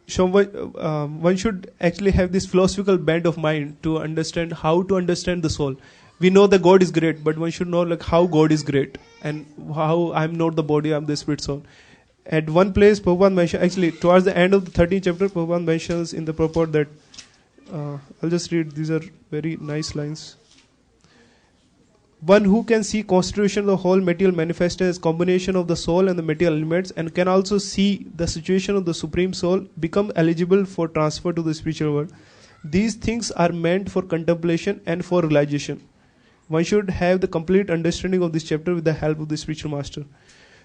So one should actually have this philosophical bent of mind to understand how to understand the soul. We know that God is great, but one should know like how God is great and how I'm not the body, I'm the spirit soul. At one place, Prabhupada mentions, actually towards the end of the 13th chapter, Prabhupada mentions in the purport that, I'll just read, these are very nice lines. One who can see constitution of the whole material manifested as combination of the soul and the material elements, and can also see the situation of the Supreme Soul, become eligible for transfer to the spiritual world. These things are meant for contemplation and for realization. One should have the complete understanding of this chapter with the help of the spiritual master.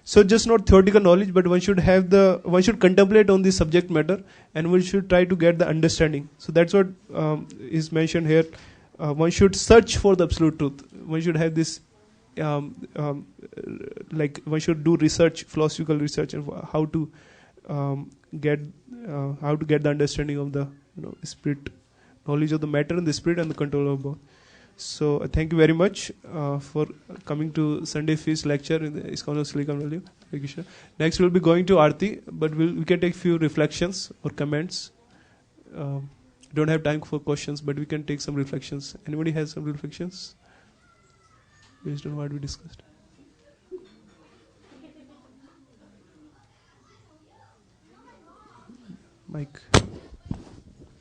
So just not theoretical knowledge, but one should contemplate on this subject matter, and one should try to get the understanding. So that's what is mentioned here. One should search for the absolute truth. One should have this, like one should do research, philosophical research, and how to get the understanding of the spirit, knowledge of the matter and the spirit and the control of both. So thank you very much for coming to Sunday Feast lecture in the ISKCON of Silicon Valley. Next we'll be going to Aarti, but we can take few reflections or comments. Don't have time for questions, but we can take some reflections. Anybody has some reflections based on what we discussed? Mike.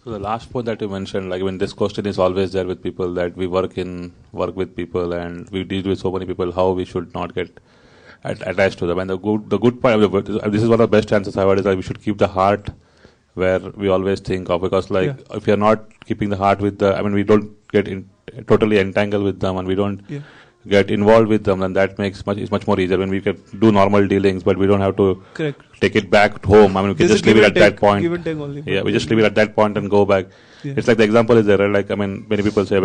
So the last point that you mentioned, like when this question is always there with people, that we work with people and we deal with so many people, how we should not get attached to them. And the good part of this is one of the best answers I've heard, is that we should keep the heart where we always think of, because if you're not keeping the heart with we don't get totally entangled with them, and we don't get involved with them, and that makes much more easier when we can do normal dealings, but we don't have to take it back home. We can just leave it at that point. Give and take only. Yeah, we just leave it at that point and go back. Yeah. It's like the example is there, right? Like, many people say,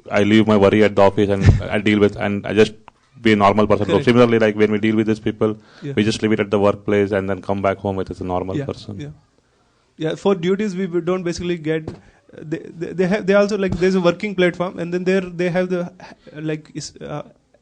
I leave my worry at the office and I deal with, and I just be a normal person. So similarly, like when we deal with these people, we just leave it at the workplace and then come back home as a normal person. Yeah, for duties we don't basically get. They also, like, there's a working platform, and then they have the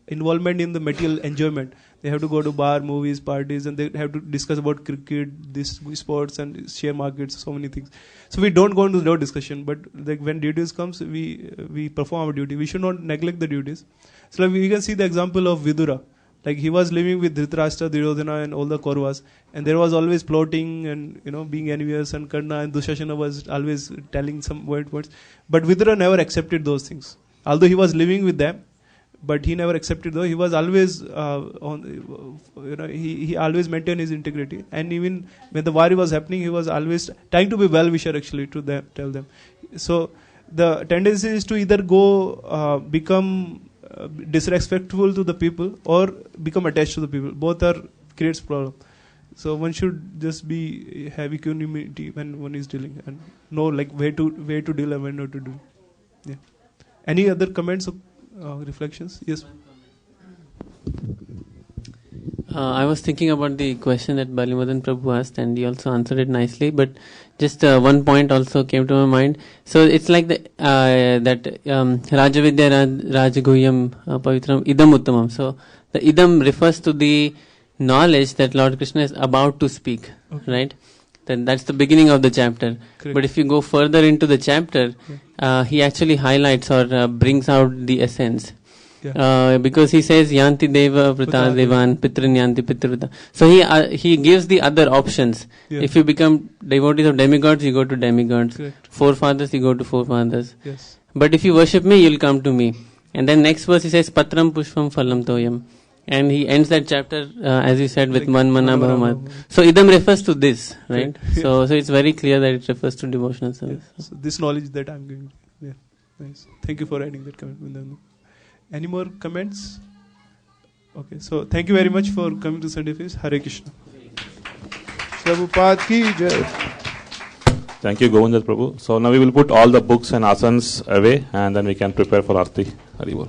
involvement in the material enjoyment. They have to go to bar, movies, parties, and they have to discuss about cricket, this sports and share markets, so many things. So we don't go into those discussion, but like when duties comes, we perform our duty. We should not neglect the duties. So like we can see the example of Vidura. Like he was living with Dhritarashtra, Duryodhana, and all the Kauravas, and there was always plotting and being envious, and Karna and Dushasana was always telling some words. But Vidura never accepted those things. Although he was living with them, but he never accepted those. He was always he always maintained his integrity, and even when the war was happening, he was always trying to be well-wisher actually to them, tell them. So the tendency is to either go become disrespectful to the people or become attached to the people. Both creates problem. So one should just have equanimity when one is dealing, and know like where to deal and when not to do. Yeah. Any other comments or reflections? Yes. I was thinking about the question that Balimadan Prabhu asked, and he also answered it nicely. But just one point also came to my mind. So it's like that Rajavidya Rajaguhyam Pavitram Idam Uttamam. So the Idam refers to the knowledge that Lord Krishna is about to speak, right? Then that's the beginning of the chapter. Correct. But if you go further into the chapter, he actually highlights or brings out the essence. Because he says Yanti Deva Vrita Devan Pitrin Yanti Pitrvrita. So he gives the other options. If you become devotees of demigods, you go to demigods. Correct. Forefathers, you go to forefathers. Yes. But if you worship me, you'll come to me. And then next verse he says Patram Pushpam Phalam Toyam. And he ends that chapter, as you said, with Man Mana Bhavamat. So Idam refers to this, right? So it's very clear that it refers to devotional service. So this knowledge that I'm giving. Yeah, nice. Thank you for adding that comment. Any more comments? Okay, so thank you very much for coming to Sunday Feast. Hare Krishna. Prabhupada ki jai. Thank you, Govinda Prabhu. So now we will put all the books and asanas away, and then we can prepare for Aarti. Haribol.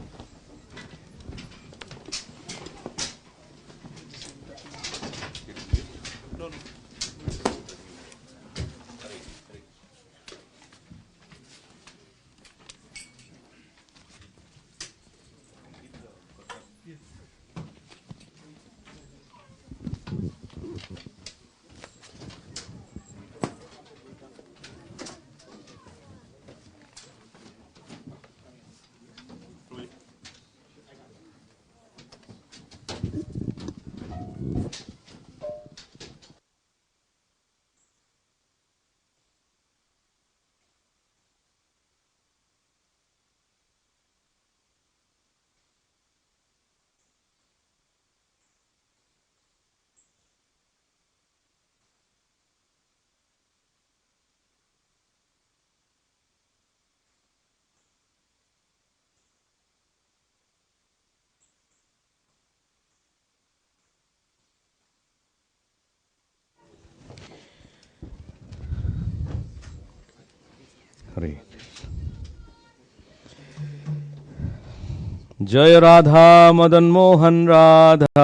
जय राधा मदन मोहन राधा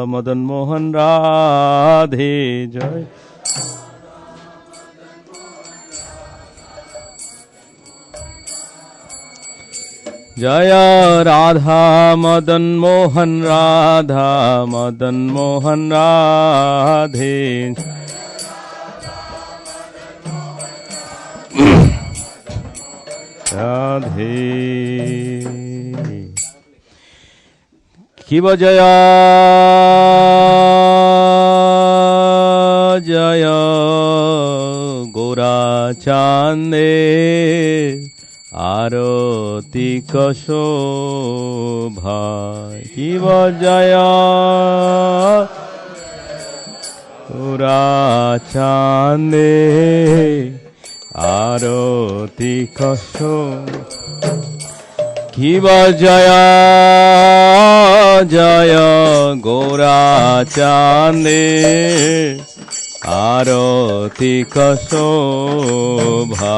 मदन मोहन राधे जय जय राधा मदन मोहन राधा मदन मोहन राधे राधे शिव जय जय गोरा चांदे आरती शोभा शिव जय गोरा चांदे आरती शोभा शिव जय जय गोरा चांदे आरती शोभा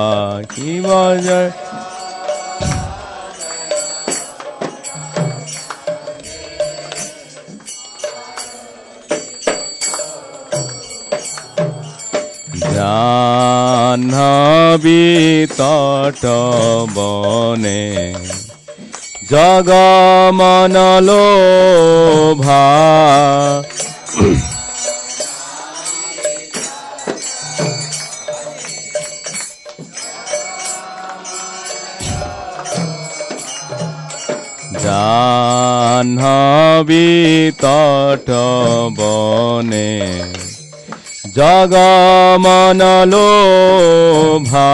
शिव जय জাহ্নবী তট বনে জগমন লোভা জাহ্নবী তট বনে জগমন লোভা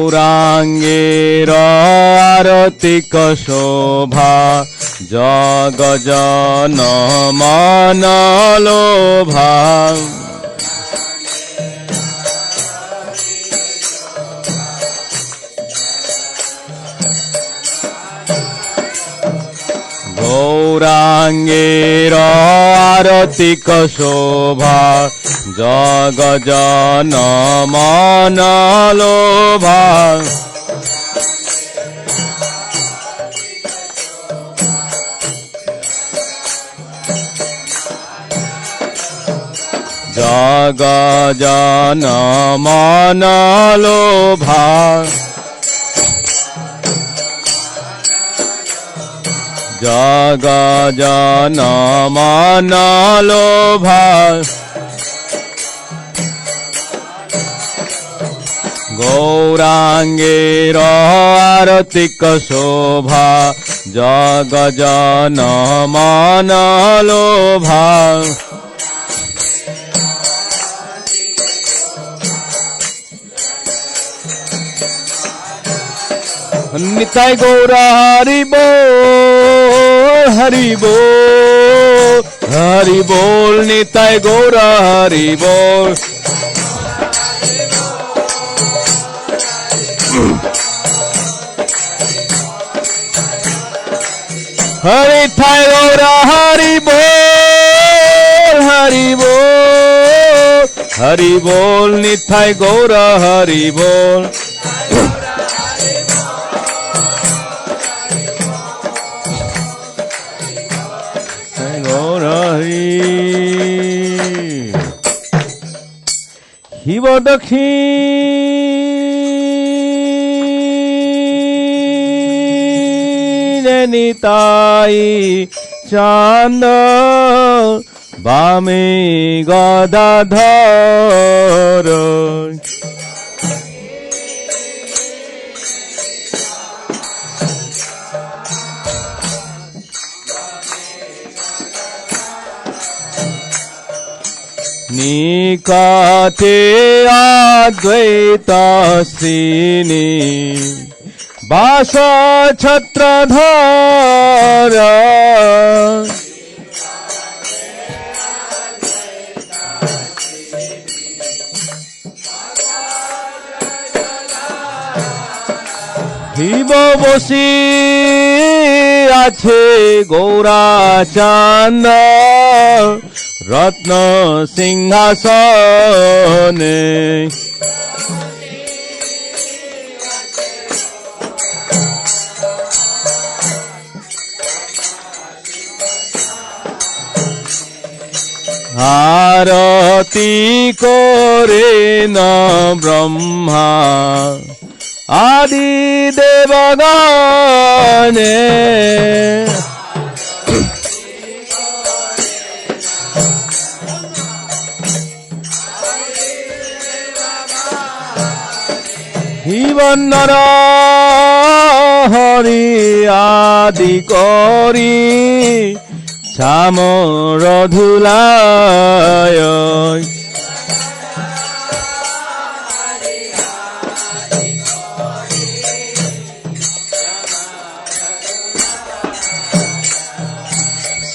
গৌরাঙ্গের আরতিক শোভা জগজন মন লোভা গৌরাঙ্গের আরতিক শোভা জগজন মন লোভা জগজন মন লোভা জগজন মন লোভা গৌরাঙ্গের আরতিক শোভা জগজন মন লোভা নিতাই গৌরা হরি বল হরি বল হরি বল নিতাই গৌরা হরি বল হরি থাই গৌরা হরি বল হরি বল হরি বল নিতাই গৌরা হরি বল শিব দক্ষিণে নিতাই চান্দ বামে গদাধর নিকটে অদ্বৈত শ্রীনি বাস ছত্রধর শিব বসি আছে গৌরা চান্দ রত্ন সিংহাসনে আরতি করে না ব্রহ্মা আদি দেবগণে জীবনর হরি আদি করি চামর ধুলায়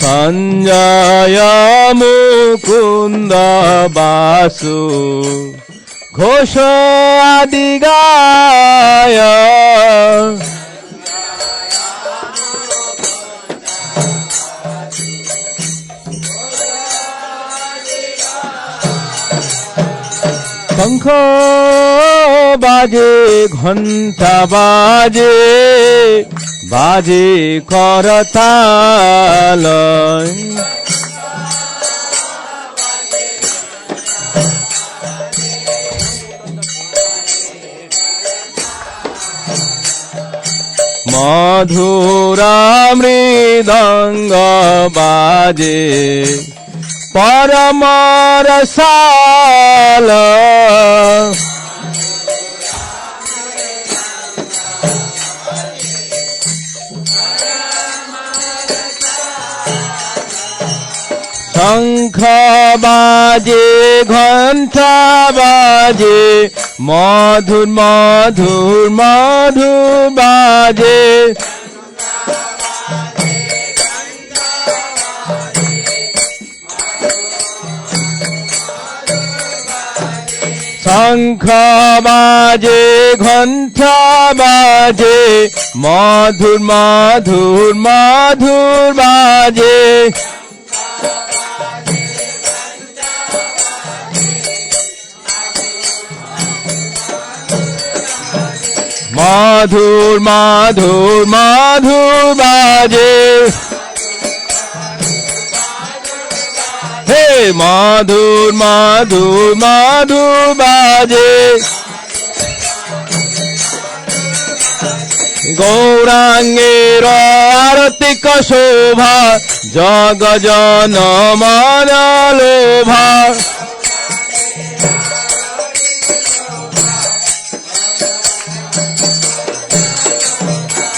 সঞ্জয় মুকুন্দ বাসু ঘোষ আদি গায় শঙ্খ বাজে ঘণ্টা বাজে বাজে করতাল মধুরা মৃদঙ্গ বাজে পরম রসাল শঙ্খ বাজে ঘণ্টা বাজে মধুর মধুর মধুর বাজে শঙ্খ বাজে ঘণ্টা বাজে মধুর মধুর মধুর বাজে মধুর মধুর মধুর বাজে হে মধুর মধুর মধুর বাজে গৌরাঙ্গের আরতিক শোভা জগ জন মন লোভা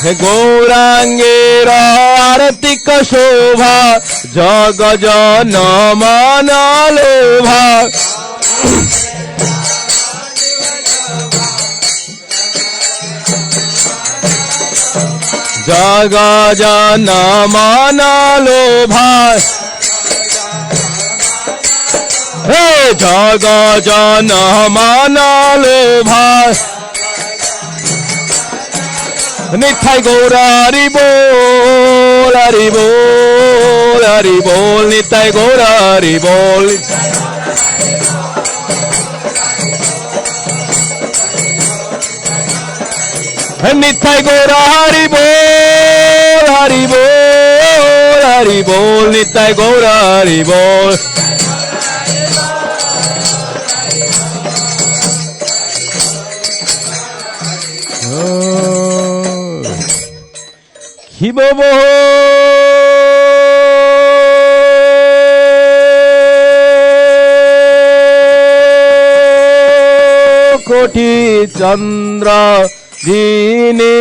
হে গৌরাঙ্গের আরতিক শোভা জগ জন মন লোভা জগ জন মন লোভা হে জগ জন মন লোভা নিতাই গৌরা হরি বল হরি বল হরি বল নিতাই গৌরা হরি বল নিতাই গৌরা হরি বল হরি বল হরি বল নিতাই গৌরা হরি বল শিব কোটি চন্দ্র দিনে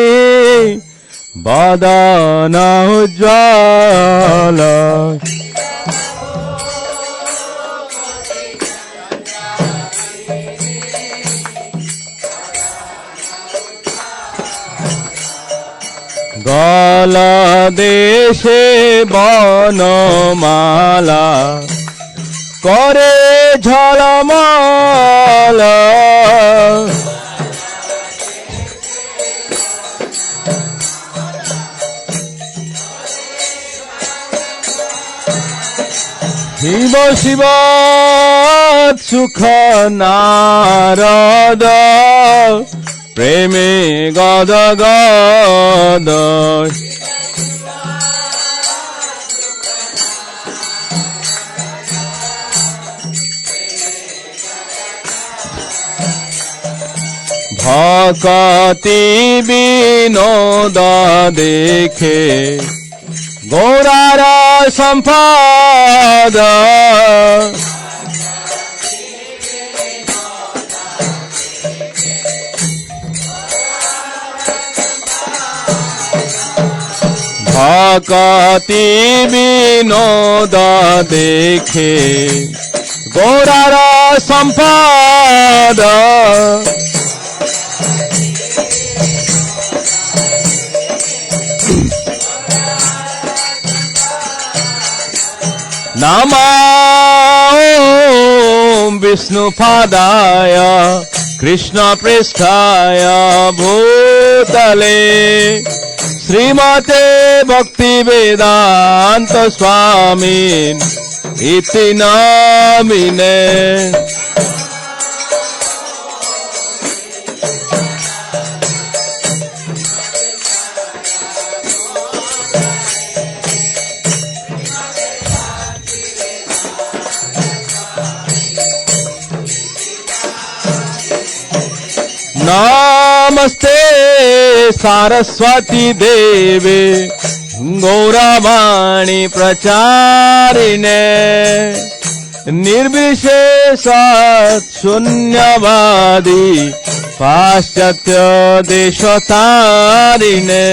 বদন উজ্জ্বল গল দেশে বনমালা করে ঝলমল শিব শিব সুখ নারদ প্রেমে গদ গদ ভকতি বিনোদ দেখে গৌরার সম্পদ ভকতি বিনোদ দেখে গৌরার সম্পদ नमो विष्णुपादाय कृष्णपृष्ठाय भूतले श्रीमते भक्तिवेदान्त स्वामिन् इति नामिने नमस्ते सारस्वती देवे गौरवाणी प्रचारिणे निर्विशेष शून्यवादी पाश्चात्य देशतारिणे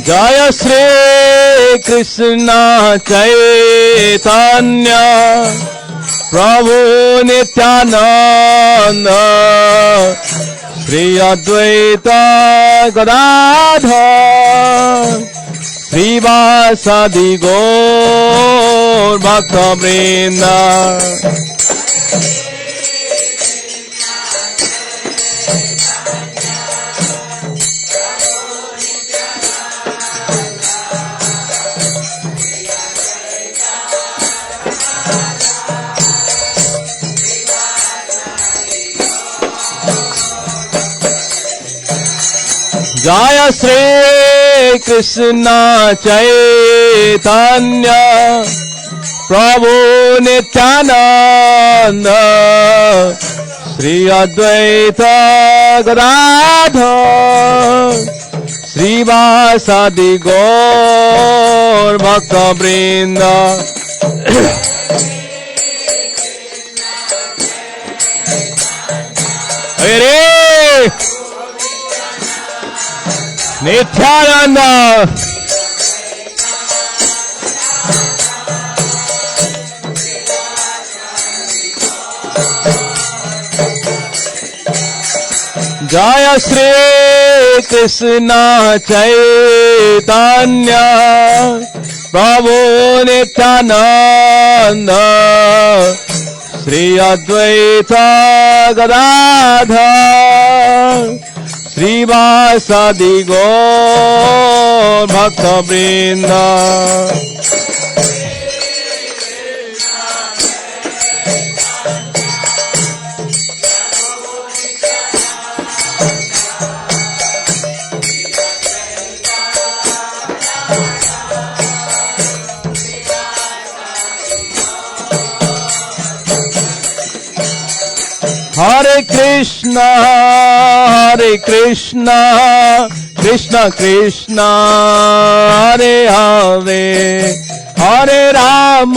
जय श्री कृष्ण चैतन्य प्रभु नित्यानंद श्री अद्वैत गदाधर श्रीवासादि गौर भक्तवृंद जय श्री कृष्ण चैतन्य प्रभु नित्यानंद श्री अद्वैत गदाधर श्रीवासादि गौर भक्तवृंद हरे नित्यानंद जय श्री कृष्ण चैतन्य प्रभु नित्यानंद श्री अद्वैत गदाधर श्रीवासादि गौर भक्तवृंद हरे Krishna Krishna Krishna Hare Hare Hare Ram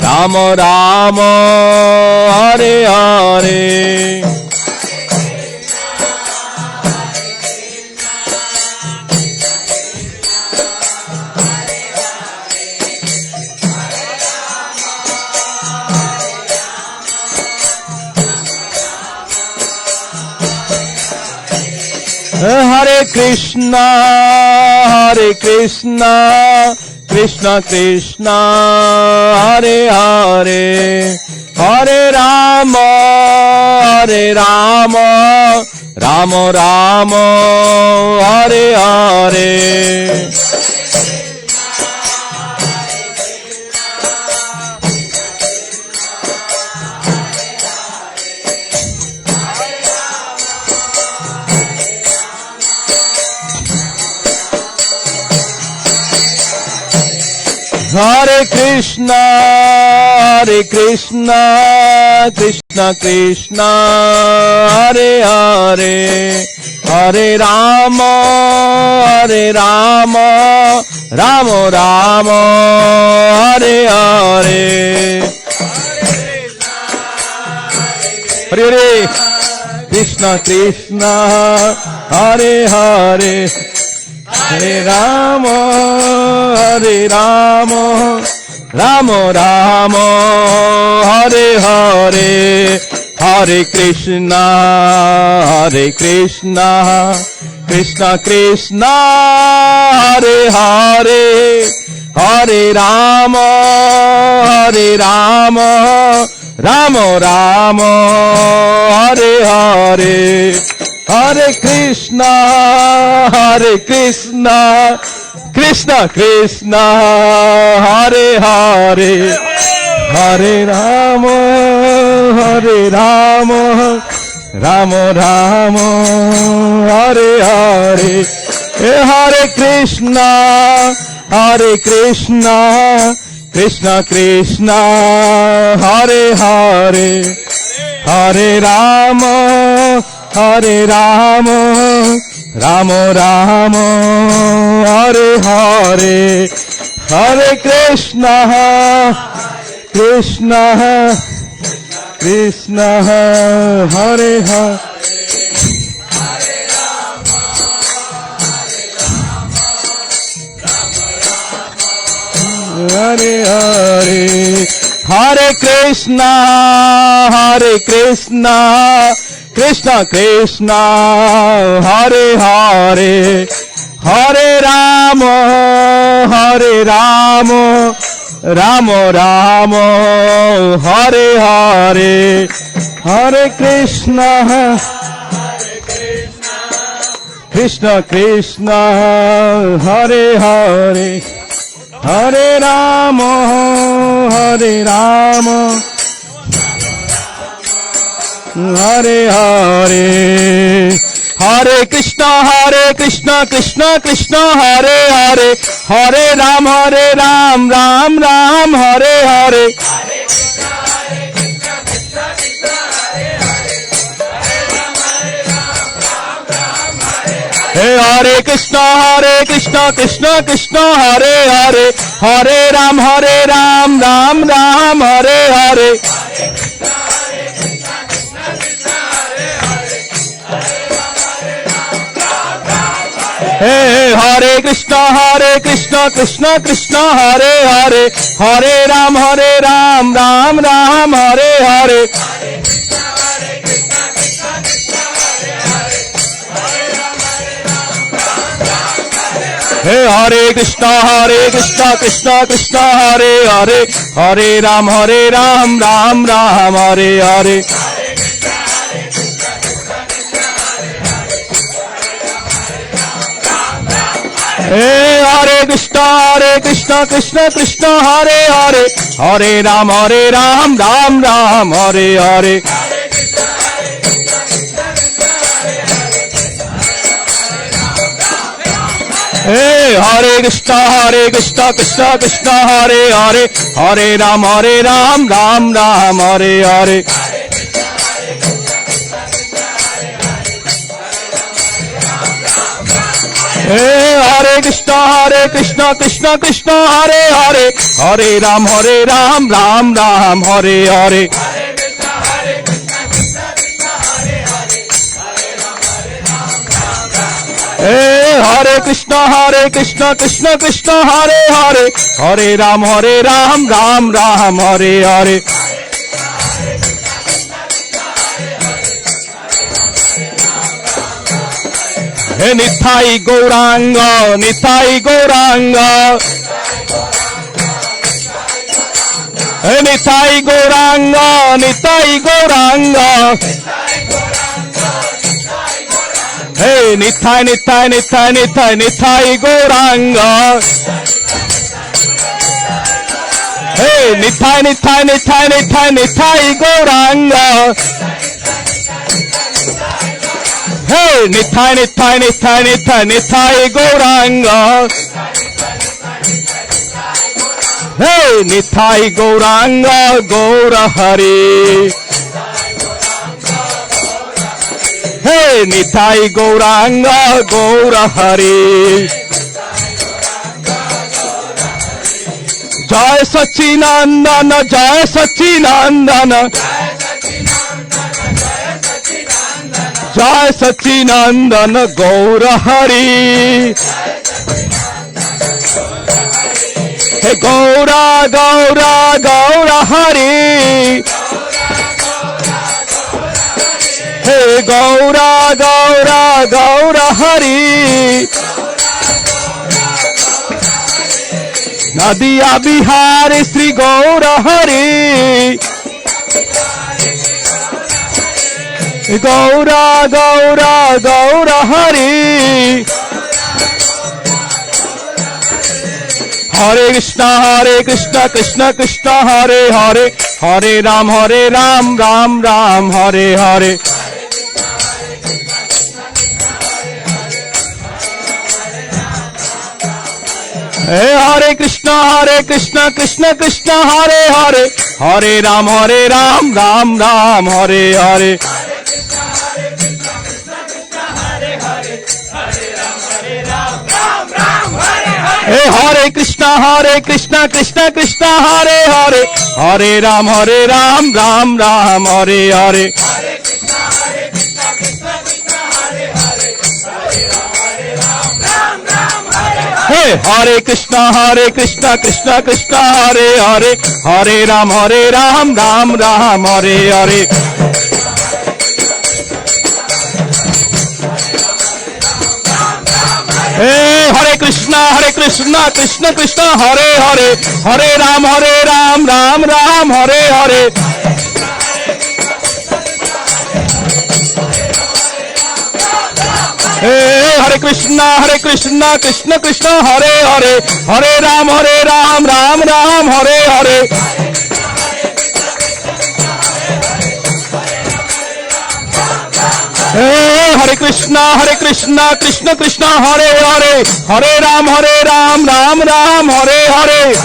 Ram Ram Hare Hare Hare Krishna, Krishna Krishna, Hare Hare, Hare Rama, Rama Rama, Hare Hare. Hare Krishna, Krishna Krishna, Hare Hare, Hare Rama, Rama Rama, Hare Hare. Hare Hare, Krishna Krishna, Hare Hare, Hare Rama, Rama Rama, Hare Hare, Hare Krishna, Krishna Krishna, Hare Hare, Hare Rama, Rama Rama, Hare Hare. Hare Krishna, Krishna Krishna, Hare Hare, Hare Rama, Rama Rama, Hare Hare. Hare Krishna, Krishna Krishna, Hare Hare, Hare Rama, Rama Rama, Hare Hare. Hare Krishna, Krishna Hare Hare. Hare Hare. Hare Krishna, Krishna Krishna, Hare Hare, Hare Rama, Rama Rama, Hare Hare. Hare Krishna, Krishna Krishna, Hare Hare, Hare Rama, Hare Hare. Hare Krishna, Krishna Krishna, Hare Hare, Hare Ram, Ram Ram, Hare Hare. Hare Krishna, Krishna Krishna, Hare Hare, Hare Ram, Ram Ram, Hare Hare. Hare Krishna, Krishna Krishna, Hare Hare, Hare Ram, Ram Ram, Hare Hare. Hare Krishna, Krishna Krishna, Hare Hare, Hare Ram, Ram Ram, Hare Hare. Hare Krishna, Krishna Krishna, Hare Hare, Hare Ram, Ram Ram, Hare Hare. Hare Krishna, Krishna Krishna, Hare Hare, Hare Ram, Ram Ram, Hare Hare. Hare Krishna, Krishna Krishna, Hare Hare, Hare Ram, Ram Ram, Hare Hare. Hare Krishna, Krishna Krishna, Hare Hare, Hare Ram, Ram Ram, Hare Hare. Hey Nithai Gauranga, Nithai Gauranga. Hey Nithai Gauranga, Nithai Gauranga. Hey Nithai, Nithai, Nithai, Nithai, Nithai Gauranga. Hey Nithai, Nithai, Nithai, Nithai, Nithai Gauranga. Hey Nithai, Nithai, Nithai, Nithai, Nithai Gauranga. Hey Nithai Gauranga, Gaura Hari. Hey Nithai Gauranga, Gaura Hari. Jai Sachinandana, Jai Sachinandana. Jai Sachinandana, Gaura Hari. Hey Gaura, Gaura, Gaura Hari. Hey Gaura, Gaura, Gaura Hari. Nadiya Bihari Sri Gaura Hari. Gaura, Gaura, Gaura Hari. Hare Krishna, Krishna Krishna, Hare Hare. Hare Ram, Ram Ram, Hare Hare. Hey Hare Krishna, Krishna Krishna, Hare Hare. Hare Ram, Ram Ram, Hare Hare. Hey Hare Krishna, Krishna Krishna, Hare Hare. Hare Ram, Ram Ram, Hare Hare. Hey Hare Krishna, Krishna Krishna, Hare Hare. Hare Ram, Ram Ram, Hare Hare. Hey Hare Krishna, Krishna Krishna, Hare Hare. Hare Ram, Ram Ram, Hare Hare. Hey Hare Krishna, Krishna Krishna, Hare Hare. Hare Ram, Ram Ram, Hare Hare. Hey Hare Krishna, Krishna Krishna, Hare Hare. Hare Ram, Ram Ram, Hare Hare.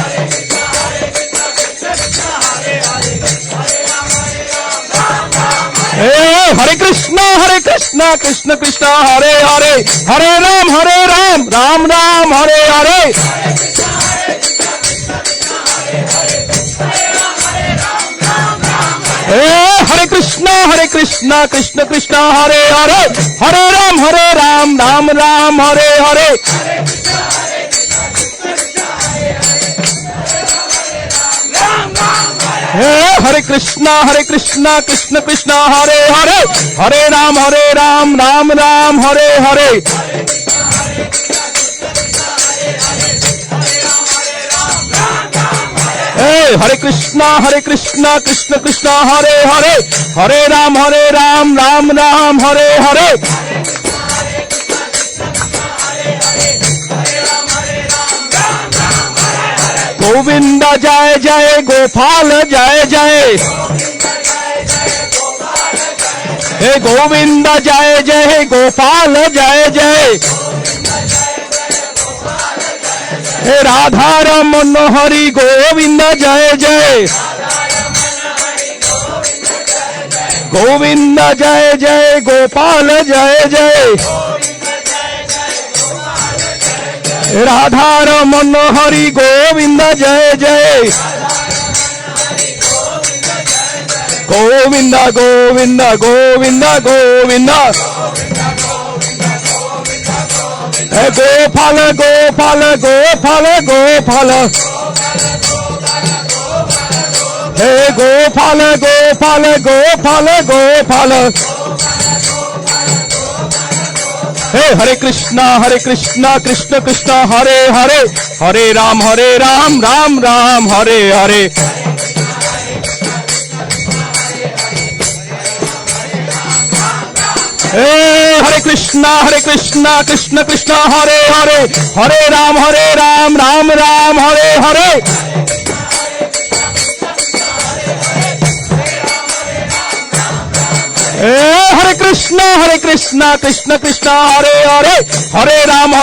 Hey Hare Krishna, Krishna Krishna, Hare Hare. Hare Ram, Ram Ram, Hare Hare. Hey Hare Krishna, Krishna Krishna, Hare Hare. Hare Ram, Ram Ram, Hare Hare. Hey Hare Krishna, Krishna Krishna, Hare Hare. Hare Ram, Ram Ram, Hare Hare. Hey Hare Krishna, Krishna Krishna, Hare Hare. Hare Ram, Ram Ram, Hare Hare. Govinda Jai Jai, Gopal Jai Jai. Hey Govinda Jai Jai, Gopal Jai Jai. Hey Radha Raman Hari, Govinda Jai Jai. Govinda Jai Jai, Gopal Jai Jai. Radha Raman Hari, Govinda Jai Jai. Govinda Govinda Govinda Govinda. Hey Gopal Gopal Gopal Gopal. Hey Gopal Gopal Gopal Gopal. हे हरे कृष्णा कृष्ण कृष्ण हरे हरे, हरे राम राम राम हरे हरे। हरे कृष्णा कृष्ण कृष्ण हरे हरे, हरे राम राम राम हरे हरे। हरे कृष्णा कृष्ण कृष्ण हरे हरे, हरे राम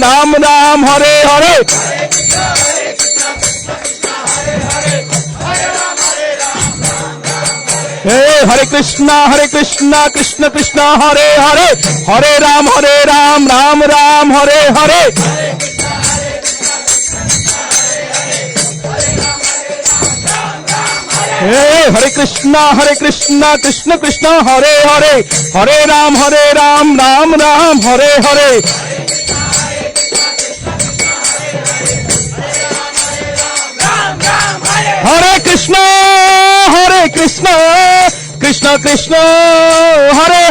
राम राम हरे हरे। हरे कृष्णा कृष्ण कृष्ण हरे हरे, हरे राम राम राम हरे हरे। हरे कृष्णा कृष्ण कृष्ण हरे हरे, हरे राम राम राम हरे हरे। हरे कृष्णा कृष्ण कृष्ण हरे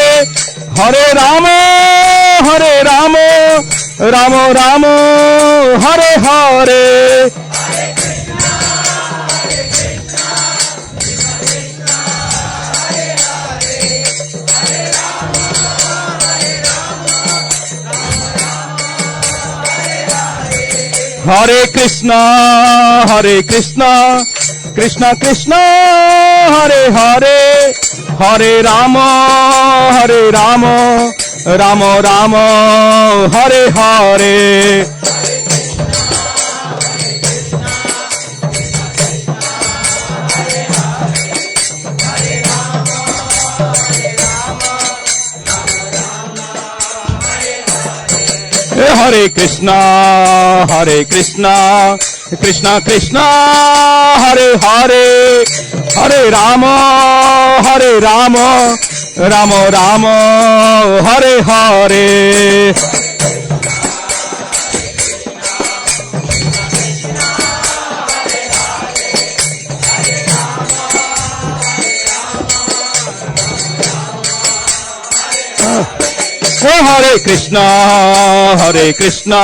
हरे, हरे राम राम राम हरे हरे। हरे कृष्णा कृष्ण कृष्ण हरे हरे, हरे राम राम राम हरे हरे। हरे कृष्णा कृष्ण कृष्ण हरे हरे, हरे राम राम राम हरे हरे। हरे कृष्णा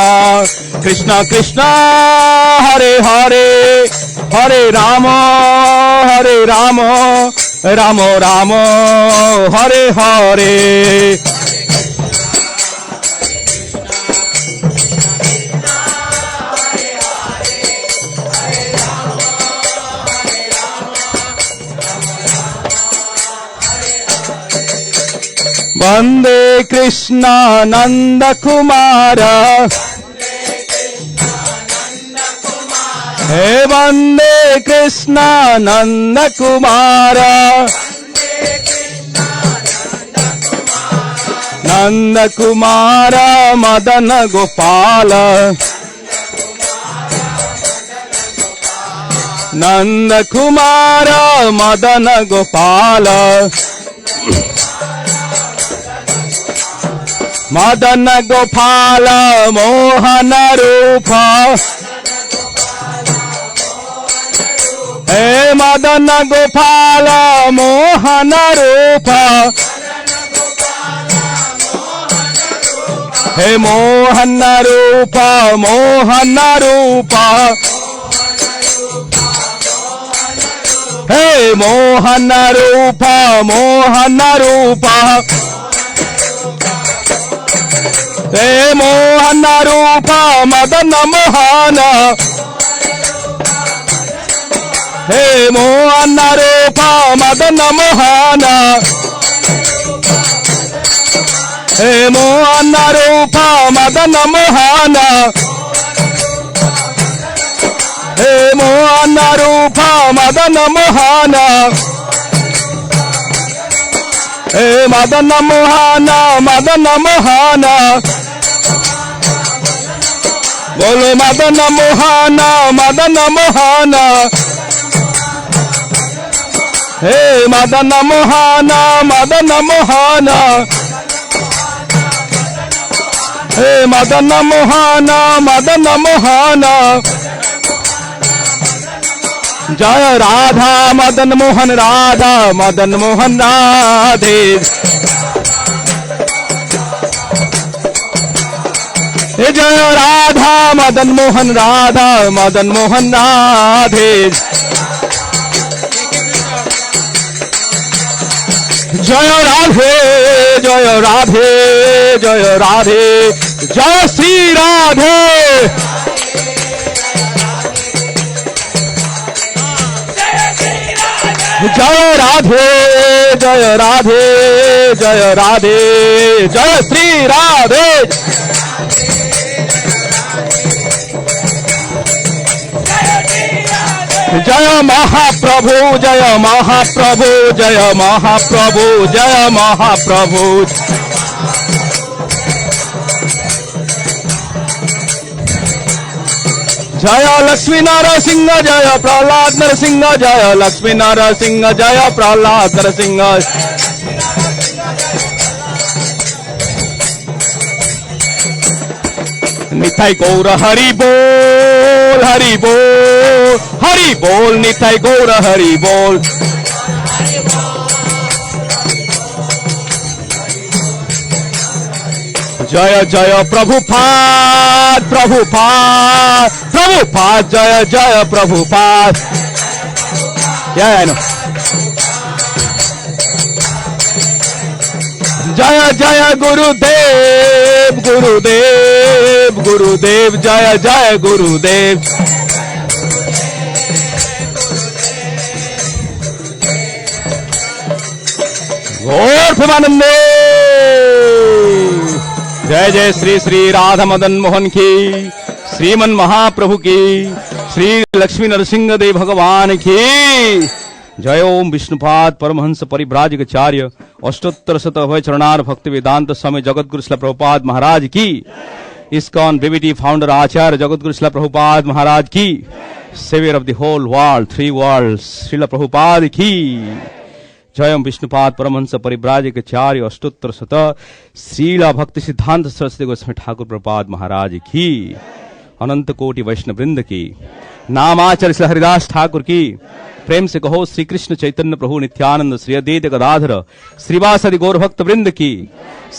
कृष्ण कृष्ण हरे हरे, हरे राम राम राम हरे हरे। वंदे कृष्ण नंद कुमार, हे वंदे कृष्ण नंद कुमार, नंद कुमार मदन गोपाल, नंद कुमार मदन गोपाल, मदन गोपाल मोहन रूप, हे मदन गोपाल मोहन रूप, हे मोहन रूप मोहन रूप, हे मोहन रूप मोहन रूप, हे मोहन रूप मदन मोहन, हे मोहन रूप मदन मोहन, हे मोहन रूप मदन मोहन, हे मोहन रूप मदन मोहन, हे मदन मोहन मदन मोहन, बोलो मदन मोहन मदन मोहन, हे मदन मोहन मदन मोहन, हे मदन मोहन मदन मोहन। जय राधा मदन मोहन, राधा मदन मोहन राधे। जय राधा मदन मोहन राधे जय राधे जय राधे जय राधे जय श्री राधे जय राधे जय राधे जय राधे जय श्री राधे जय महाप्रभु जय महाप्रभु जय महाप्रभु जय महाप्रभु जय लक्ष्मी नरसिंह जय प्रहलाद नरसिंह जय लक्ष्मी नरसिंह जय प्रहलाद नरसिंह निताई गौर हरि बोल हरि बोल हरि बोल निताई गौर हरि बोल जय जय प्रभुपाद प्रभुपाद प्रभुपाद जय जय प्रभुपाद Yeah, I know. जय जय गुरुदेव गुरुदेव गुरुदेव जय जय गुरुदेव गौर प्रेमानंदे जय जय श्री श्री राधा मदन मोहन की श्रीमन महाप्रभु की श्री लक्ष्मी नरसिंह देव भगवान की जय ओम विष्णुपाद परमहंस परिव्राजकाचार्य अष्टोत्तर शत अभय चरणार भक्ति वेदांत स्वामी जगतगुरु श्रील प्रभुपाद महाराज की ISKCON BBT founder Acharya Jagadguru Srila Prabhupada Maharaj की saviour of the whole world three world Srila Prabhupada की जय ओम विष्णुपाद परमहंस परिव्राजकाचार्य अष्टोत्तर शत श्रीला भक्ति सिद्धांत सरस्वती गोस्वामी ठाकुर प्रभुपाद महाराज की अनंत कोटि वैष्णव वृंद की नामाचार्य श्री हरिदास ठाकुर की प्रेम से कहो श्री कृष्ण चैतन्य प्रभु नित्यानंद श्री अद्वैत गदाधर श्रीवासदि गौर भक्त वृंद की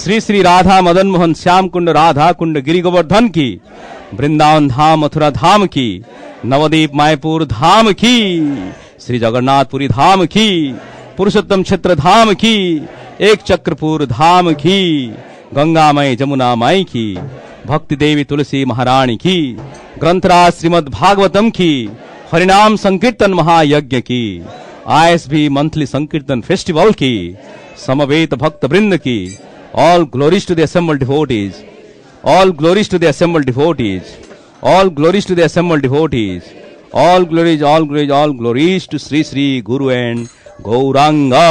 श्री श्री राधा मदन मोहन श्याम कुंड राधा कुंड गिरि गोवर्धन की वृंदावन धाम मथुरा धाम की नवदीप मायपुर धाम की श्री जगन्नाथपुरी धाम की पुरुषोत्तम क्षेत्र धाम की एक चक्रपुर धाम की गंगामय जमुना माई की भक्ति देवी तुलसी महारानी की ग्रंथराज श्रीमद् भागवतम की हरिनाम संकीर्तन महायज्ञ की ISB मंथली संकीर्तन फेस्टिवल की समवेत भक्त वृंद की all glories to the assembled devotees all glories to the assembled devotees all glories to the assembled devotees all glories to Shri Shri Guru and Gauranga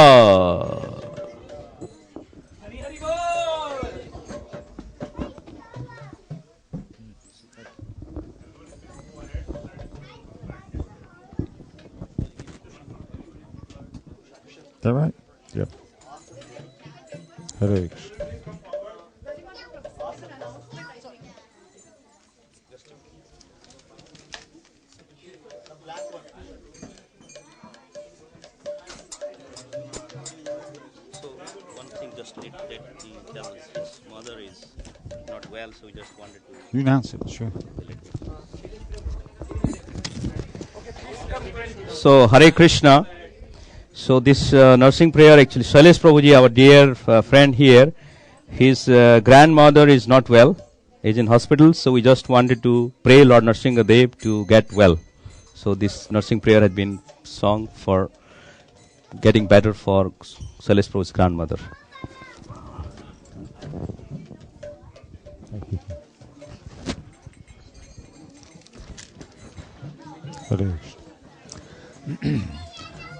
Is that right? Yep. Hare Krishna. So one thing just need that he tells his mother is not well, so we just wanted to. You announce it, sure. So Hare Krishna. So this nursing prayer, actually, Shailesh Prabhuji, our dear friend here, his grandmother is not well, is in hospital. So we just wanted to pray Lord Nrsingadev to get well. So this nursing prayer had been sung for getting better for Shailesh Prabhu's grandmother.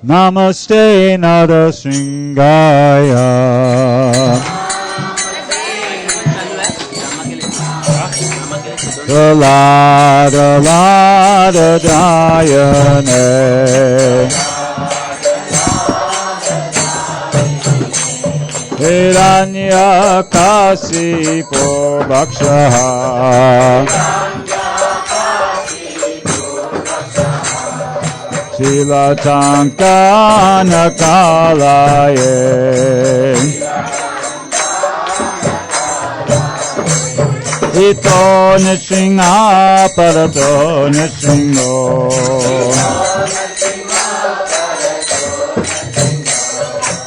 Namaste Narasingaya Lada Dayane Hiranya Kasipo Bhakshaha Sila Chankana Kalaye Ito Nrisimha Parato Nrisimho.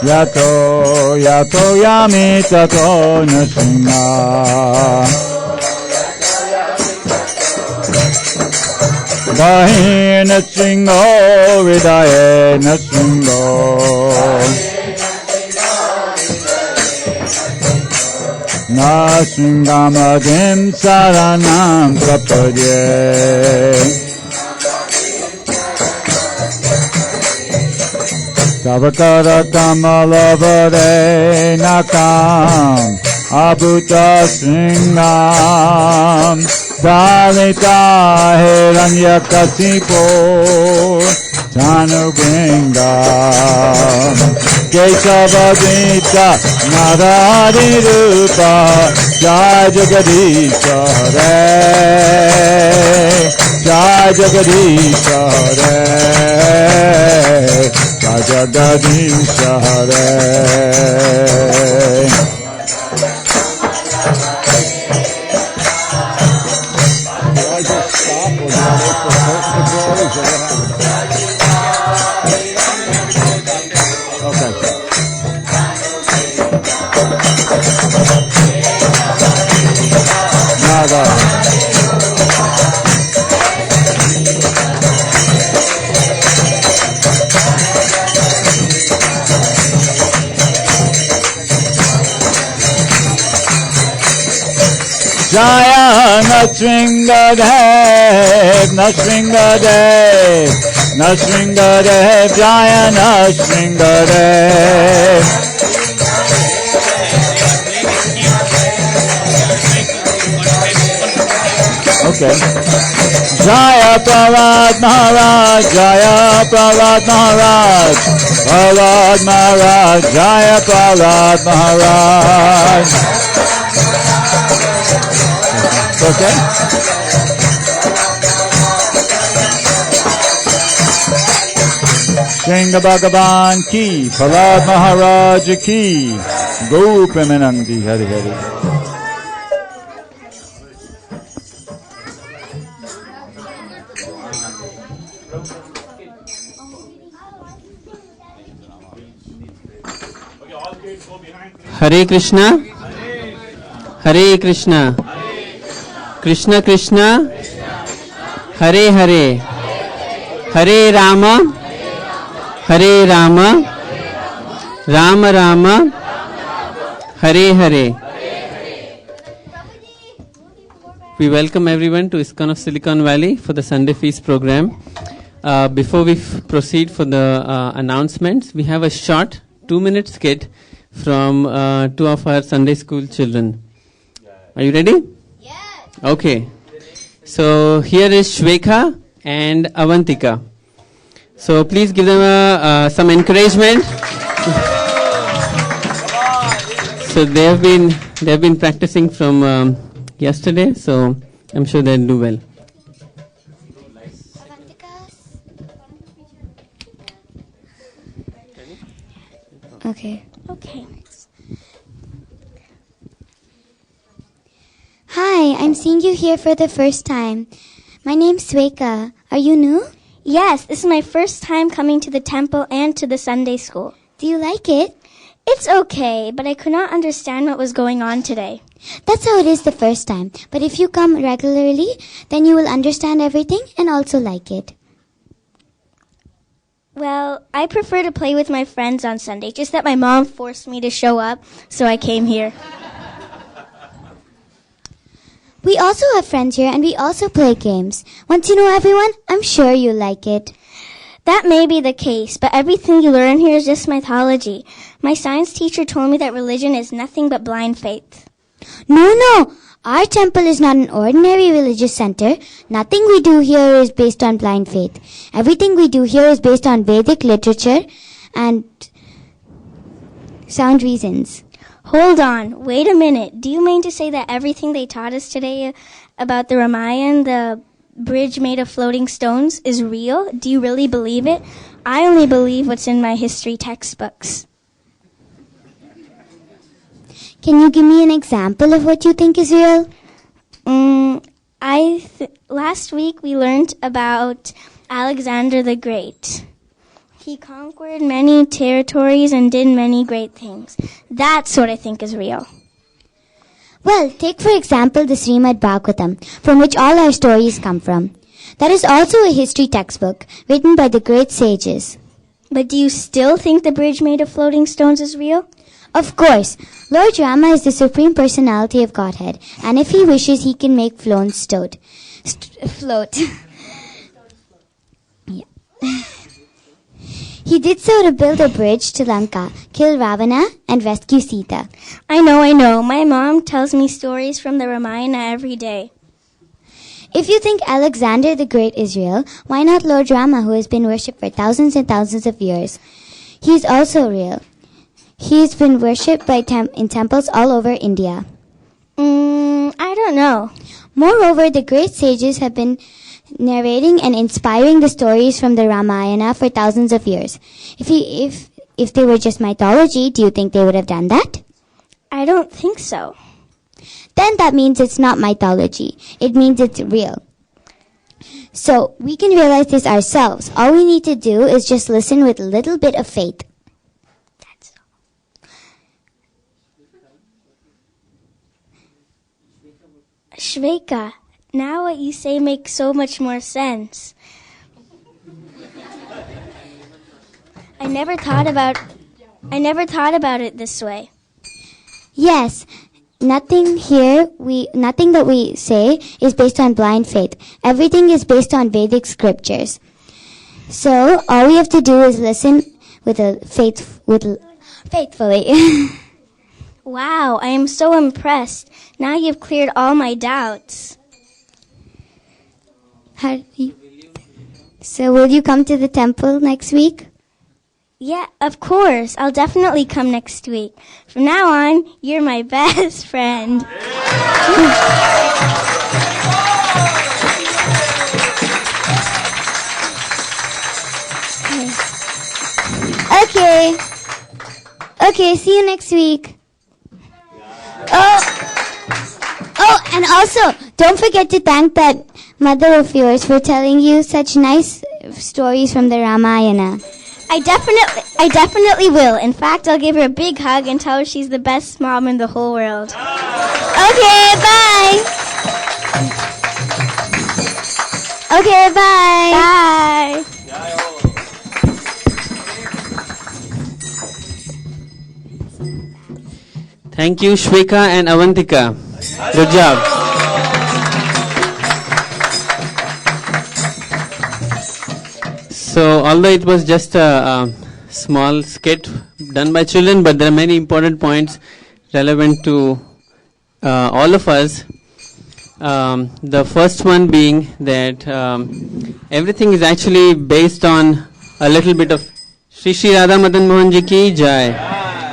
Yato Yato Yami Tato Nrisimha. Bahi Nrisimho Vidaye Nrisimho. Nasingamadim saranam prapadye. Savakara kamalavare nakam abhuta singam dalita hiranyakasipo tanubringam Keshavadita Narari Rupa Jai Jagadisha Hare Jai Jagadisha Hare Jai Jagadisha Hare. Do I just stop or do I wait for curtain to close or what happens? Okay. Nada. Jaya Nrsimhadev, Nrsimhadev, Nrsimhadev, Jaya Nrsimhadev. Okay. Jaya Prahlad Maharaj, Jaya Prahlad Maharaj, Prahlad Maharaj, Jaya Prahlad Maharaj. Okay. Sringa Bhagavan ki, Prahlad Maharaj ki, Go Premanandi Hari Hari. Hare Krishna, Hare Krishna, Krishna Krishna, Hare Hare, Hare Rama, Hare Rama, Rama Rama, Hare Hare. We welcome everyone to ISKCON of Silicon Valley for the Sunday Feast program. Before we proceed for the announcements, we have a short 2-minute skit from 2 of our Sunday school children. Are you ready? Yes. Okay. So here is Shweka and Avantika. So please give them some encouragement. So they have been practicing from yesterday, so I'm sure they'll do well. Okay. Hi, I'm seeing you here for the first time. My name's Sweka. Are you new? Yes, this is my first time coming to the temple and to the Sunday school. Do you like it? It's okay, but I could not understand what was going on today. That's how it is the first time. But if you come regularly, then you will understand everything and also like it. Well, I prefer to play with my friends on Sunday, just that my mom forced me to show up, so I came here. We also have friends here and we also play games. Once you know everyone, I'm sure you'll like it. That may be the case, but everything you learn here is just mythology. My science teacher told me that religion is nothing but blind faith. No. Our temple is not an ordinary religious center. Nothing we do here is based on blind faith. Everything we do here is based on Vedic literature and sound reasons. Hold on, wait a minute. Do you mean to say that everything they taught us today about the Ramayana, the bridge made of floating stones, is real? Do you really believe it? I only believe what's in my history textbooks. Can you give me an example of what you think is real? last week we learned about Alexander the Great. He conquered many territories and did many great things. That's what I think is real. Well, take for example the Srimad Bhagavatam, from which all our stories come from. That is also a history textbook written by the great sages. But do you still think the bridge made of floating stones is real? Of course. Lord Rama is the Supreme Personality of Godhead, and if he wishes, he can make float. Yeah. He did so to build a bridge to Lanka, kill Ravana, and rescue Sita. I know. My mom tells me stories from the Ramayana every day. If you think Alexander the Great is real, why not Lord Rama, who has been worshipped for thousands and thousands of years? He is also real. He has been worshipped in temples all over India. I don't know. Moreover, the great sages have been narrating and inspiring the stories from the Ramayana for thousands of years. If they were just mythology, do you think they would have done that? I don't think so. Then that means it's not mythology. It means it's real. So we can realize this ourselves. All we need to do is just listen with a little bit of faith. That's all. Shveka, now what you say makes so much more sense. I never thought about it this way. Yes. Nothing that we say is based on blind faith. Everything is based on Vedic scriptures. So all we have to do is listen faithfully. Wow, I am so impressed. Now you've cleared all my doubts. So will you come to the temple next week? Yeah, of course. I'll definitely come next week. From now on, you're my best friend. Okay, see you next week. Oh, and also, don't forget to thank that mother of yours for telling you such nice stories from the Ramayana. I definitely will. In fact, I'll give her a big hug and tell her she's the best mom in the whole world. Okay, bye. Okay, bye. Bye. Thank you, Shweka and Avantika. Good job. So, although it was just a small skit done by children, but there are many important points relevant to all of us. The first one being that everything is actually based on a little bit of Shri Shri Radha Madan Mohan Ji ki Jai,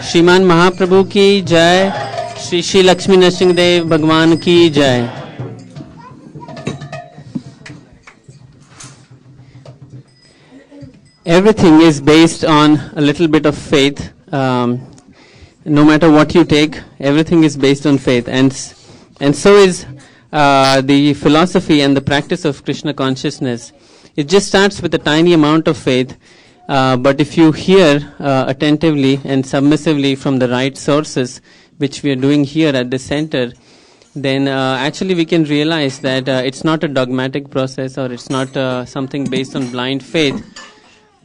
Shriman Mahaprabhu ki Jai, Shri Shri Lakshmi Nrsimhadev Bhagwan ki Jai. Everything is based on a little bit of faith. No matter what you take, everything is based on faith, and so is the philosophy and the practice of Krishna consciousness. It just starts with a tiny amount of faith, but if you hear attentively and submissively from the right sources, which we are doing here at the center, then actually we can realize that it's not a dogmatic process, or it's not something based on blind faith,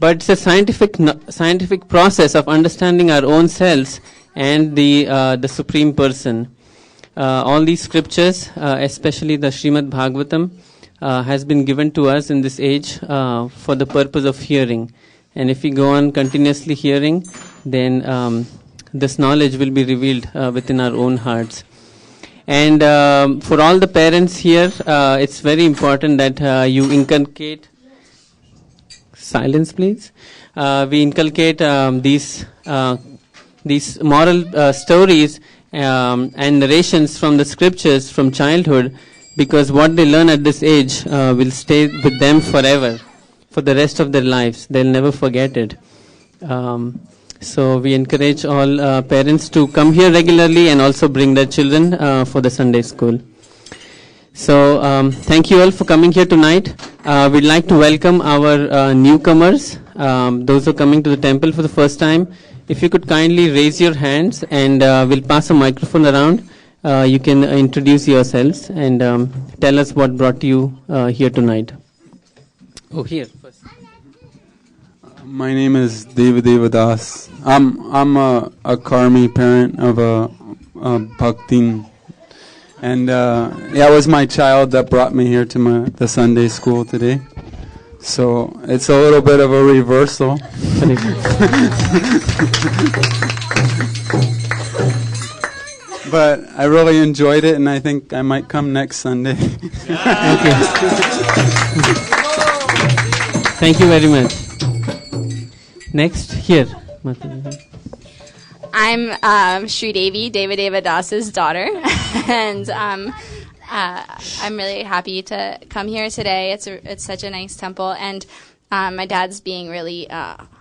but it's a scientific process of understanding our own selves and the Supreme Person. All these scriptures, especially the Srimad Bhagavatam, has been given to us in this age for the purpose of hearing. And if we go on continuously hearing, then this knowledge will be revealed within our own hearts. And for all the parents here, it's very important that you inculcate. Silence, please. We inculcate these moral stories and narrations from the scriptures from childhood, because what they learn at this age will stay with them forever, for the rest of their lives. They'll never forget it. So we encourage all parents to come here regularly and also bring their children for the Sunday school. So thank you all for coming here tonight. We'd like to welcome our newcomers, those who are coming to the temple for the first time. If you could kindly raise your hands, and we'll pass a microphone around. You can introduce yourselves and tell us what brought you here tonight. Oh, here first. My name is Deva Das. I'm a Karmi parent of a Bhaktin, and it was my child that brought me here to the Sunday school today. So it's a little bit of a reversal. But I really enjoyed it, and I think I might come next Sunday. Thank you very much. Next, here. I'm Sri Devi, Deva Das's daughter, and I'm really happy to come here today. It's such a nice temple, and my dad's being really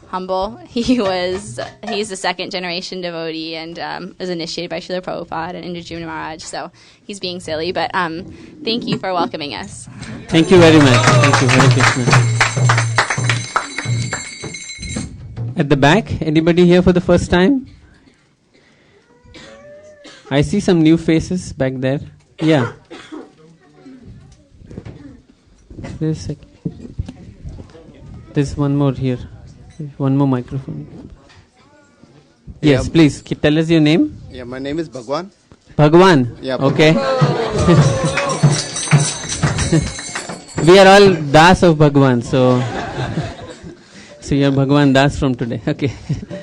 humble. He's a second generation devotee and was initiated by Srila Prabhupada and Indrajumna Maharaj, so he's being silly, but thank you for welcoming us. Thank you very much. Thank you, Hare Krishna. At the back, anybody here for the first time? I see some new faces back there. Yeah. There's one more here. One more microphone. Yes, Yeah. please. Tell us your name. Yeah, my name is Bhagwan. Bhagwan. Yeah. Okay. We are all Das of Bhagwan, so you're Bhagwan Das from today. Okay.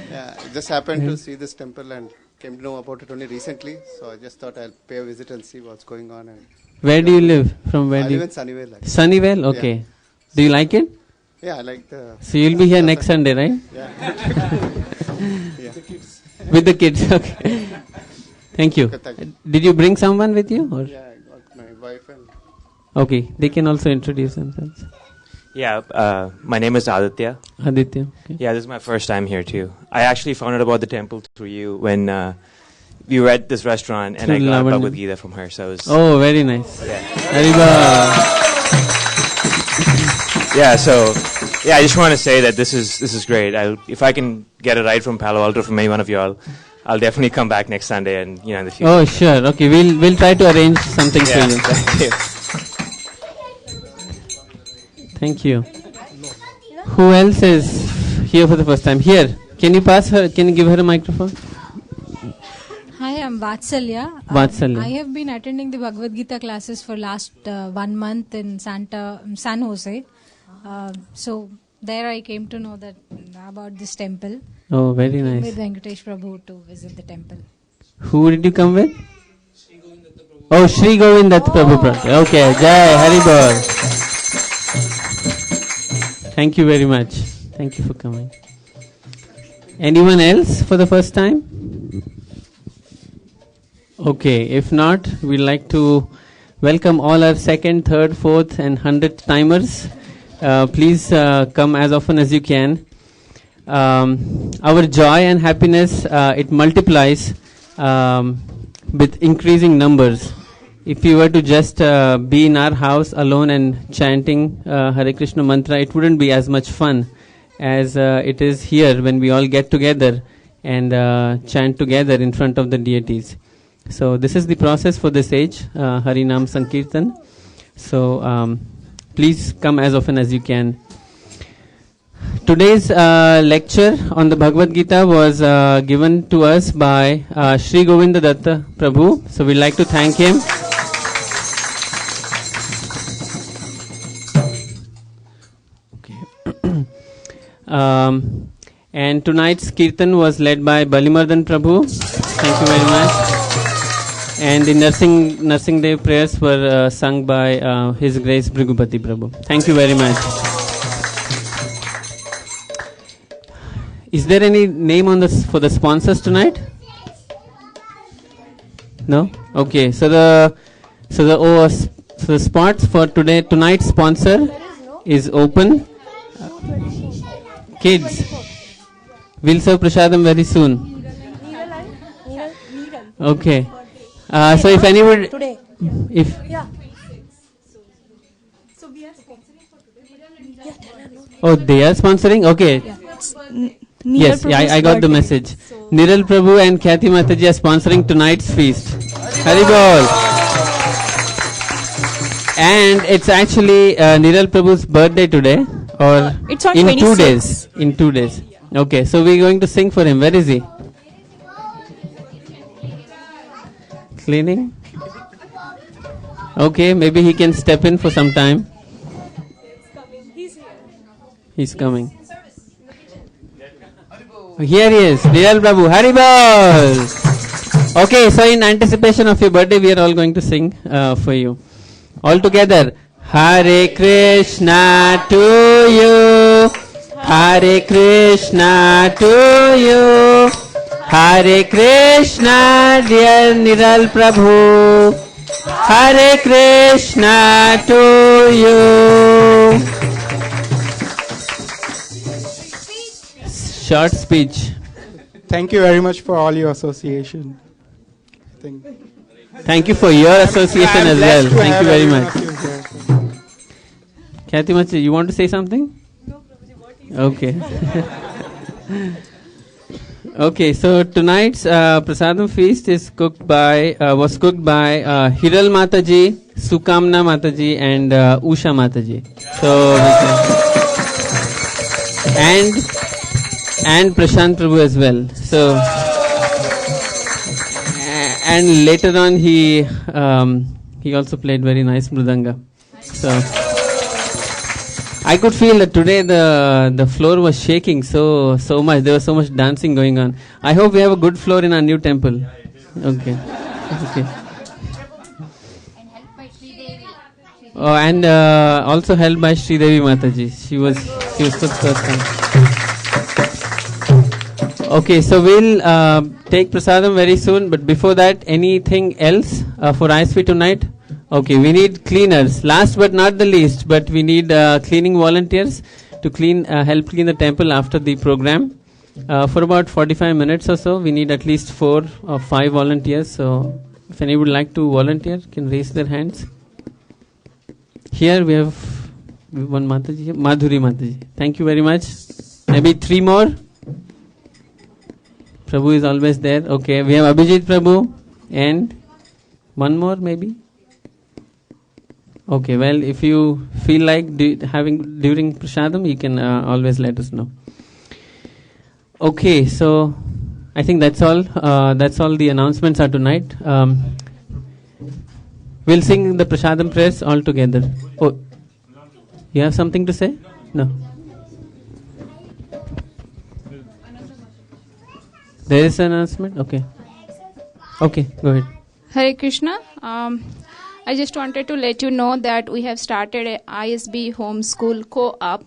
Yeah, I just happened to see this temple and came to know about it only recently, so I just thought I'll pay a visit and see what's going on. And Where do you live? From where I do you live in Sunnyvale. Actually. Sunnyvale? Okay. Yeah. Do you like it? Yeah, I like the... So you'll be here next Sunday, right? Yeah. Yeah. With the kids, okay. Thank you. Okay, thank you. Did you bring someone with you? Or? Yeah, I got my wife and... Okay, they can also introduce themselves. Yeah, my name is Aditya. Aditya. Okay. Yeah, this is my first time here too. I actually found out about the temple through you when we were at this restaurant and I Through got Lavanya. Bhagavad Gita from her. So it was, Oh, very nice. Yeah. Hariba. Yeah, so I just want to say that this is great. If I can get a ride from Palo Alto from any one of y'all, I'll definitely come back next Sunday and in the future. Oh, sure. Okay, we'll try to arrange something for you. Thank you. Thank you. Who else is here for the first time? Here. Can you give her a microphone? Hi, I'm Vatsalya. Vatsalya. I have been attending the Bhagavad Gita classes for last 1 month in San Jose. So there I came to know that about this temple. Oh, very I came nice. with Venkatesh Prabhu to visit the temple. Who did you come with? Oh, Sri Govinda Prabhu brought you. Okay, Jai Haribol. Thank you very much. Thank you for coming. Anyone else for the first time? Okay, if not, we'd like to welcome all our second, third, fourth and 100th timers. Please come as often as you can. Our joy and happiness, it multiplies with increasing numbers. If you were to just be in our house alone and chanting Hare Krishna mantra, it wouldn't be as much fun as it is here when we all get together and chant together in front of the deities. So this is the process for this age, Harinam Sankirtan. So please come as often as you can. Today's lecture on the Bhagavad Gita was given to us by Sri Govinda Dutta Prabhu. So we'd like to thank him. And tonight's kirtan was led by Balimardan Prabhu. Thank you very much. And the Nursing Day prayers were sung by His Grace Bhrigupati Prabhu. Thank you very much. Is there any name on for the sponsors tonight? No? Okay. So the spots for tonight's sponsor is open. Kids, we'll serve prasadam very soon. Okay. So if anyone, Oh, they are sponsoring? Okay. Yes, yeah, I got the message. Niral Prabhu and Khyati Mataji are sponsoring tonight's feast. Haribol! And it's actually Niral Prabhu's birthday today, or It's on in 26. 2 days. In 2 days. Okay, so we're going to sing for him. Where is he? Cleaning? Okay, maybe he can step in for some time. He's coming. Here he is, Niral Prabhu. Haribol! Okay, so in anticipation of your birthday, we are all going to sing for you. All together. Hare Krishna to you. Hare Krishna to you. Hare Krishna, dear Niral Prabhu. Hare Krishna to you. Short speech. Thank you very much for all your association. Thank you for your association as well. Thank you very much. Khyati Machi, you want to say something? Okay. Okay, so tonight's prasadam feast is was cooked by Hiral Mataji, Sukamna Mataji, and Usha Mataji. So and Prashant Prabhu as well. So and later on he also played very nice mridanga. So I could feel that today the floor was shaking so much. There was so much dancing going on. I hope we have a good floor in our new temple. Okay. Okay. Oh, and also helped by Sri Devi Mataji. She was the first time. Okay, so we'll take prasadam very soon. But before that, anything else for ISV tonight? Okay, we need cleaners. Last but not the least, but we need cleaning volunteers to help clean the temple after the program. For about 45 minutes or so, we need at least 4 or 5 volunteers. So, if anyone would like to volunteer, can raise their hands. Here we have one Mataji, Madhuri Mataji. Thank you very much. Maybe 3 more. Prabhu is always there. Okay, we have Abhijit Prabhu and 1 more maybe. Okay, well, if you feel like having during prasadam, you can always let us know. Okay, so I think that's all. That's all the announcements are tonight. We'll sing the prasadam prayers all together. Oh, you have something to say? No. There is an announcement? Okay. Okay, go ahead. Hare Krishna. I just wanted to let you know that we have started a ISB homeschool co-op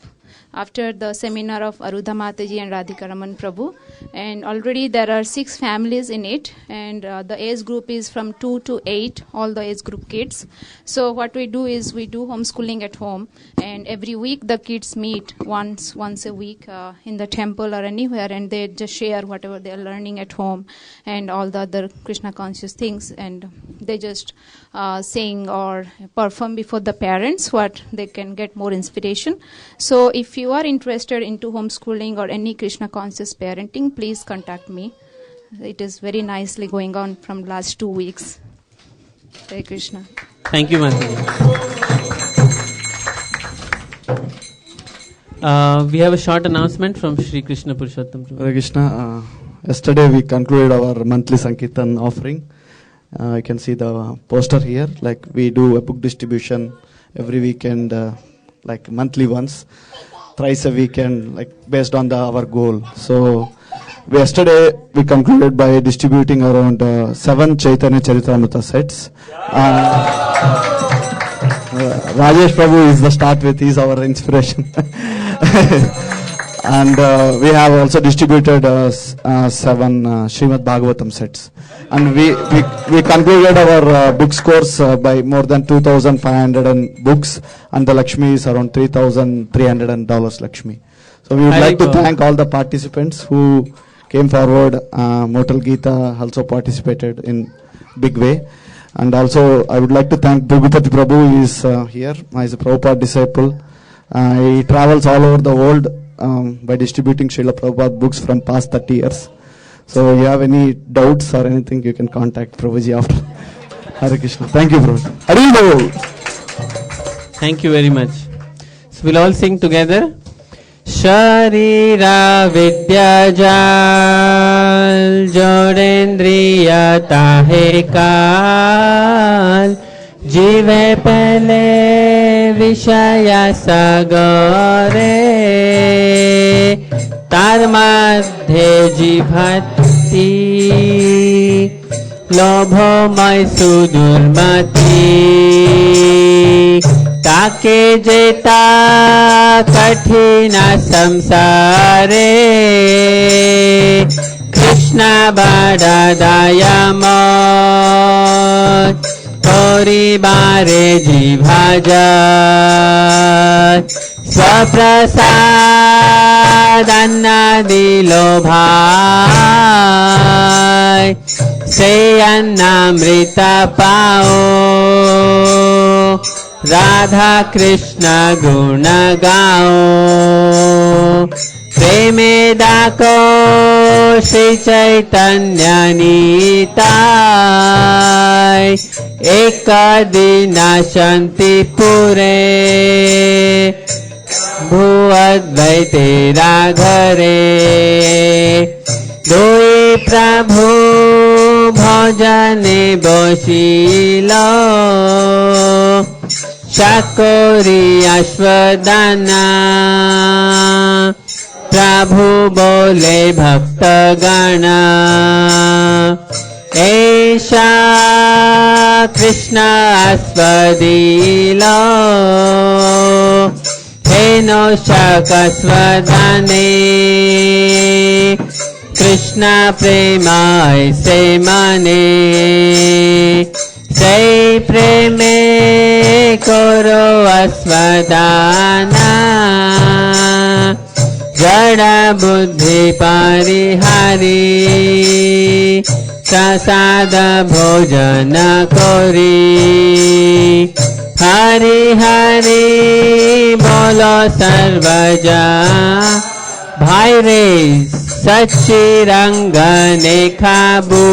after the seminar of Arudha Mataji and Radhika Raman Prabhu, and already there are 6 families in it, and the age group is from 2 to 8, all the age group kids. So what we do is we do homeschooling at home, and every week the kids meet once a week in the temple or anywhere, and they just share whatever they are learning at home and all the other Krishna conscious things, and they just sing or perform before the parents what they can get more inspiration. So if you are interested into homeschooling or any Krishna conscious parenting, please contact me. It is very nicely going on from last 2 weeks. Hare Krishna. Thank you, Mataji. We have a short announcement from Sri Krishna Purushottam. Hare Krishna. Yesterday we concluded our monthly Sankirtan offering. You can see the poster here. Like we do a book distribution every weekend, like monthly once, thrice a weekend, like based on our goal. So yesterday we concluded by distributing around 7 Chaitanya Charitamrita sets. Rajesh Prabhu is the start with, he's our inspiration. And we have also distributed 7 Srimad Bhagavatam sets. And we concluded our books course by more than 2,500 books, and the Lakshmi is around $3,300 Lakshmi. So we would like to thank all the participants who came forward. Motal Geeta also participated in big way. And also I would like to thank Bhubipati Prabhu, who is here. He is a Prabhupada disciple. He travels all over the world by distributing Srila Prabhupada books from past 30 years. So if you have any doubts or anything, you can contact Prabhuji after. Hare Krishna. Thank you, Prabhu. Hari Bol. Thank you very much. So we'll all sing together. Sharira Vidya Jal Jodendriya Tahe Kal Jive Pele Vishaya Sagare Tar Madhe Jibhati Lobho Mai Sudurmati Take jeta kathina samsare Krishna bada dayamot Kori bare jibhaja Swaprasad anna dilo bhai Se annamrita pao Radha Krishna guna gao Preme dako Shri Chaitanya nitai Ekadina shanti pure Bhuadvaite raghare Doi Prabhu bhajane boshilo Shakori Ashwadana Prabhu bole bhakta gana Esha Krishna Aswadilo Heno Shakaswadane Krishna prema aise mane Say preme koro aswadana Jada buddhi parihari Prasada bhojana kori Hari Hari bolo sarvaja Bhai re sachi rangane khabu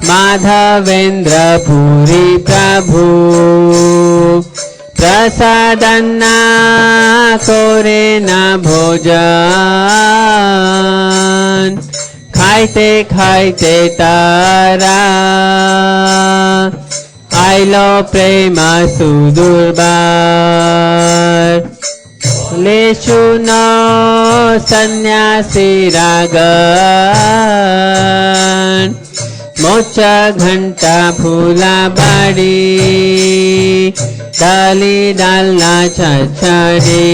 Madhavendra Puri Prabhu Prasadanna Korena Bhojan Khaite Khaite Tara Ailo Prema Sudurbar Leshu no Sannyasi Ragan Mocha ghanta phula badi Dali dalna chachadi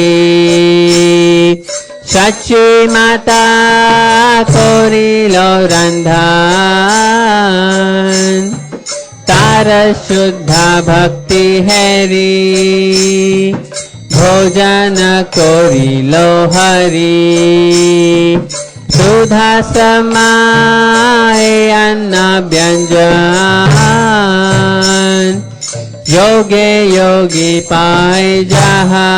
Shachi mata korilo randhan Tara shuddha bhakti hari Bhojana korilo hari Sudha samaye anna byanjan Yoge yogi pai jaha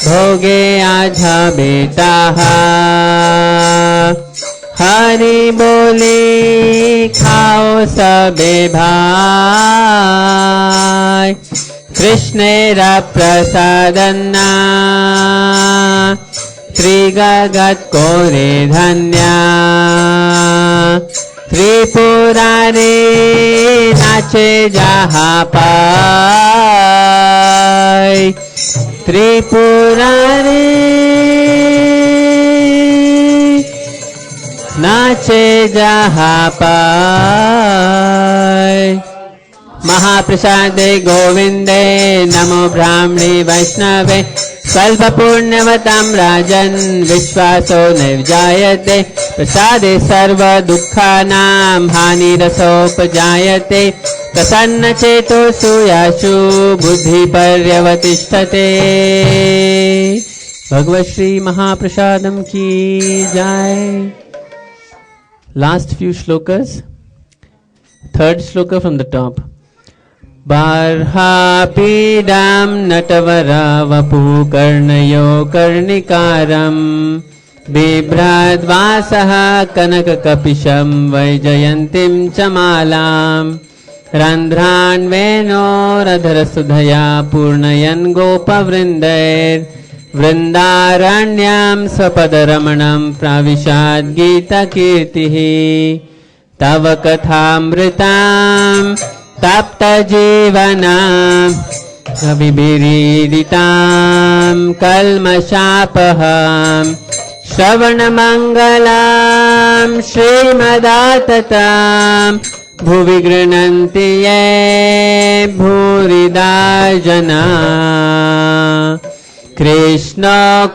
Bhoge aja betaha Hari boli khao sabe bhai Krishnera prasadanna Trigagat kore dhanya Tripurare nache jahapai Tripurare nache jahapai Mahaprasade Govinde Namo Brahmane Vaishnave Kalpapunyavatam Rajan Vishwaso Nivjayate Prasade Sarva Dukkhanam Hani Rasopajayate Prasanna Cheto Suyashu Buddhi Paryavatishtate Bhagavad Shri Mahaprasadam Ki Jai. Last few shlokas. Third shloka from the top. बार्हापीडां नटवरावपुकर्णयो कर्णिकारम् बिभ्रद्वासः कनककपिशं वैजयन्तीं च मालाम् रन्ध्रान्वेणोरधरसुधया पूर्णयन् गोपवृन्दैर्वृन्दारण्यां स्वपदरमणं प्राविशाद्गीतकीर्तिः तव कथामृतां तप्तजीवनां कविभिरीडितां कल्मषापहां श्रवणमङ्गलां श्रीमदाततां भुवि गृह्णन्ति ये भूरिदा जना कृष्ण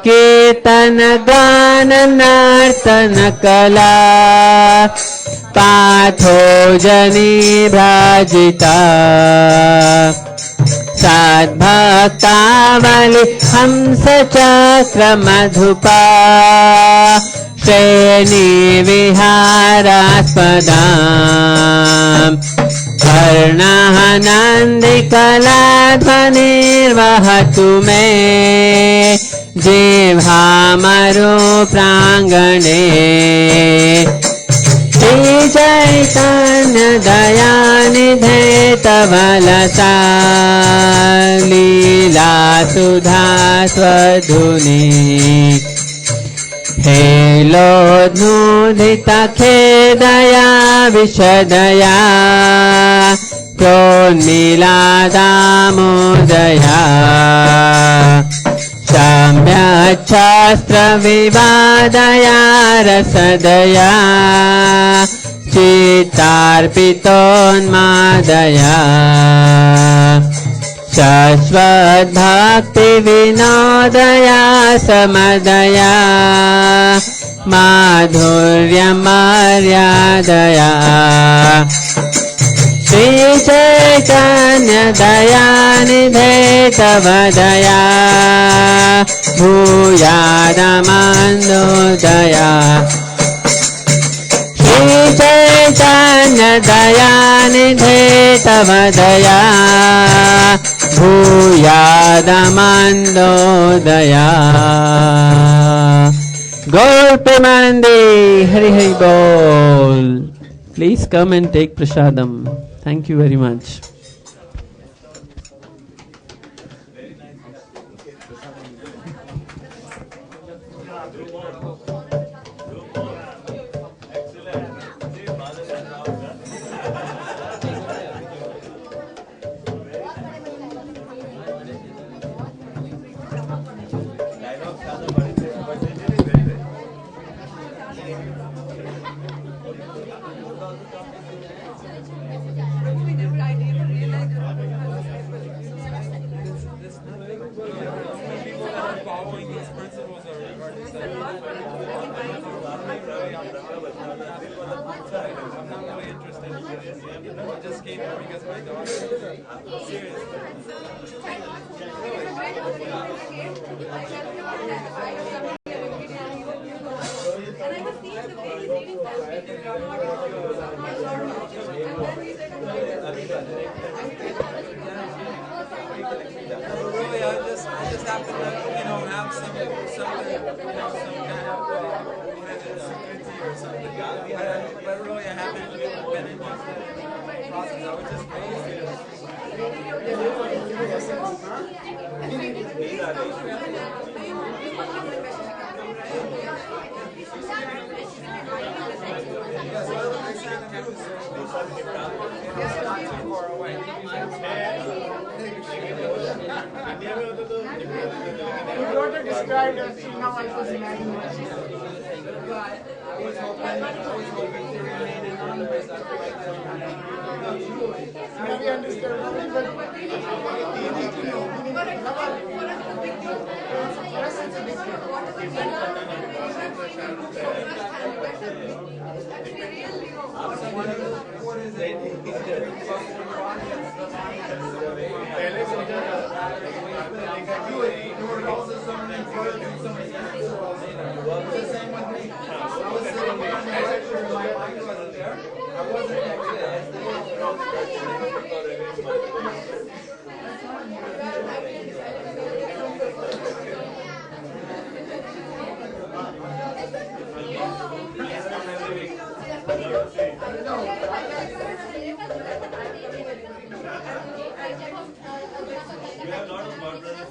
कीर्तन गान नर्तन कला पाठो जनी भ्राजिता सद्भक्तावलि हंस चक्र मधुपा श्रेणी विहारास्पदा कर्णः नन्दिकलाध्वनिर्वहतु मे जिह्वामरो प्राङ्गणे श्री चैतन्य दयानिधे तव लसा लीला सुधा स्वधुनी हेलोद्धूलिता खेदया विशदया प्रोन्मीलादामोदया शाम्याच्छास्त्रविवादया रसदया चित्तार्पितोन्मादया शाश्वतभक्तिविनोदया समदया माधुर्यमर्यादया श्रीचैतन्य दयानिधे तव दया भूयादमन्दोदया श्रीचैतन्य दयानिधे तव दया भूयादमन्दोदया Golpemandi, Hari Hari Bol. Please come and take prasadam. Thank you very much. Your daughter described us, so now I was imagining. Now we understand. have a lot of God brothers.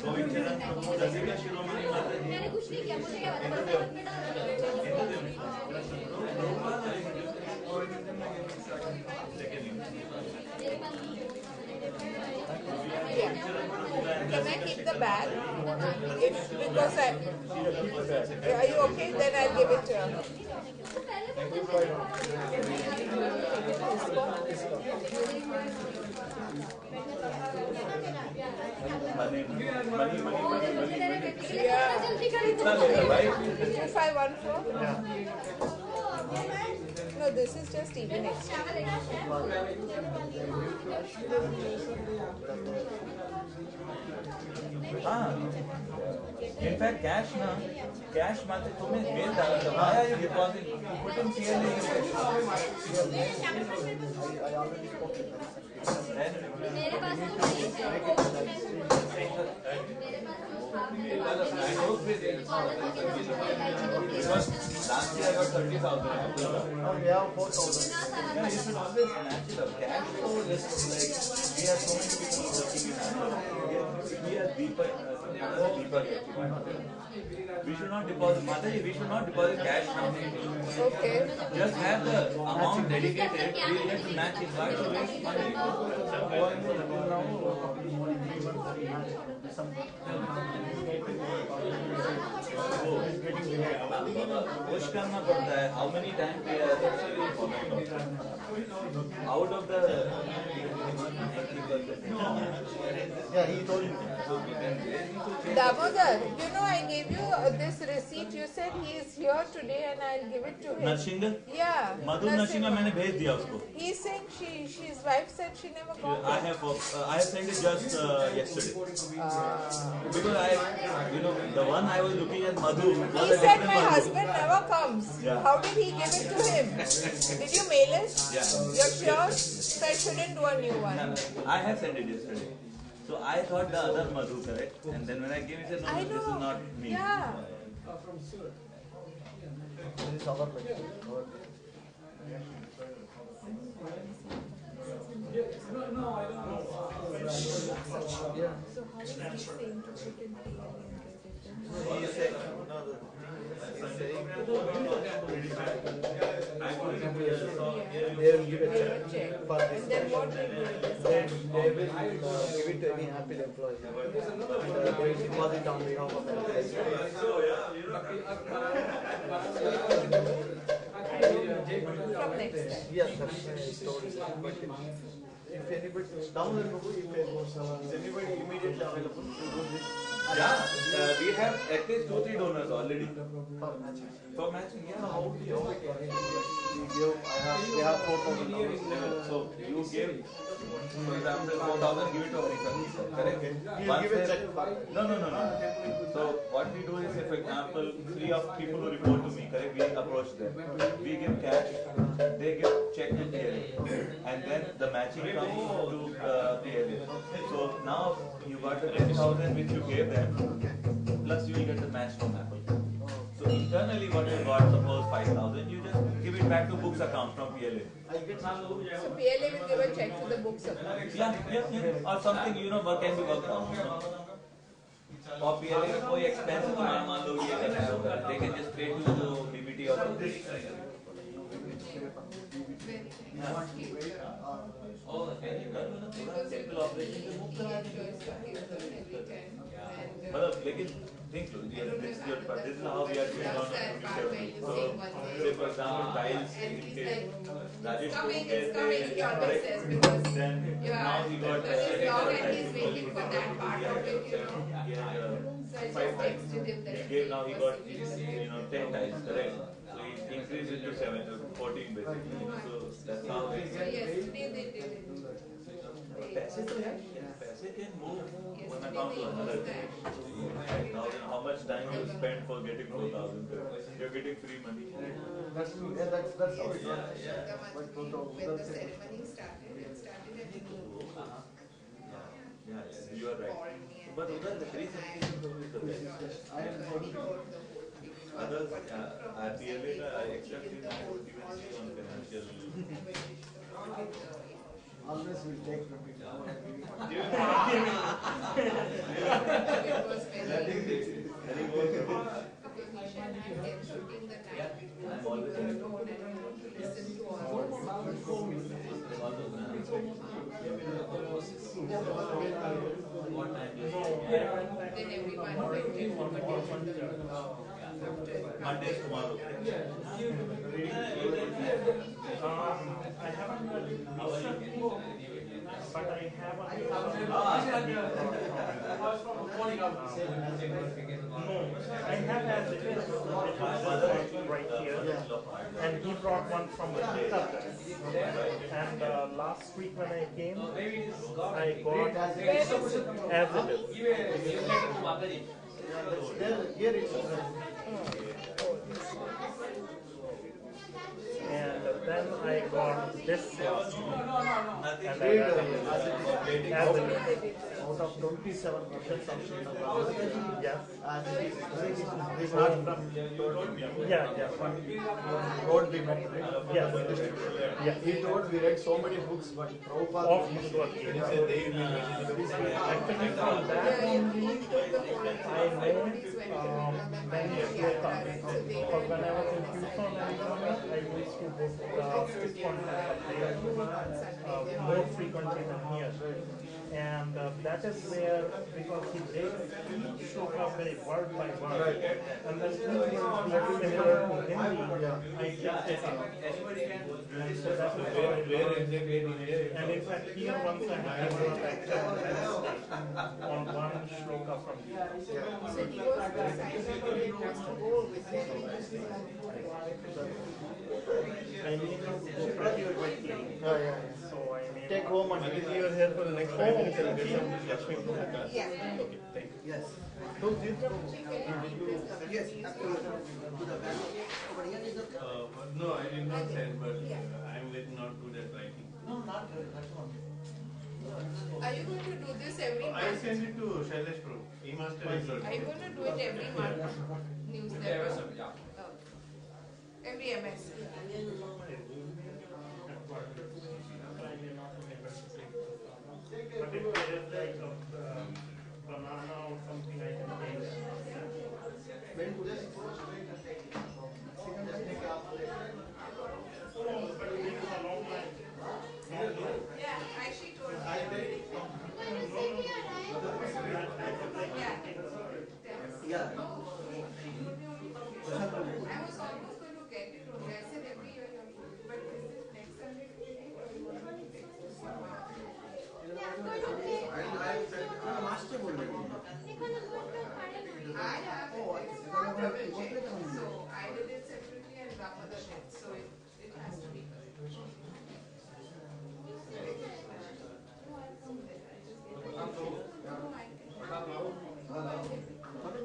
Govinda and Prabhu, Dasika Shiromani Mataji. मैंने कुछ नहीं किया, मुझे क्या पता, बस हाथ में Can I keep the bag? Because are you okay? Then I'll give it to her. Yeah. 2514? No, this is just even exchange. In fact, cash na, cash मात्र तुम्हें mail डाला था. Why are you depositing? Put in CLA. मेरे पास last year I got 30,000. Now we have 4,000. Yeah, you should always match it up. Cash flow is like we have so many people working in we are deeper. We should not deposit. Mataji, we should not deposit cash now. Okay. Just have the amount dedicated. We will get to match it. Why to waste money? Push करना पड़ता है. How many times we are out of the yeah, he told me. Damodar, you know I gave you this receipt. You said he is here today and I'll give it to him. Narsinga? Yeah. मधु नरसिंगा मैंने भेज दिया उसको. He's saying his wife said she never got I have sent it just yesterday. Because the one I was looking at Madhu. He said my husband never comes. Yeah. How did he give it to him? Did you mail it? Yeah. You're sure? So I shouldn't do a new one. I have sent it yesterday. So I thought the other Madhu, correct? And then when I came, he said, no, this is not me. Yeah. From Surat. This is our place. No, I don't know. Yeah. So how is he saying to put in He is saying, they will give a check. And then what will you do? They will give it to any happy employee. They will deposit on behalf of the employee. From next time. Yes, that's my story. If anybody, is anybody immediately available to do this? Yeah, we have at least 2-3 donors already. For matching, yeah. How do you? We have 4,000. So you give, for example, 4,000, give it to Harika. Correct? You give a check. No. So what we do is, for example, 3 of people who report to me, correct? We approach them. We give cash, they give check to PLA, and then the matching comes to PLA. So now you got the 10,000 which you gave them, plus you will get the match from Apple. So internally what you got, suppose 5,000, you just give it back to books account from PLA. So PLA will give a check to the books account. Yeah. Or something, work can be worked out. Or PLA में कोई expense तुम्हारा मान लो ये करना होगा, they can just pay to BBT or something. मतलब लेकिन think low, this is how we are doing on a So, say for example, tiles इनके Rajesh को then now he got now he got 10 tiles, correct? So he increased it to 14 basically. So that's how. Yesterday they did it. पैसे can move when I come to another thing. 5,000, how much time you spend for getting 4,000? You're getting free money. That's how it works. When the ceremony started, it started at 2. Yeah, you are right. But the 3 is the best. Others, I expect you to even see on financial. Always will take from it. Then everyone went in for Monday tomorrow. I haven't but I have a I have as it is right here, and he brought one from the Dutta. And last week when I came, I got as it is. Here it is. And then I got this one. And I as it is. Out of 27 questions, yes. Yeah. Told we met, right? Yeah. He told we read so many books, but Prabhupada. Of his work. Actually, from that only, I made many shlokas. Because when I was in Tucson, Arizona, I used to book stick more frequently than here. And that is where, because he breaks each shloka very word by word, and then each word is similar to Hindi, I just take it. And so that is how I learned. And in fact, here once I have given a lecture on Wednesday on one shloka from Gita. So he was decided that it has to go with I need to go pretty quickly. So I mean, Take home and if you are here for the next 5 minutes, I will get some Lakshmi Prabhu. Yeah. Okay, thank you. Yes. Yes, No, I did not send, but I am very not good at writing. No, not good. That's one. Are you going to do this every month? I send it to Shailesh Prabhu. E-master is Are you going to do it every month? Newsletter? Every MS? But if there is like a banana or something, I can take Yeah, I she told me. Yeah. I was almost going to get it only. I said every year you have to, but is it next Sunday? I have it, so I did it separately and Ramada did, so it has to be.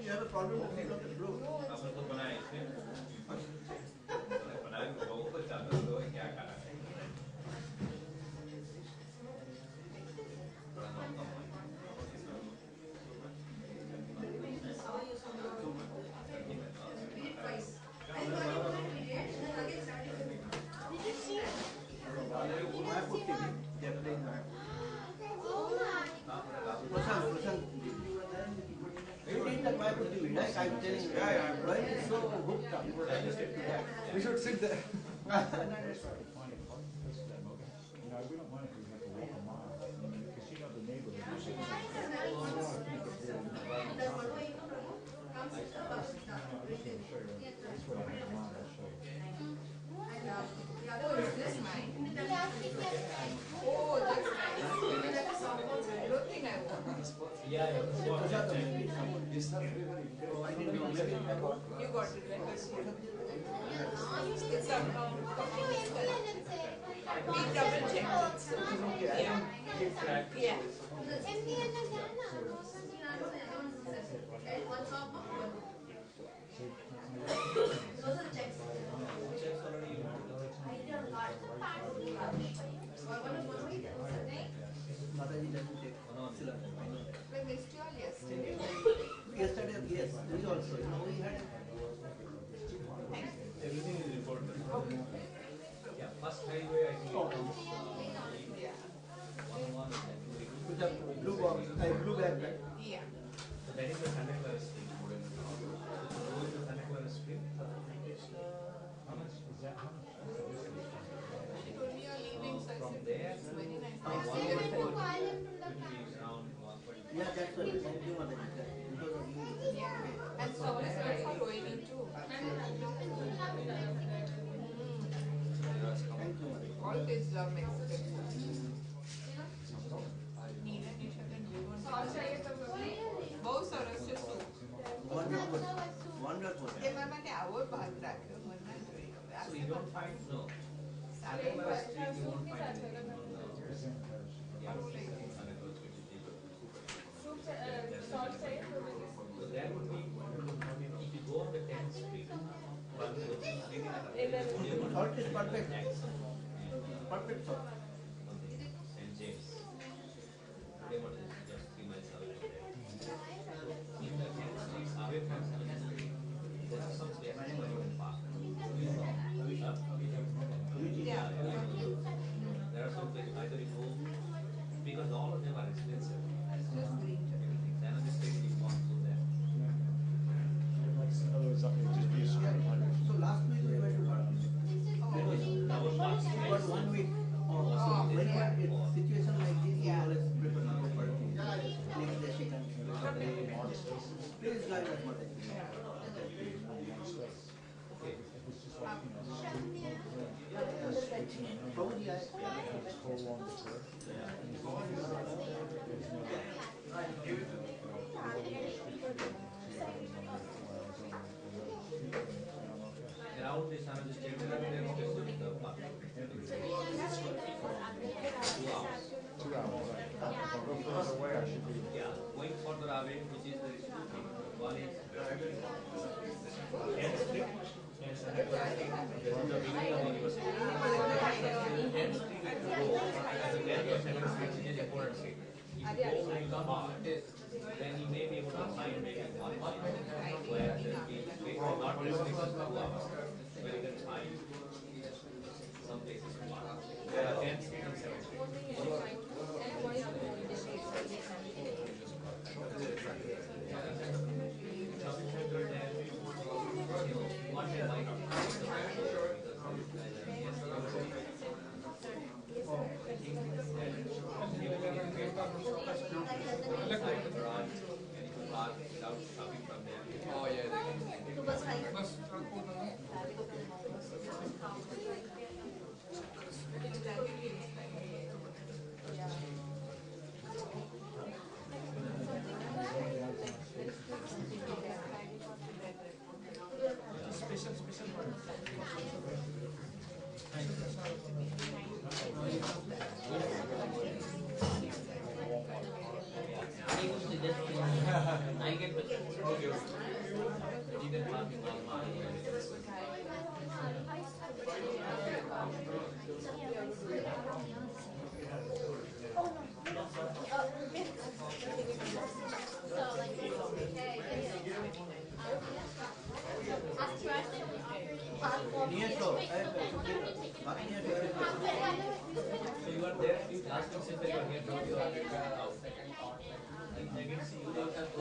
You have a problem with me, Dr. Blue? I'm telling you, Rohit is so hooked up. We should sit there. We don't mind if we have to walk a mile, because you know the Oh, is this mine? Oh, that's nice. I don't think I want this. You got it, right? It's we double checked it. So, yeah. Those are the checks. We missed you all yesterday. Yesterday, yes, we also. We had first highway, I think it comes With the blue bag, right? Yeah. So that is the Santa Clara Street. So the road to Santa Clara Street. How much is that? From there, very nice. yeah, that's what Yeah. And stores are going into. All kids love Mexican food. બહુ સરસ છે soup. એ મારા માટે આવો ભાગ રાખ્યો મને જોઈએ. So you don't find no. Santa Clara Street you won't find anything. So that would be if you go on the 10th Street. Salt is perfect. Perfect salt. St. James. Today what is just 3 miles away. In the 10th Street away from 7th Street, there are some places where you can park. Yeah. There are some places either you go because all of them are expensive. Then on the street you walk through there. So last week we went to but 1 week. Whenever it's situation like this, we always prefer to go for next day she can please guide us what Around this time, the state there is just the park. 2 hours. 2 hours, right. Further away, I should be. Yeah, going further away, which is there is 2 things. One is from the beginning of the university. Then street to go as a length of 7th Street, which is important street. If you go and come out, then you may be able to find maybe 1 mile where the street will not restrict us to 2 hours. Where you can find some places to park. There are 10th Street and 7th Street. Oh yeah. I get the even parking on my So you are there, you last time said that you are here, now you are out. I can see you don't have to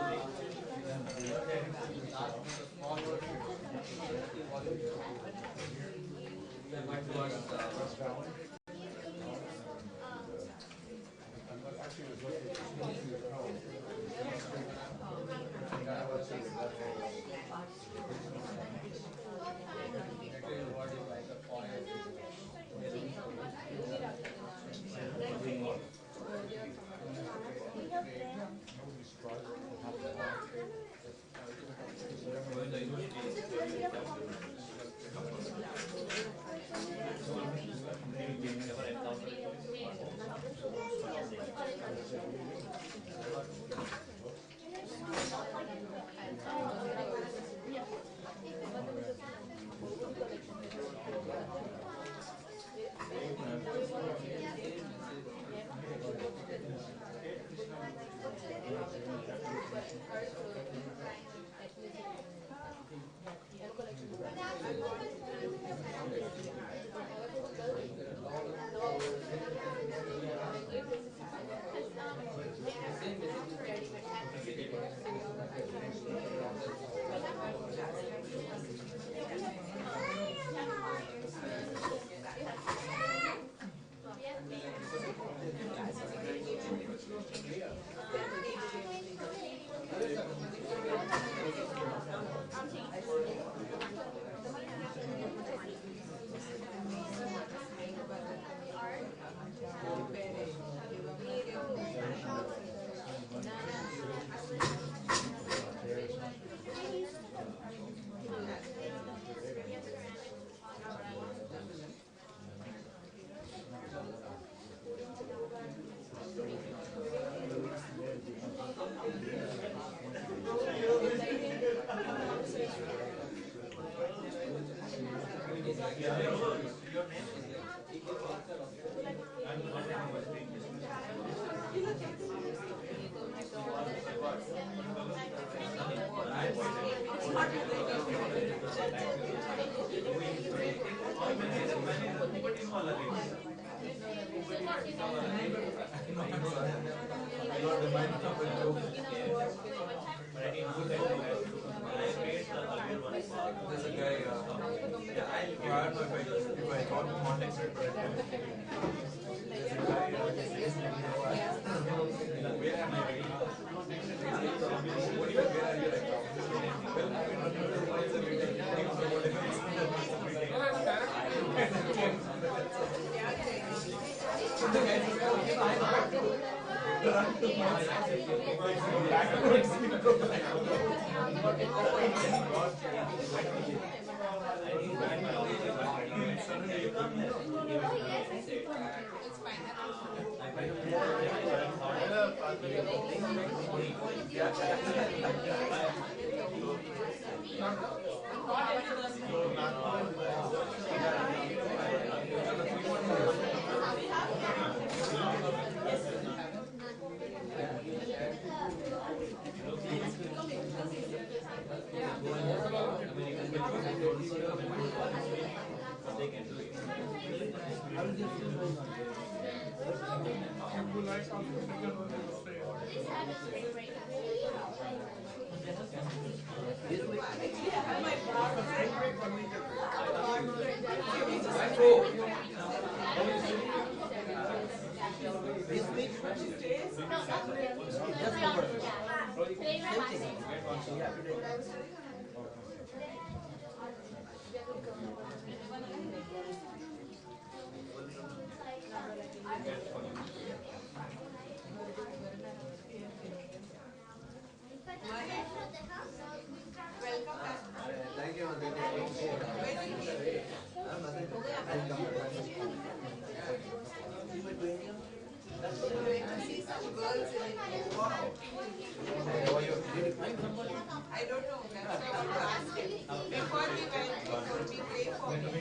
I don't know. That's why I want to ask him. Before we went, he told me pray for me.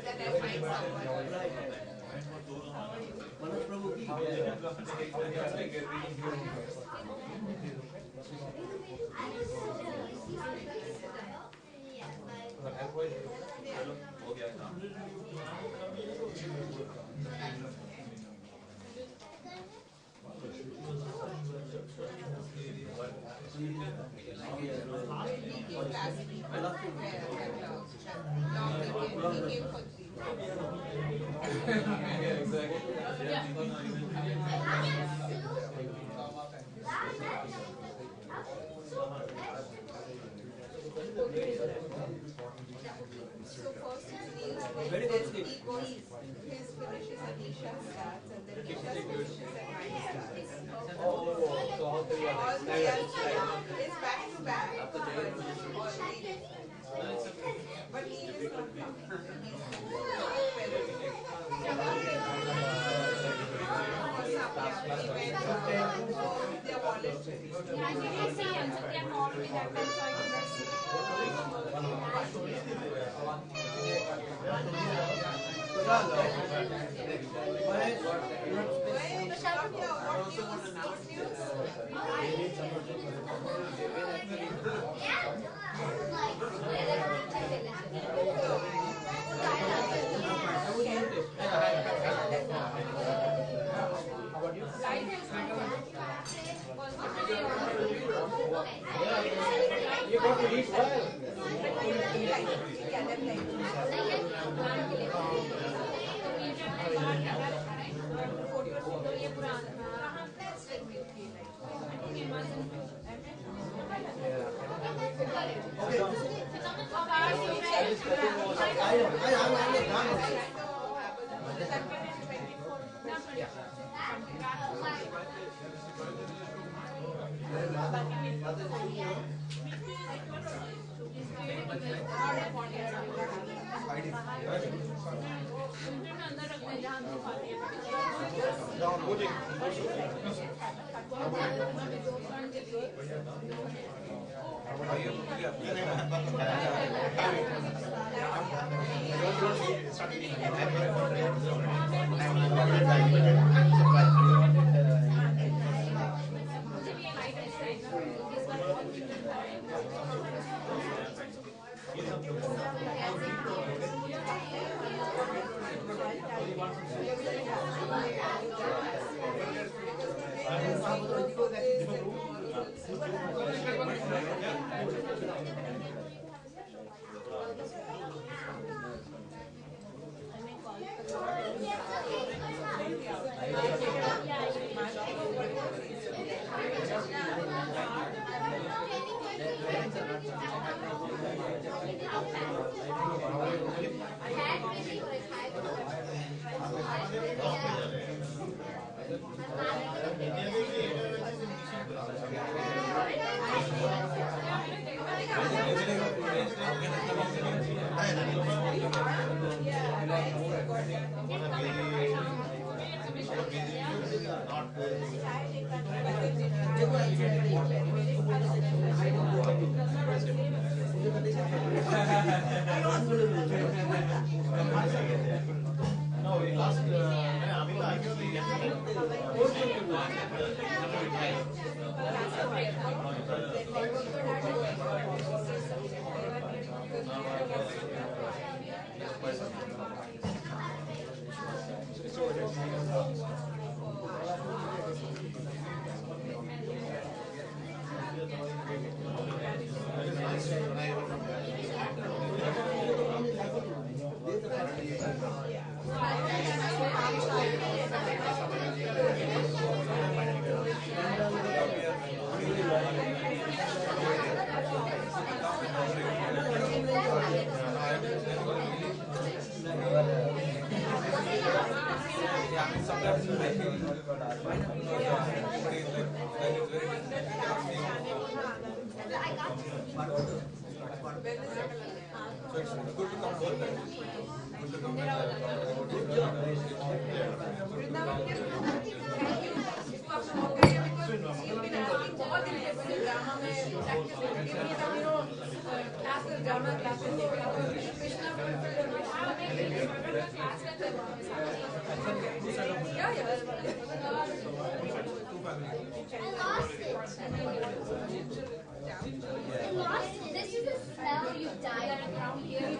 Then I find This is the smell you died from here.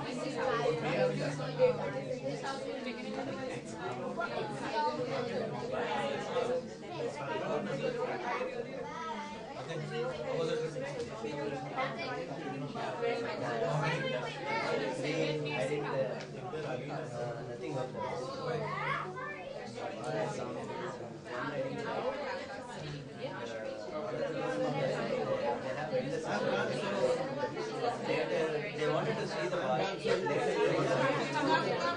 They wanted to see the body. They wanted to go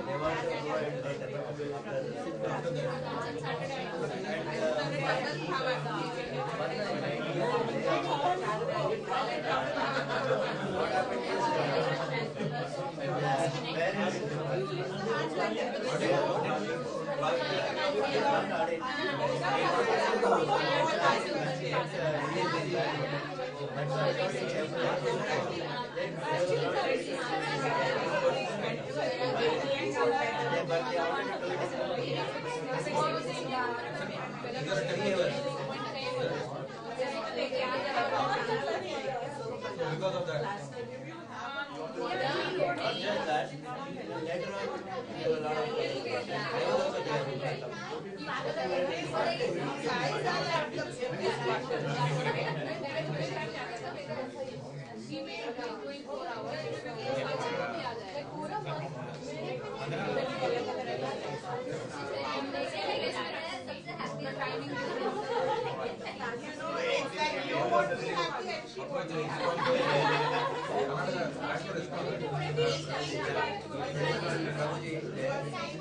because of that. Not just that, later on, there were a lot of I was also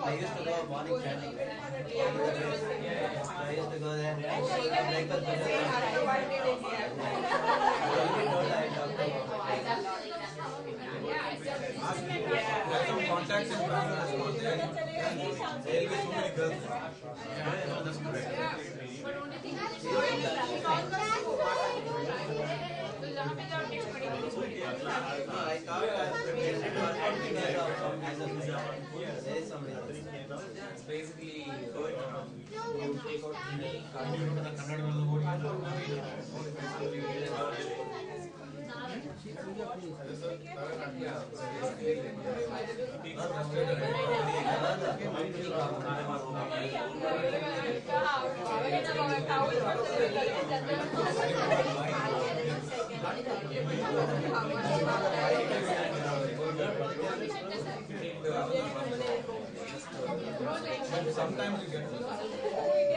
I used to go morning chanting. I used to go there. Some contacts in Bangalore. There will be so many girls. That's correct. I thought I was prepared there is somebody else. It's basically you take out sometimes you get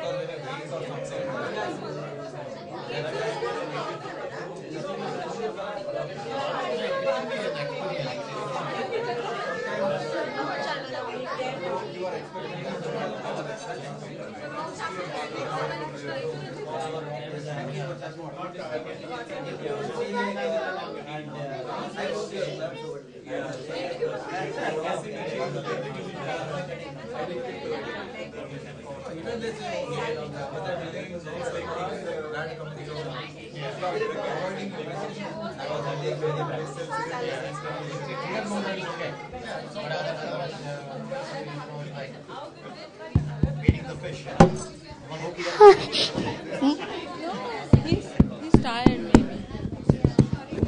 He's tired, maybe.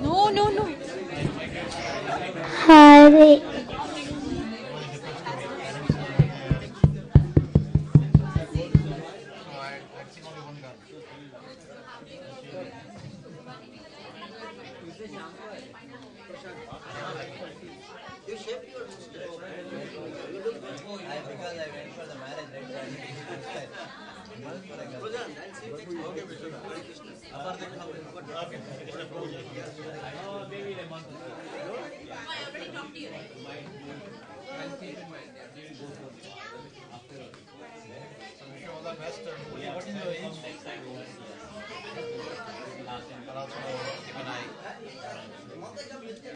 No. Hare. You shaped your you look because I went for the marriage, right? Okay, maybe in a month. I already talked to you. I'll keep in mind. So wish you all the best. What is your age? But also keep an eye. And my parents are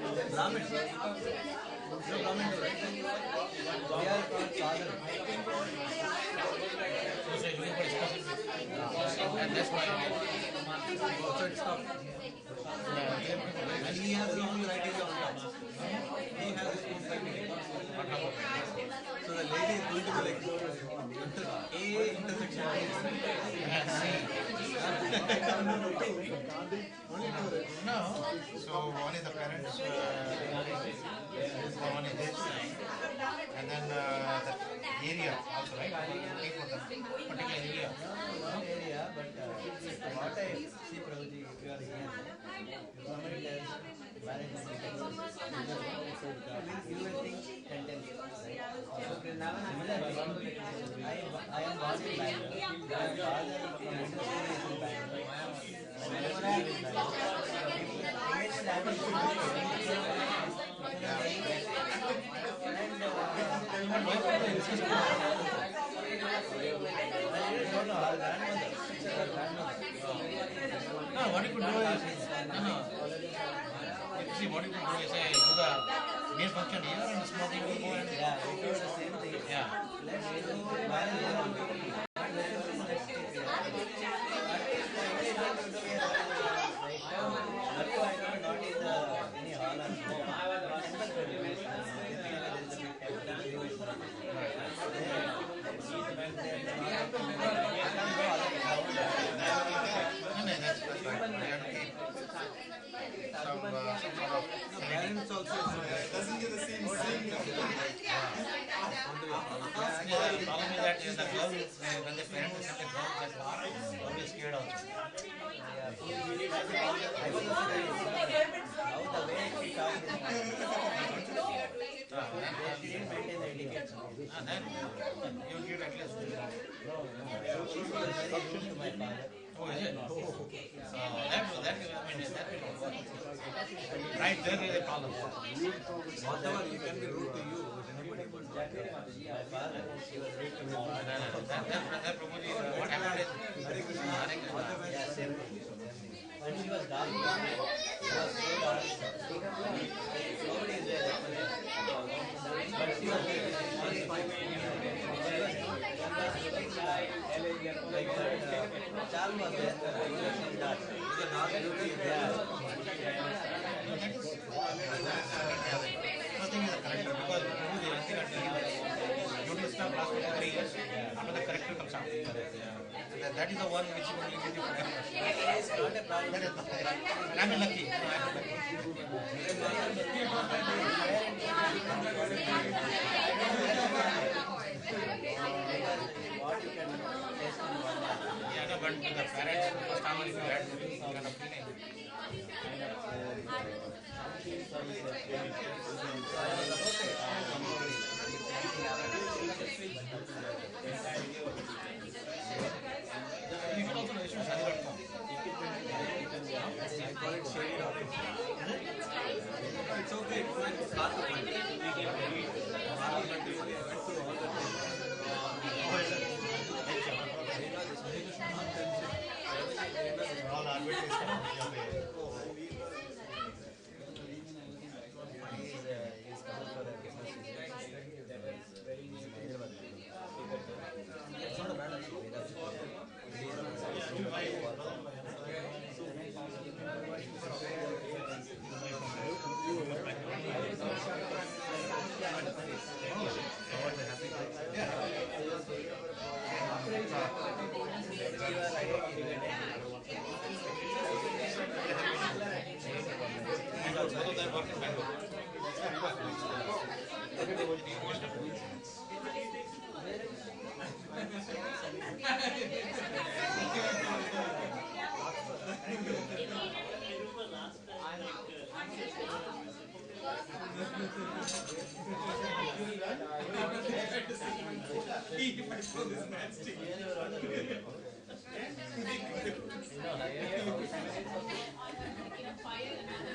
not Brahmins. No Brahmins, right? They are called sadhana. So you look for specific. And that's why. So it's not. And he has his own varieties of flowers. He has his own technique. So the lady is going to be like A intersection and C. No. So one is the parents, one is this side, and then the area also, right? Looking for the particular area. Area, but what I see, Prabhuji, if you are here, if somebody tells marriage is you will think 10 times. So now I am born in Bangalore. My father from industry is in Bangalore. Whenever I am in no, what you could do is see what you could do is say do the main function here and the small thing will go and yeah, we do the same thing. Yeah. Let's do marriage. Parents also doesn't get the same thing. The problem is that the girl, when the parents accept the girl, that girl is scared also. How the way she talks she didn't maintain the etiquette. Then you will get at least. She was very rude to my father. Oh, is it? So that will not work. Right there is a problem. Whatever you can be rude to you, anybody would. My father, she was rude to me. That Prabhuji, what happened is Hare Krishna. Yeah, same. When she was dark, she was so dark. Nobody is there. But she was like that charm was there. She's dark. The dark beauty is there. Nothing is a character because That is the one which you only get it. It's not a problem. I'm lucky. Yeah, no, but the parents first time if you had kind of feeling. It's okay. It's hard to find. We can read.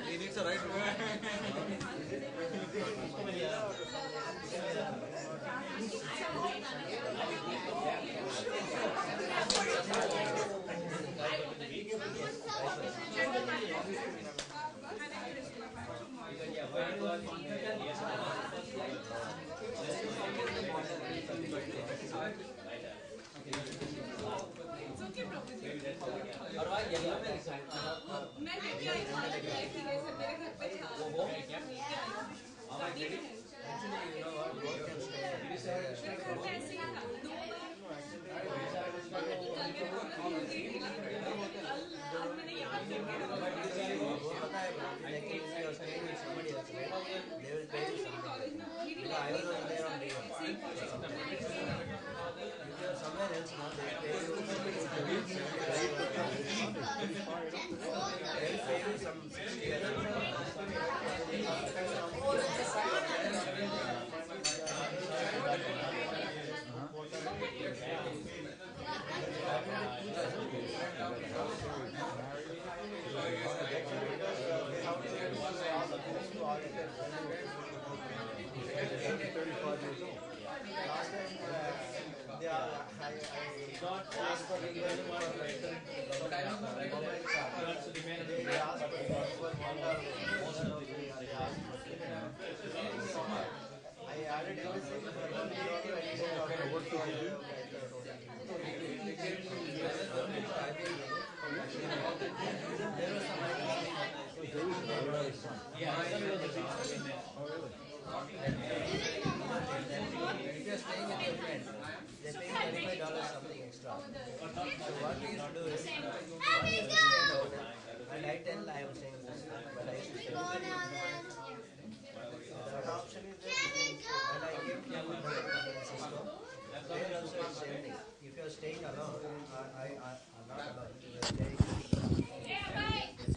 He needs a right.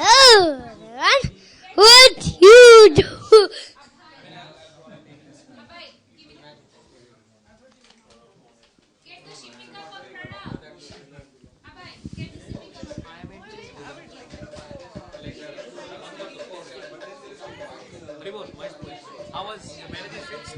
Oh, what you do? How was your manager fixed?